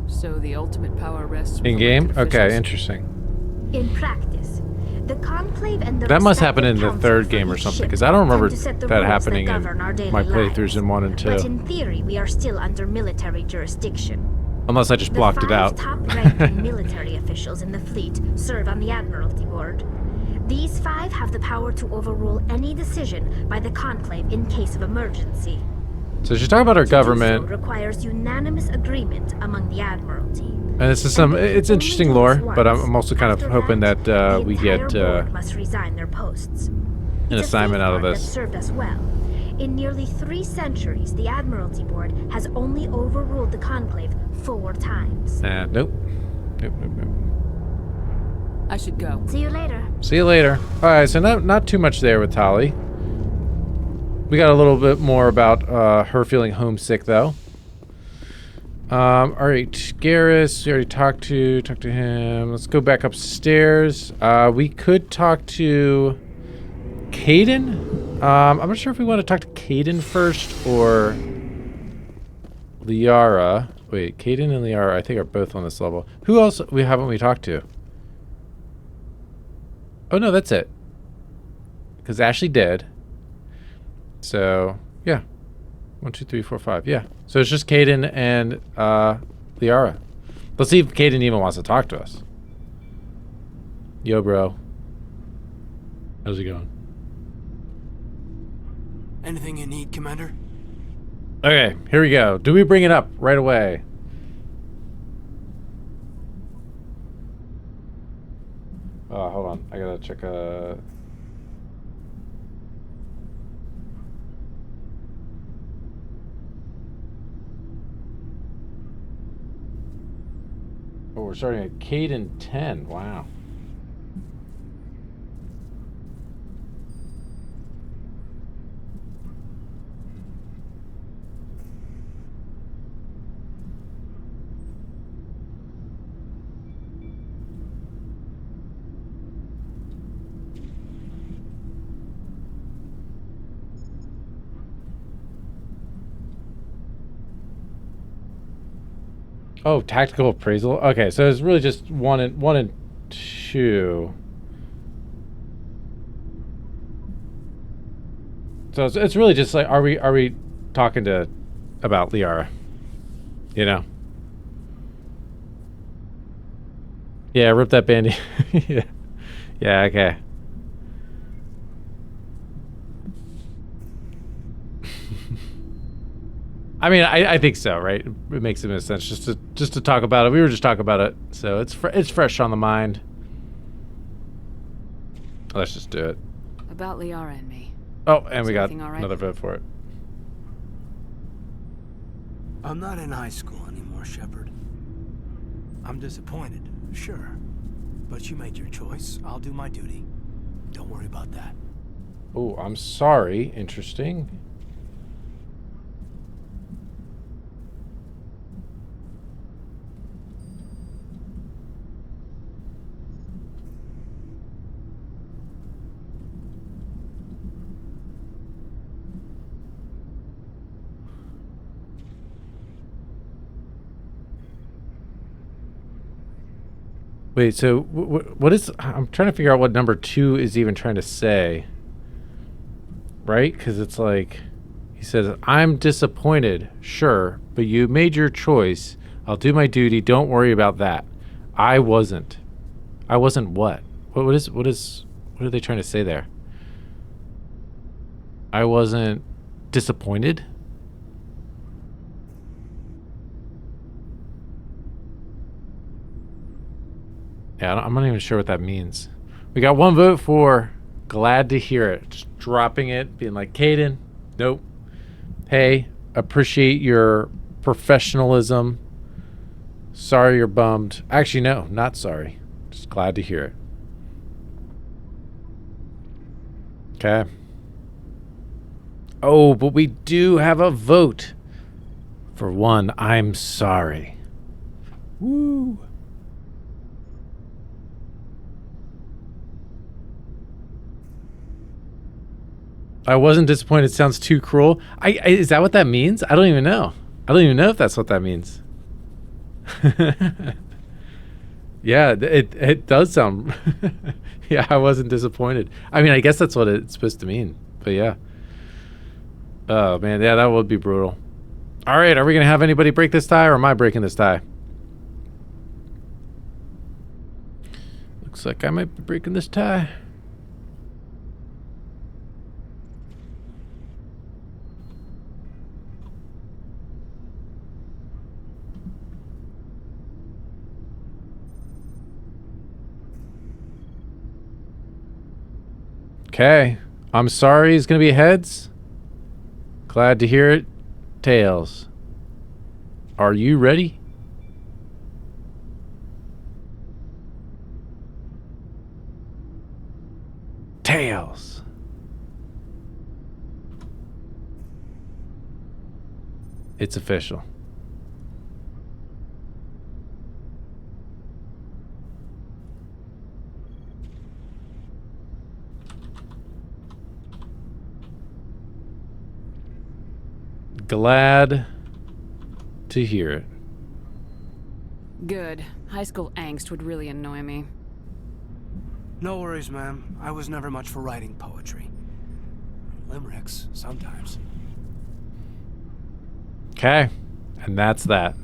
So the ultimate power rests in game? Okay, interesting. In practice, the Conclave and the that must happen in the third game or something, because I don't remember that happening in my playthroughs in 1 and 2. But in theory, we are still under military jurisdiction. Unless I just blocked it out. The 5 top-ranking military officials in the fleet serve on the Admiralty Board. These 5 have the power to overrule any decision by the Conclave in case of emergency. So she's talking about her government. So requires unanimous agreement among the Admiralty. And this is it's interesting lore, but I'm also kind of hoping that we get must resign their posts. An assignment out of this. That served us well. In nearly 3 centuries, the Admiralty Board has only overruled the Conclave 4 times. Nope. I should go. See you later. See you later. All right, so not too much there with Tali. We got a little bit more about her feeling homesick, though. All right, Garrus, we already talked to him. Let's go back upstairs. We could talk to Kaidan. I'm not sure if we want to talk to Kaidan first or Liara. Wait, Kaidan and Liara, I think, are both on this level. Who else haven't we talked to? Oh, no, that's it. Because Ashley did. So, yeah. 1, 2, 3, 4, 5. Yeah. So it's just Kaidan and Liara. Let's see if Kaidan even wants to talk to us. Yo, bro. How's it going? Anything you need, Commander? Okay, here we go. Do we bring it up right away? Hold on. I gotta check Oh, we're starting at Kaidan 10. Wow. Oh, tactical appraisal. Okay, so it's really just one and two. So it's really just like, are we talking about Liara? You know? Yeah, rip that band. Yeah. Yeah, okay. I mean, I think so, right? It makes the most sense just to talk about it. We were just talking about it, so it's fresh on the mind. Let's just do it. About Liara and me. Oh, and Is we got everything all right? another vote for it. I'm not in high school anymore, Shepard. I'm disappointed, sure. But you made your choice. I'll do my duty. Don't worry about that. Oh, I'm sorry. Interesting. Wait, so what is... I'm trying to figure out what number 2 is even trying to say. Right? Because it's like... He says, I'm disappointed, sure, but you made your choice. I'll do my duty. Don't worry about that. I wasn't. I wasn't what? What are they trying to say there? I wasn't disappointed? Yeah, I'm not even sure what that means. We got one vote for glad to hear it. Just dropping it, being like, Caden, nope. Hey, appreciate your professionalism. Sorry you're bummed. Actually, no, not sorry. Just glad to hear it. Okay. Oh, but we do have a vote for one. I'm sorry. Woo. I wasn't disappointed. Sounds too cruel. Is that what that means? I don't even know. I don't even know if that's what that means. Yeah, it does sound... Yeah, I wasn't disappointed. I mean, I guess that's what it's supposed to mean. But yeah. Oh, man. Yeah, that would be brutal. All right, are we going to have anybody break this tie, or am I breaking this tie? Looks like I might be breaking this tie. Okay. I'm sorry is going to be heads. Glad to hear it. Tails. Are you ready? Tails. It's official. Glad to hear it. Good. High school angst would really annoy me. No worries, ma'am. I was never much for writing poetry. Limericks, sometimes. Okay. And that's that.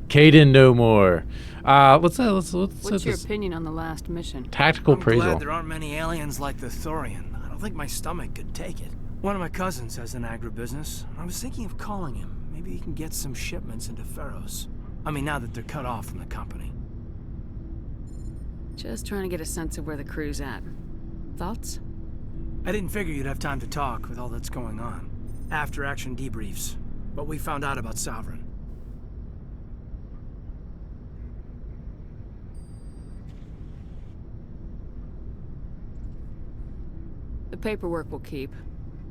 Caden no more. What's your opinion on the last mission? Tactical appraisal. I'm glad there aren't many aliens like the Thorian. I don't think my stomach could take it. One of my cousins has an agribusiness. I was thinking of calling him. Maybe he can get some shipments into Pharos. I mean, now that they're cut off from the company. Just trying to get a sense of where the crew's at. Thoughts? I didn't figure you'd have time to talk with all that's going on. After-action debriefs. What we found out about Sovereign. The paperwork will keep.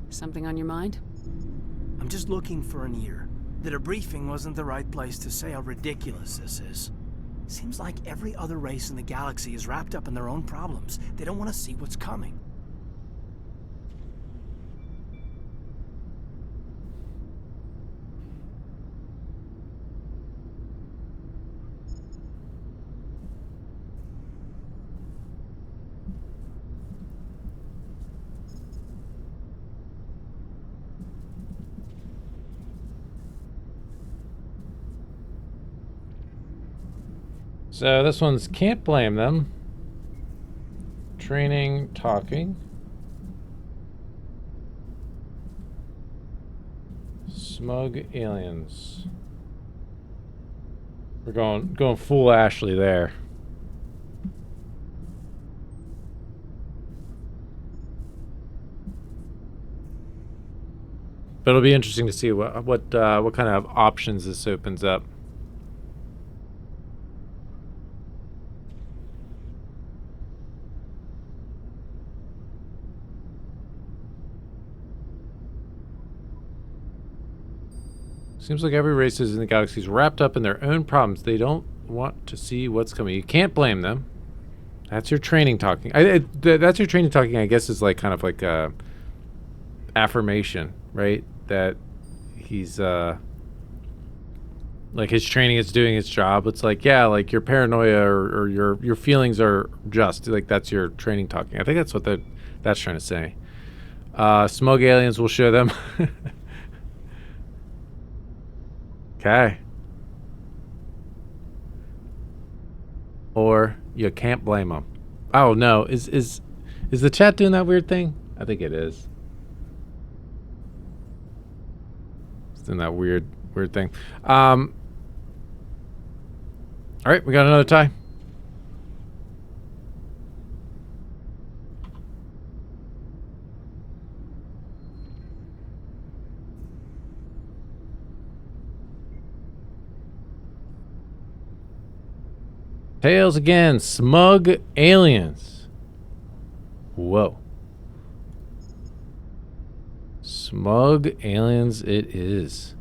Something on your mind? I'm just looking for an ear. The debriefing wasn't the right place to say how ridiculous this is. Seems like every other race in the galaxy is wrapped up in their own problems. They don't want to see what's coming. So this one's can't blame them. Training, talking. Smug aliens. We're going full Ashley there. But it'll be interesting to see what kind of options this opens up. Seems like every race in the galaxy is wrapped up in their own problems. They don't want to see what's coming. You can't blame them. That's your training talking. That's your training talking, I guess, is like kind of like a affirmation, right? That he's like his training is doing its job. It's like, yeah, like your paranoia or your feelings are just like that's your training talking. I think that's what that's trying to say. Smug aliens will show them. Okay. Or you can't blame them. Oh no, is the chat doing that weird thing? I think it is. It's doing that weird thing. All right, we got another tie. Tails again. Smug aliens. Whoa. Smug aliens it is.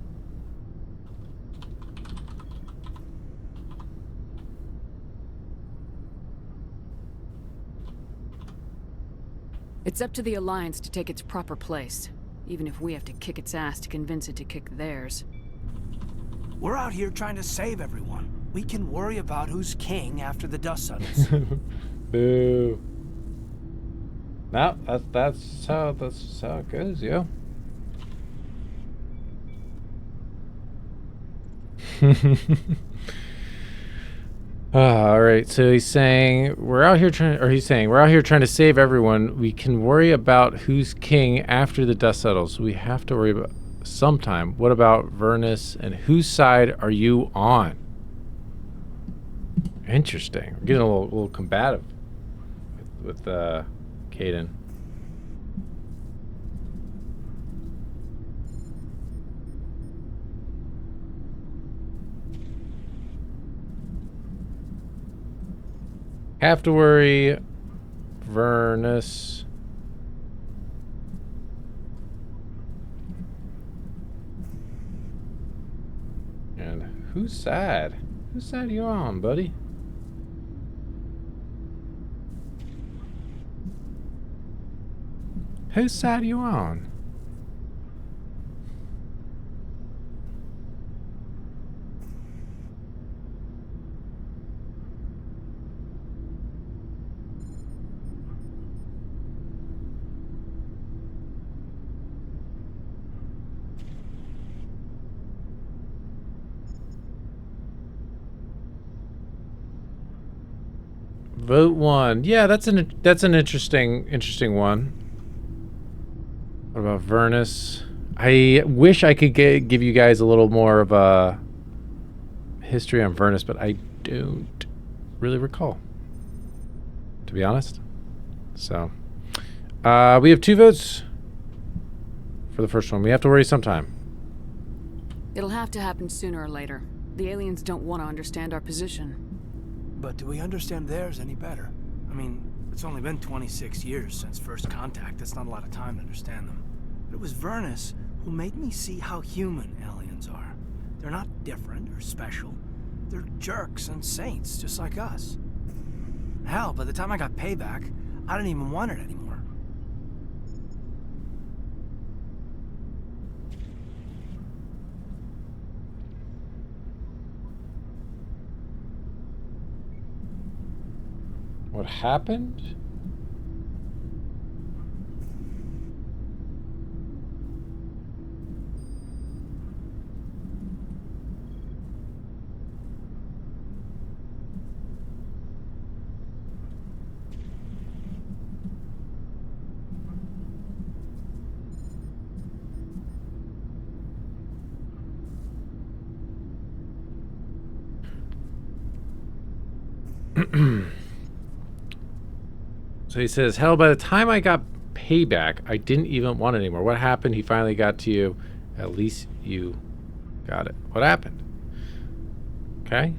It's up to the Alliance to take its proper place, even if we have to kick its ass to convince it to kick theirs. We're out here trying to save everyone. We can worry about who's king after the dust settles. Boo. No, that's how it goes, yo. All right, so he's saying we're out here trying to save everyone. We can worry about who's king after the dust settles. We have to worry about sometime. What about Vernus, and whose side are you on? Interesting. We're getting a little combative with Caden. Have to worry, Vernus. And whose side? Whose side are you on, buddy? Whose side are you on? Vote 1. Yeah, that's an interesting one. What about Vernus? I wish I could give you guys a little more of a history on Vernus, but I don't really recall, to be honest. So, we have 2 votes for the first one. We have to worry sometime. It'll have to happen sooner or later. The aliens don't want to understand our position. But do we understand theirs any better? I mean, it's only been 26 years since first contact. That's not a lot of time to understand them. But it was Vernus who made me see how human aliens are. They're not different or special. They're jerks and saints, just like us. Hell, by the time I got payback, I didn't even want it anymore. What happened? So he says, hell, by the time I got payback, I didn't even want it anymore. What happened? He finally got to you. At least you got it. What happened? Okay.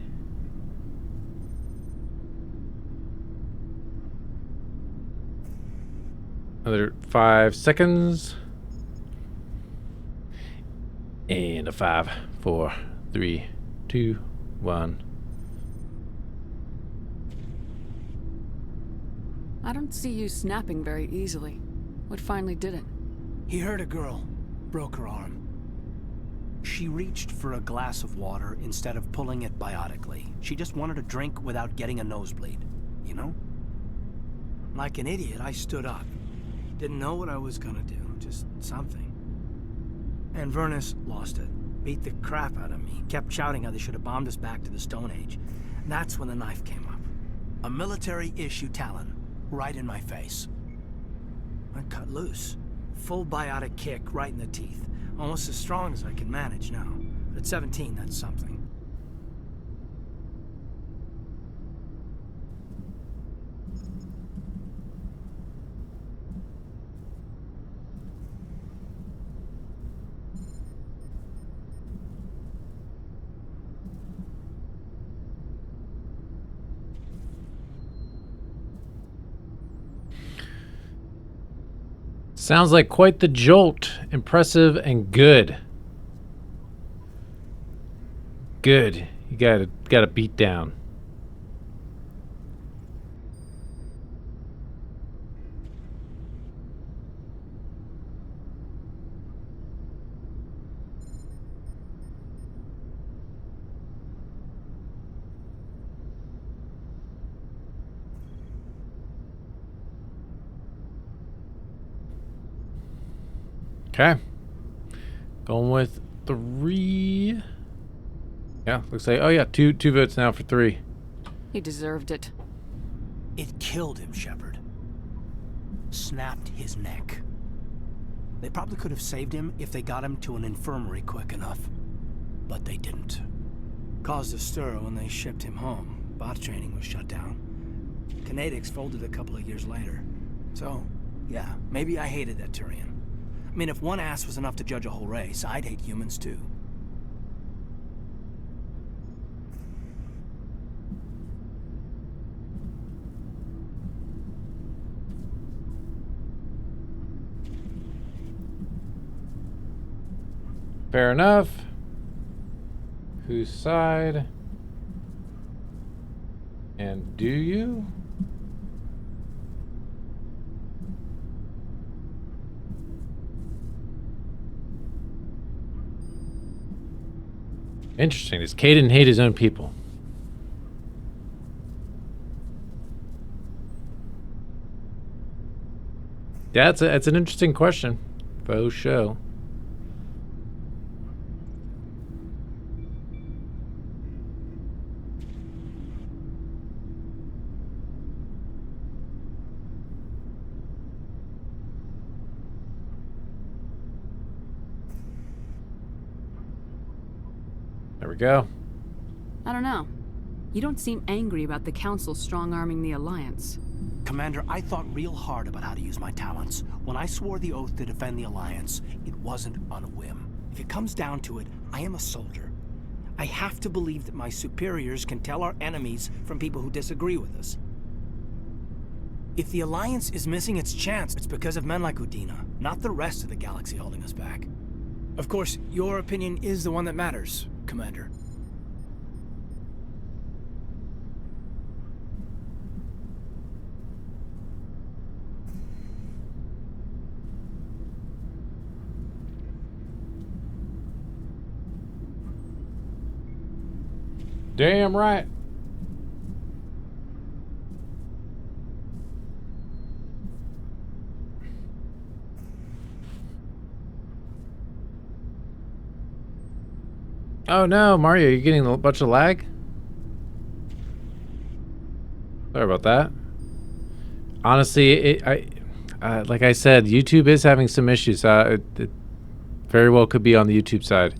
Another 5 seconds. And a 5, 4, 3, 2, 1. I don't see you snapping very easily. What finally did it? He hurt a girl. Broke her arm. She reached for a glass of water instead of pulling it biotically. She just wanted a drink without getting a nosebleed. You know? Like an idiot, I stood up. Didn't know what I was gonna do. Just something. And Vernus lost it. Beat the crap out of me. Kept shouting how they should have bombed us back to the Stone Age. And that's when the knife came up. A military-issue talon. Right in my face. I cut loose. Full biotic kick right in the teeth. Almost as strong as I can manage now. But at 17, that's something. Sounds like quite the jolt. Impressive and good. Good. You got a beat down. Okay. Going with 3. Yeah, looks like, oh yeah, two votes now for 3. He deserved it. It killed him, Shepard. Snapped his neck. They probably could have saved him if they got him to an infirmary quick enough. But they didn't. Caused a stir when they shipped him home. Bot training was shut down. Kinetics folded a couple of years later. So, yeah, maybe I hated that Turian. I mean, if one ass was enough to judge a whole race, I'd hate humans too. Fair enough. Whose side? And do you? Interesting. Does Caden hate his own people? Yeah, it's an interesting question. Faux show. There we go. I don't know. You don't seem angry about the Council strong-arming the Alliance. Commander, I thought real hard about how to use my talents. When I swore the oath to defend the Alliance, it wasn't on a whim. If it comes down to it, I am a soldier. I have to believe that my superiors can tell our enemies from people who disagree with us. If the Alliance is missing its chance, it's because of men like Udina, not the rest of the galaxy holding us back. Of course, your opinion is the one that matters, Commander. Damn right. Oh no, Mario, you're getting a bunch of lag? Sorry about that. Honestly, like I said, YouTube is having some issues. It very well could be on the YouTube side.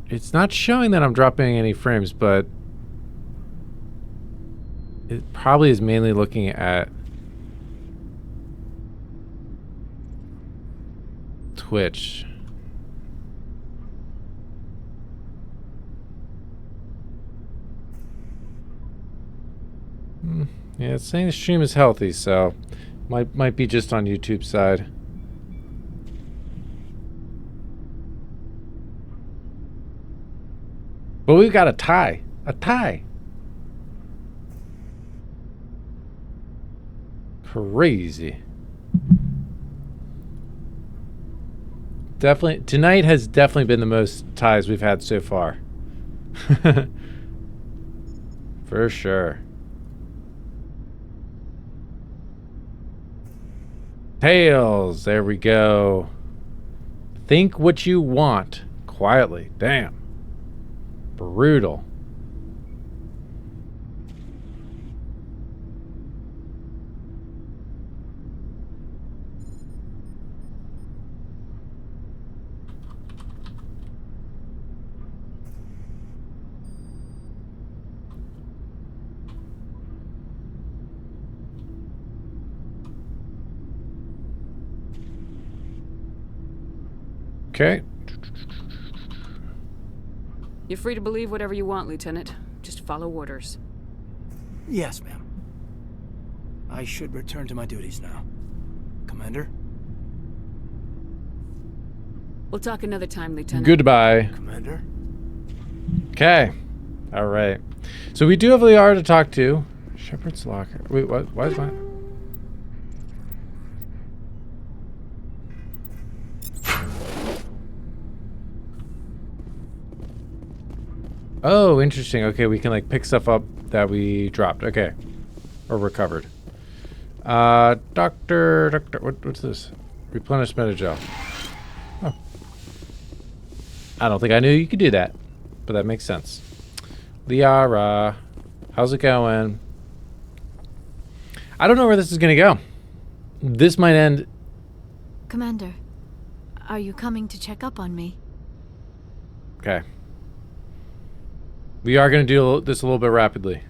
It's not showing that I'm dropping any frames, but it probably is mainly looking at Twitch. Yeah, it's saying the stream is healthy, so might be just on YouTube side. But we've got a tie. A tie. Crazy. Definitely, tonight has definitely been the most ties we've had so far. For sure. Tails, there we go. Think what you want. Quietly. Damn. Brutal. Okay. You're free to believe whatever you want, Lieutenant. Just follow orders. Yes, ma'am. I should return to my duties now. Commander? We'll talk another time, Lieutenant. Goodbye. Commander? Okay. All right. So we do have Liara to talk to. Shepard's locker. Wait, what? Why is my... Oh, interesting. Okay, we can like pick stuff up that we dropped. Okay. Or recovered. Doctor, what's this? Replenish metagel. Oh. I don't think I knew you could do that, but that makes sense. Liara, how's it going? I don't know where this is gonna go. This might end. Commander, are you coming to check up on me? Okay. We are going to do this a little bit rapidly.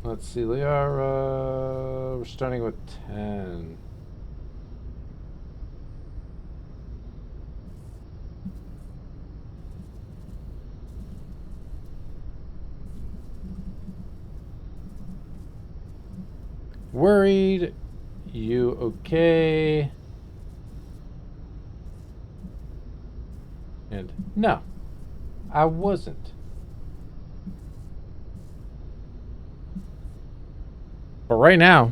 Let's see, Liara. We're starting with 10. Worried. You okay? And no, I wasn't. But right now,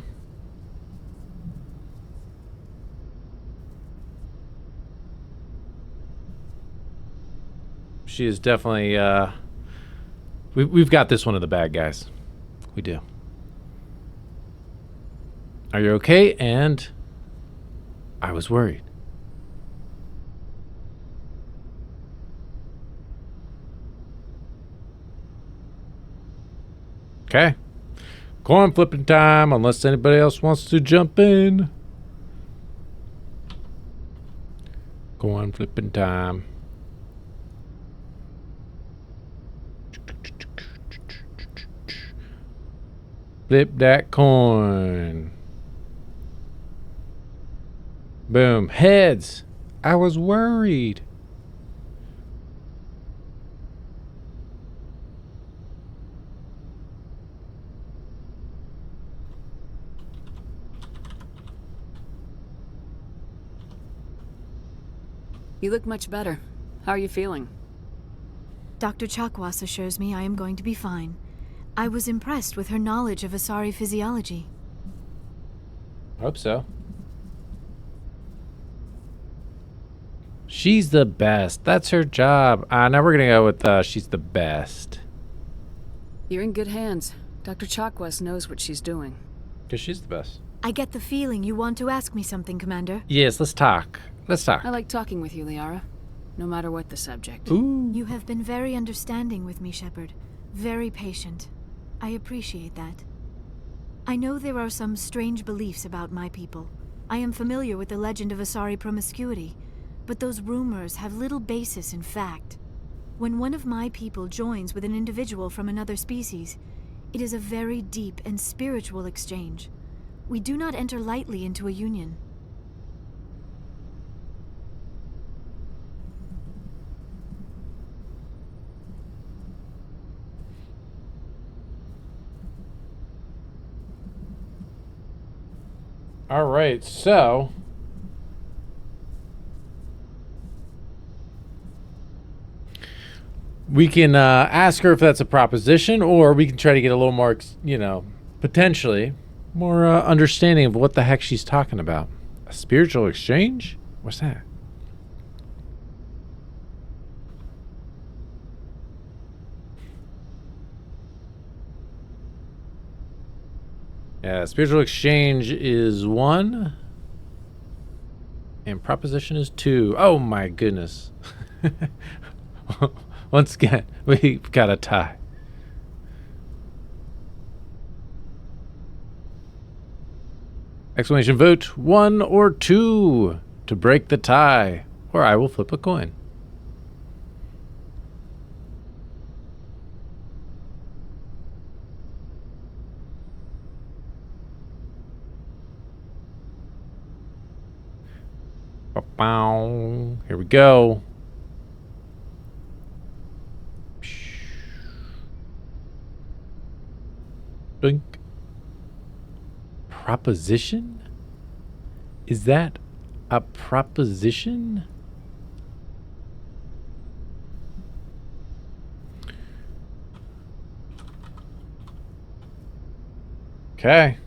she is definitely, we've got this one of the bad guys. We do. Are you okay? And I was worried. Okay. Coin flipping time, unless anybody else wants to jump in. Coin flipping time. Flip that coin. Boom. Heads. I was worried. You look much better. How are you feeling? Dr. Chakwas assures me I am going to be fine. I was impressed with her knowledge of Asari physiology. Hope so. She's the best. That's her job. Now we're gonna go with she's the best. You're in good hands. Dr. Chakwas knows what she's doing. Because she's the best. I get the feeling you want to ask me something, Commander. Yes, let's talk. Let's talk. I like talking with you, Liara. No matter what the subject. Ooh. You have been very understanding with me, Shepard. Very patient. I appreciate that. I know there are some strange beliefs about my people. I am familiar with the legend of Asari promiscuity, but those rumors have little basis in fact. When one of my people joins with an individual from another species, it is a very deep and spiritual exchange. We do not enter lightly into a union. All right, so we can ask her if that's a proposition, or we can try to get a little more, potentially more understanding of what the heck she's talking about. A spiritual exchange? What's that? Yeah, spiritual exchange is 1, and proposition is 2. Oh my goodness. Once again, we've got a tie. Exclamation vote 1 or 2 to break the tie, or I will flip a coin. Ba-bow. Here we go. Blink. Proposition? Is that a proposition? Okay.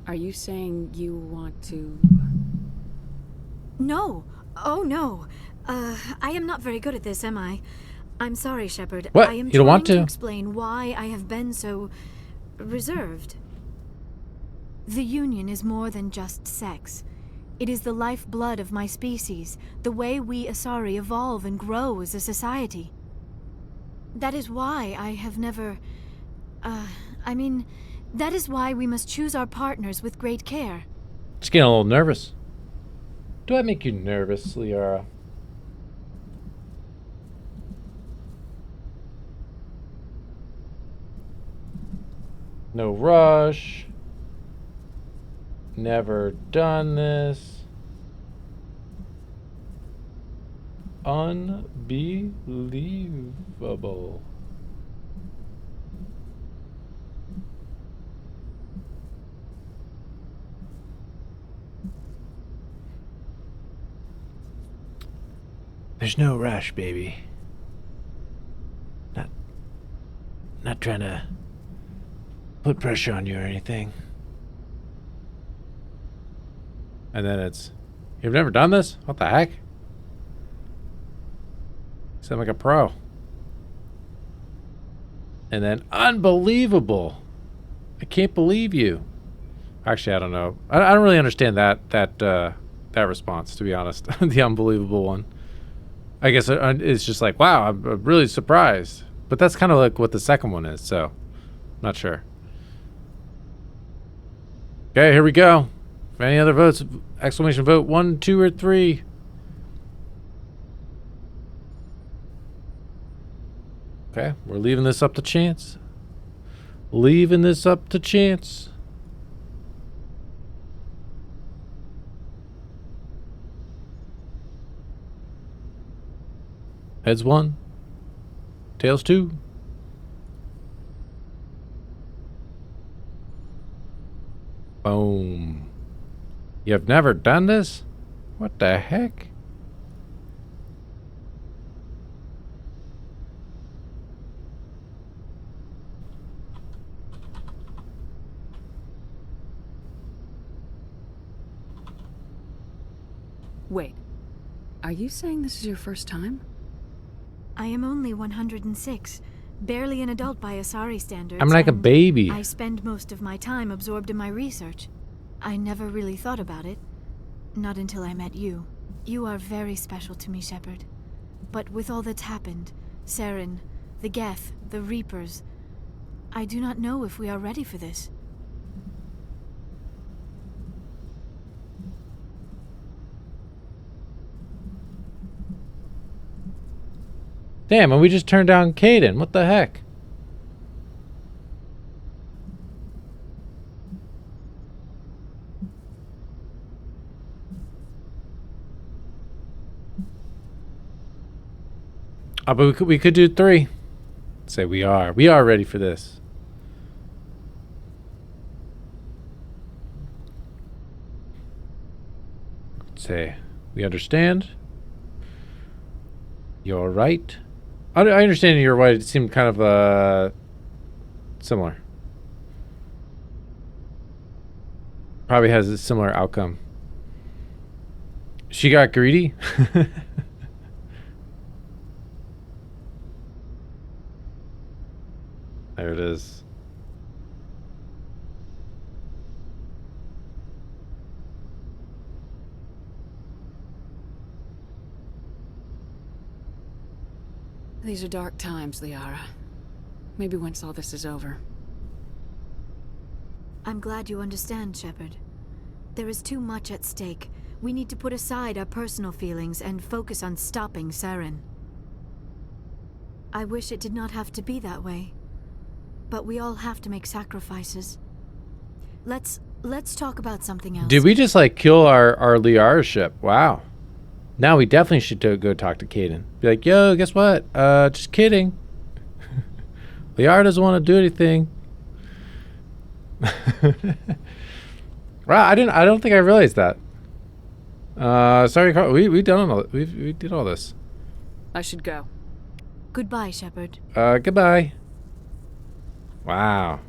Are you saying you want to... No. Oh, no. I am not very good at this, am I? I'm sorry, Shepard. What? I am You don't want trying to explain why I have been so... reserved. The Union is more than just sex. It is the lifeblood of my species, the way we Asari evolve and grow as a society. That is why I have never... that is why we must choose our partners with great care. Just getting a little nervous. Do I make you nervous, Liara? No rush. Never done this. Unbelievable. There's no rush, baby. Not trying to put pressure on you or anything. And then it's, you've never done this? What the heck? You sound like a pro. And then, unbelievable. I can't believe you. Actually, I don't know. I don't really understand that response, to be honest. The unbelievable one. I guess it's just like, wow, I'm really surprised. But that's kind of like what the second one is, so not sure. Okay, here we go. Any other votes? Exclamation vote 1, 2, or 3. Okay, we're leaving this up to chance. Leaving this up to chance. Heads 1. Tails 2. Boom. You've never done this? What the heck? Wait. Are you saying this is your first time? I am only 106, barely an adult by Asari standards. I'm like a baby. I spend most of my time absorbed in my research. I never really thought about it. Not until I met you. You are very special to me, Shepard. But with all that's happened, Saren, the Geth, the Reapers, I do not know if we are ready for this. Damn, and we just turned down Kaidan. What the heck? But we could do 3. Say we are ready for this. Say we understand. You're right. I understand you're right. It seemed kind of similar. Probably has a similar outcome. She got greedy. There it is. These are dark times, Liara. Maybe once all this is over. I'm glad you understand, Shepard. There is too much at stake. We need to put aside our personal feelings and focus on stopping Saren. I wish it did not have to be that way. But we all have to make sacrifices. Let's talk about something else. Did we just like kill our Liara ship? Wow. Now we definitely should go talk to Kaidan. Be like, yo, guess what? Just kidding. Liara doesn't want to do anything. Wow, I don't think I realized that. Sorry, Carl. We did all this. I should go. Goodbye, Shepard. Goodbye. Wow.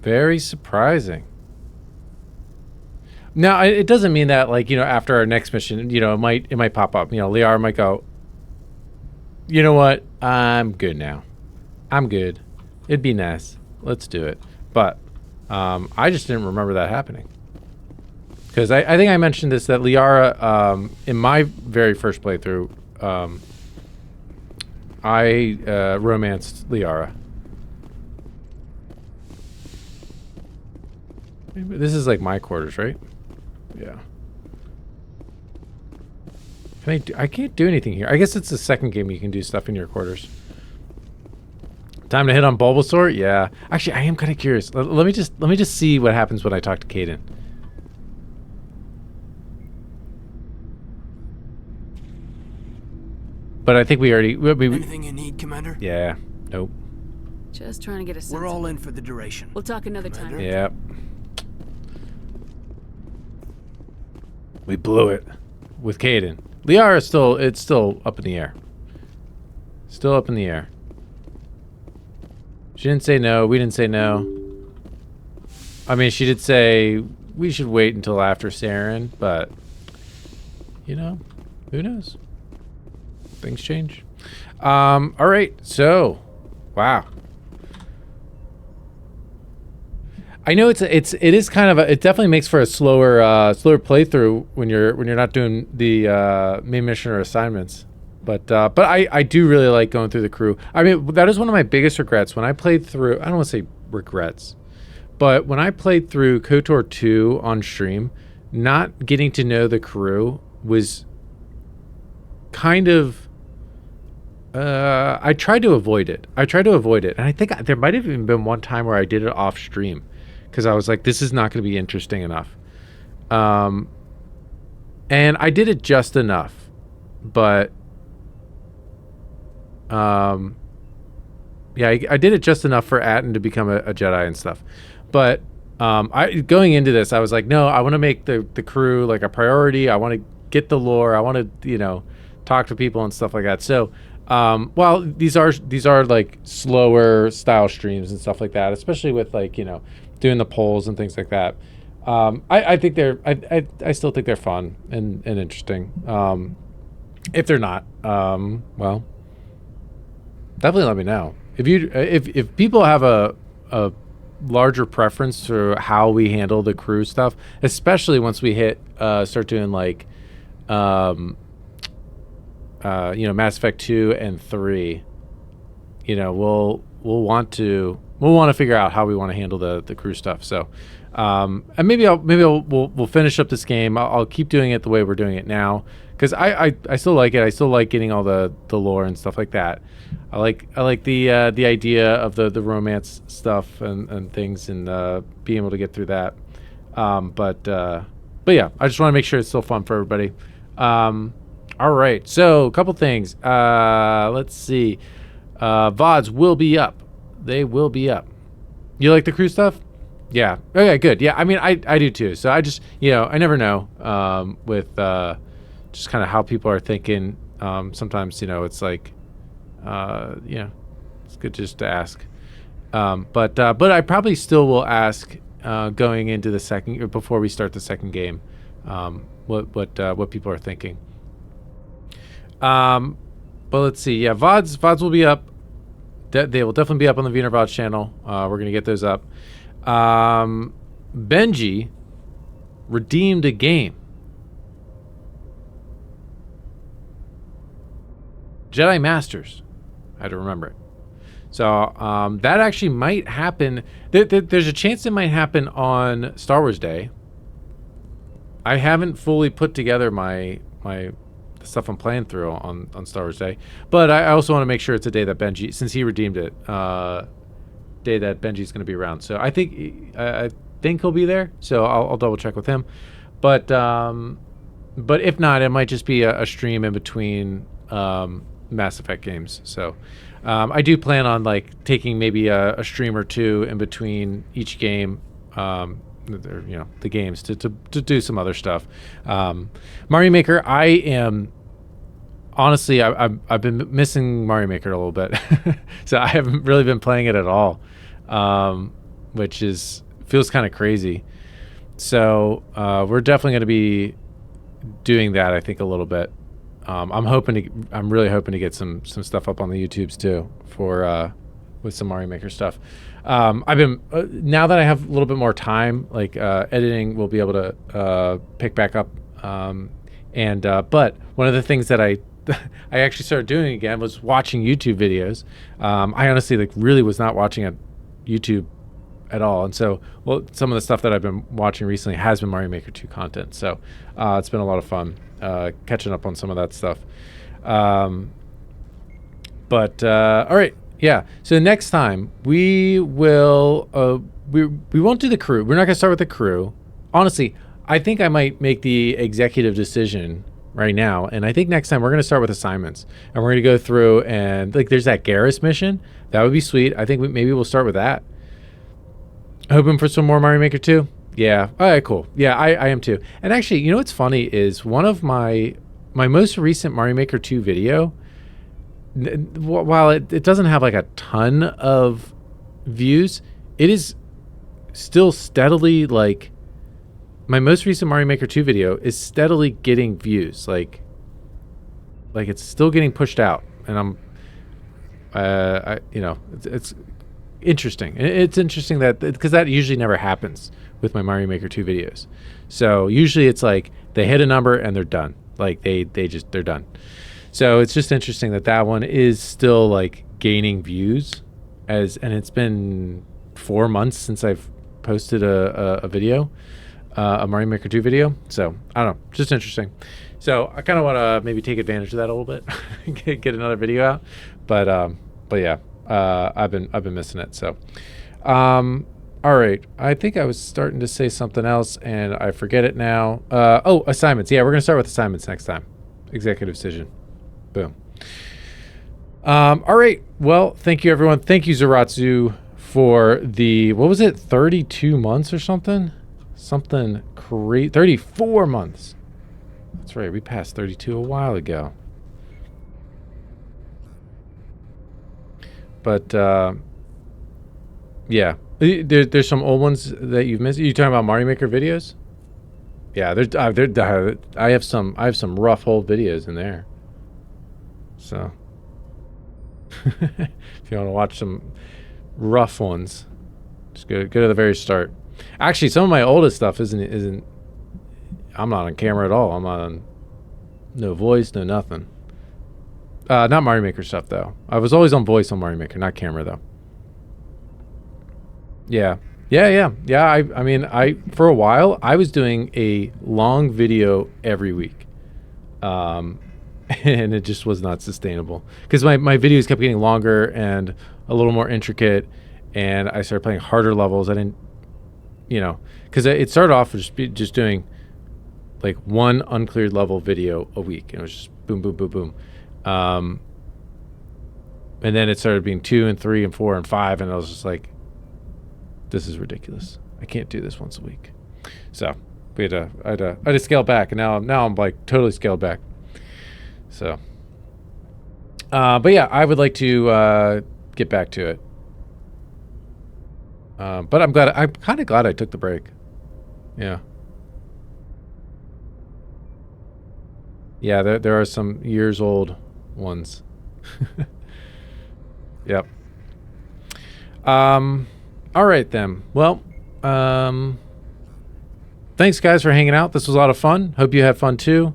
Very surprising. Now, it doesn't mean that, like, you know, after our next mission, you know, it might pop up. You know, Liara might go, you know what? I'm good now. I'm good. It'd be nice. Let's do it. But I just didn't remember that happening. Because I think I mentioned this, that Liara, in my very first playthrough, I romanced Liara. This is like my quarters, right? Yeah. I can't do anything here. I guess it's the second game you can do stuff in your quarters. Time to hit on Bulbasaur? Yeah. Actually, I am kind of curious. Let me just see what happens when I talk to Kaidan. But I think we already... Anything you need, Commander? Yeah. Nope. Just trying to get a sense. We're all in for the duration. We'll talk another time. Yep. We blew it with Kaidan. Liara is still up in the air. Still up in the air. She didn't say no. We didn't say no. I mean, she did say we should wait until after Saren, but you know, who knows? Things change. All right. So, wow. I know it is kind of it definitely makes for a slower playthrough when you're not doing the main mission or assignments. But I do really like going through the crew. I mean, that is one of my biggest regrets when I played through. I don't want to say regrets, but when I played through KOTOR 2 on stream, not getting to know the crew was kind of. I tried to avoid it. And I think there might have even been one time where I did it off stream. Because I was like, this is not going to be interesting enough. And I did it just enough. But, yeah, I did it just enough for Atton to become a Jedi and stuff. But going into this, I was like, no, I want to make the crew like a priority. I want to get the lore. I want to, you know, talk to people and stuff like that. So, well, these are like slower style streams and stuff like that, especially with like, you know, doing the polls and things like that. I think I still think they're fun and interesting. If they're not, well, definitely let me know. If people have a larger preference for how we handle the crew stuff, especially once we start doing like, you know, Mass Effect 2 and 3, you know, we'll want to we'll want to figure out how we want to handle the crew stuff. So, and we'll finish up this game. I'll keep doing it the way we're doing it now, because I still like it. I still like getting all the lore and stuff like that. I like the idea of the romance stuff and things, and being able to get through that. But yeah, I just want to make sure it's still fun for everybody. All right, so a couple things. Let's see. VODs will be up. They will be up. You like the crew stuff? Yeah. Okay, good. Yeah, I mean, I do too. So I just, I never know with just kind of how people are thinking. Sometimes, it's like, it's good just to ask. But I probably still will ask going into the second, before we start the second game, what people are thinking. But let's see. Yeah, VODs will be up. They will definitely be up on the Viener VOD channel. We're going to get those up. Benji redeemed a game. Jedi Masters. I had to remember it. So that actually might happen. There's a chance it might happen on Star Wars Day. I haven't fully put together my stuff I'm playing through on Star Wars Day, but I also want to make sure it's a day that Benji, since he redeemed it, day that Benji's going to be around. So I think he'll be there. So I'll double check with him, but if not, it might just be a stream in between Mass Effect games. So I do plan on like taking maybe a stream or two in between each game. The games to do some other stuff. Mario Maker, honestly, I've been missing Mario Maker a little bit. So I haven't really been playing it at all, which feels kind of crazy. So we're definitely going to be doing that, I think, a little bit. I'm really hoping to get some stuff up on the YouTubes too with some Mario Maker stuff. I've been now that I have a little bit more time, like editing, we'll be able to pick back up. But one of the things that I actually started doing again was watching YouTube videos. I honestly really was not watching YouTube at all, and so some of the stuff that I've been watching recently has been Mario Maker 2 content. So it's been a lot of fun catching up on some of that stuff. All right. Yeah. So next time we will we won't do the crew. We're not going to start with the crew. Honestly, I think I might make the executive decision right now, and I think next time we're going to start with assignments, and we're going to go through and like there's that Garrus mission. That would be sweet. I think maybe we'll start with that. Hoping for some more Mario Maker 2. Yeah. All right. Cool. Yeah, I am too. And actually, what's funny is one of my most recent Mario Maker 2 video, while it doesn't have like a ton of views, it is still steadily, like, my most recent Mario Maker 2 video is steadily getting views. Like it's still getting pushed out, and it's interesting. It's interesting that, because that usually never happens with my Mario Maker 2 videos. So usually it's like they hit a number and they're done. Like they're done. So it's just interesting that one is still like gaining views, and it's been 4 months since I've posted a video, a Mario Maker 2 video. So I don't know, just interesting. So I kind of want to maybe take advantage of that a little bit, get another video out. But yeah, I've been missing it. So, all right. I think I was starting to say something else and I forget it now. Assignments. Yeah, we're gonna start with assignments next time. Executive decision. Boom. All right. Well, thank you, everyone. Thank you, Zaratsu, for the, what was it, 32 months or something? Something crazy. 34 months. That's right. We passed 32 a while ago. But, yeah. There's some old ones that you've missed. Are you talking about Mario Maker videos? Yeah, I have some rough old videos in there. So if you want to watch some rough ones, just go to the very start. Actually, some of my oldest stuff isn't I'm not on camera at all. I'm on no voice, no nothing. Not Mario Maker stuff though. I was always on voice on Mario Maker, not camera though. Yeah. I mean, for a while I was doing a long video every week, and it just was not sustainable because my videos kept getting longer and a little more intricate, and I started playing harder levels. I didn't, because it started off with just doing like one uncleared level video a week, and it was just boom, boom, boom, boom. And then it started being 2 and 3 and 4 and 5, and I was just like, this is ridiculous. I can't do this once a week. So I had to scale back, and now I'm like totally scaled back. So, but yeah, I would like to get back to it. But I'm kind of glad I took the break. Yeah. Yeah, there are some years old ones. Yep. All right then. Well, thanks guys for hanging out. This was a lot of fun. Hope you had fun too.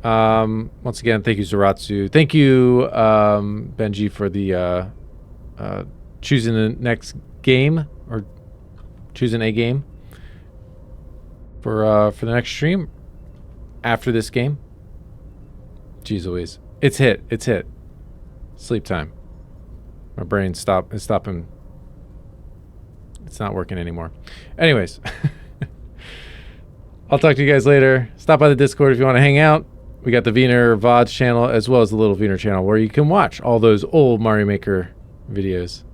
Once again, thank you, Zaratsu. Thank you, Benji, for the choosing the next game, or choosing a game for the next stream after this game. Jeez Louise. It's hit. Sleep time. My brain is stopping. It's not working anymore. Anyways, I'll talk to you guys later. Stop by the Discord if you want to hang out. We got the Viener VODs channel as well as the Little Viener channel where you can watch all those old Mario Maker videos.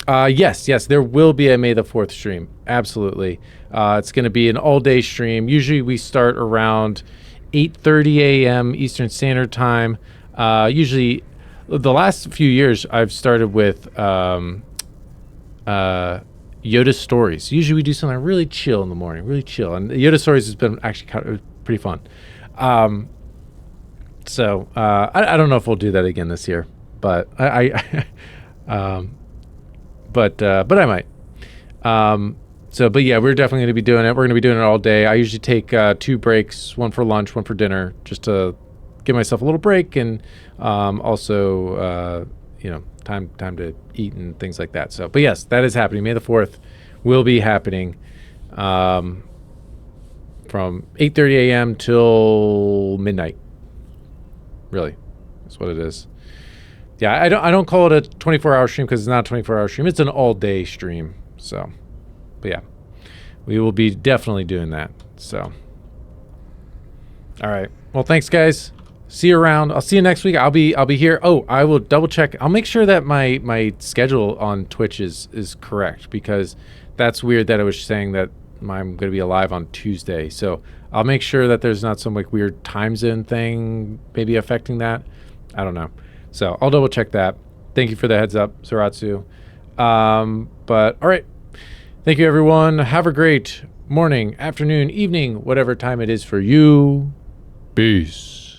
Yes, there will be a May the 4th stream. Absolutely. It's going to be an all-day stream. Usually we start around 8:30 a.m. Eastern Standard Time. Usually, the last few years, I've started with Yoda Stories. Usually we do something really chill in the morning, really chill. And Yoda Stories has been actually kind of pretty fun. So I don't know if we'll do that again this year, but but I might. But yeah, we're definitely going to be doing it. We're going to be doing it all day. I usually take 2 breaks, one for lunch, one for dinner, just to give myself a little break, and also time to eat and things like that. So, but yes, that is happening. May the 4th will be happening from 8:30 a.m. till midnight. Really, that's what it is. Yeah, I don't call it a 24-hour stream because it's not a 24-hour stream. It's an all-day stream. So, but yeah, we will be definitely doing that. So, all right. Well, thanks, guys. See you around. I'll see you next week. I'll be here. Oh, I will double check. I'll make sure that my schedule on Twitch is correct, because that's weird that it was saying that I'm going to be alive on Tuesday. So I'll make sure that there's not some like weird time zone thing maybe affecting that. I don't know. So I'll double check that. Thank you for the heads up, Zaratsu. But all right. Thank you, everyone. Have a great morning, afternoon, evening, whatever time it is for you. Peace.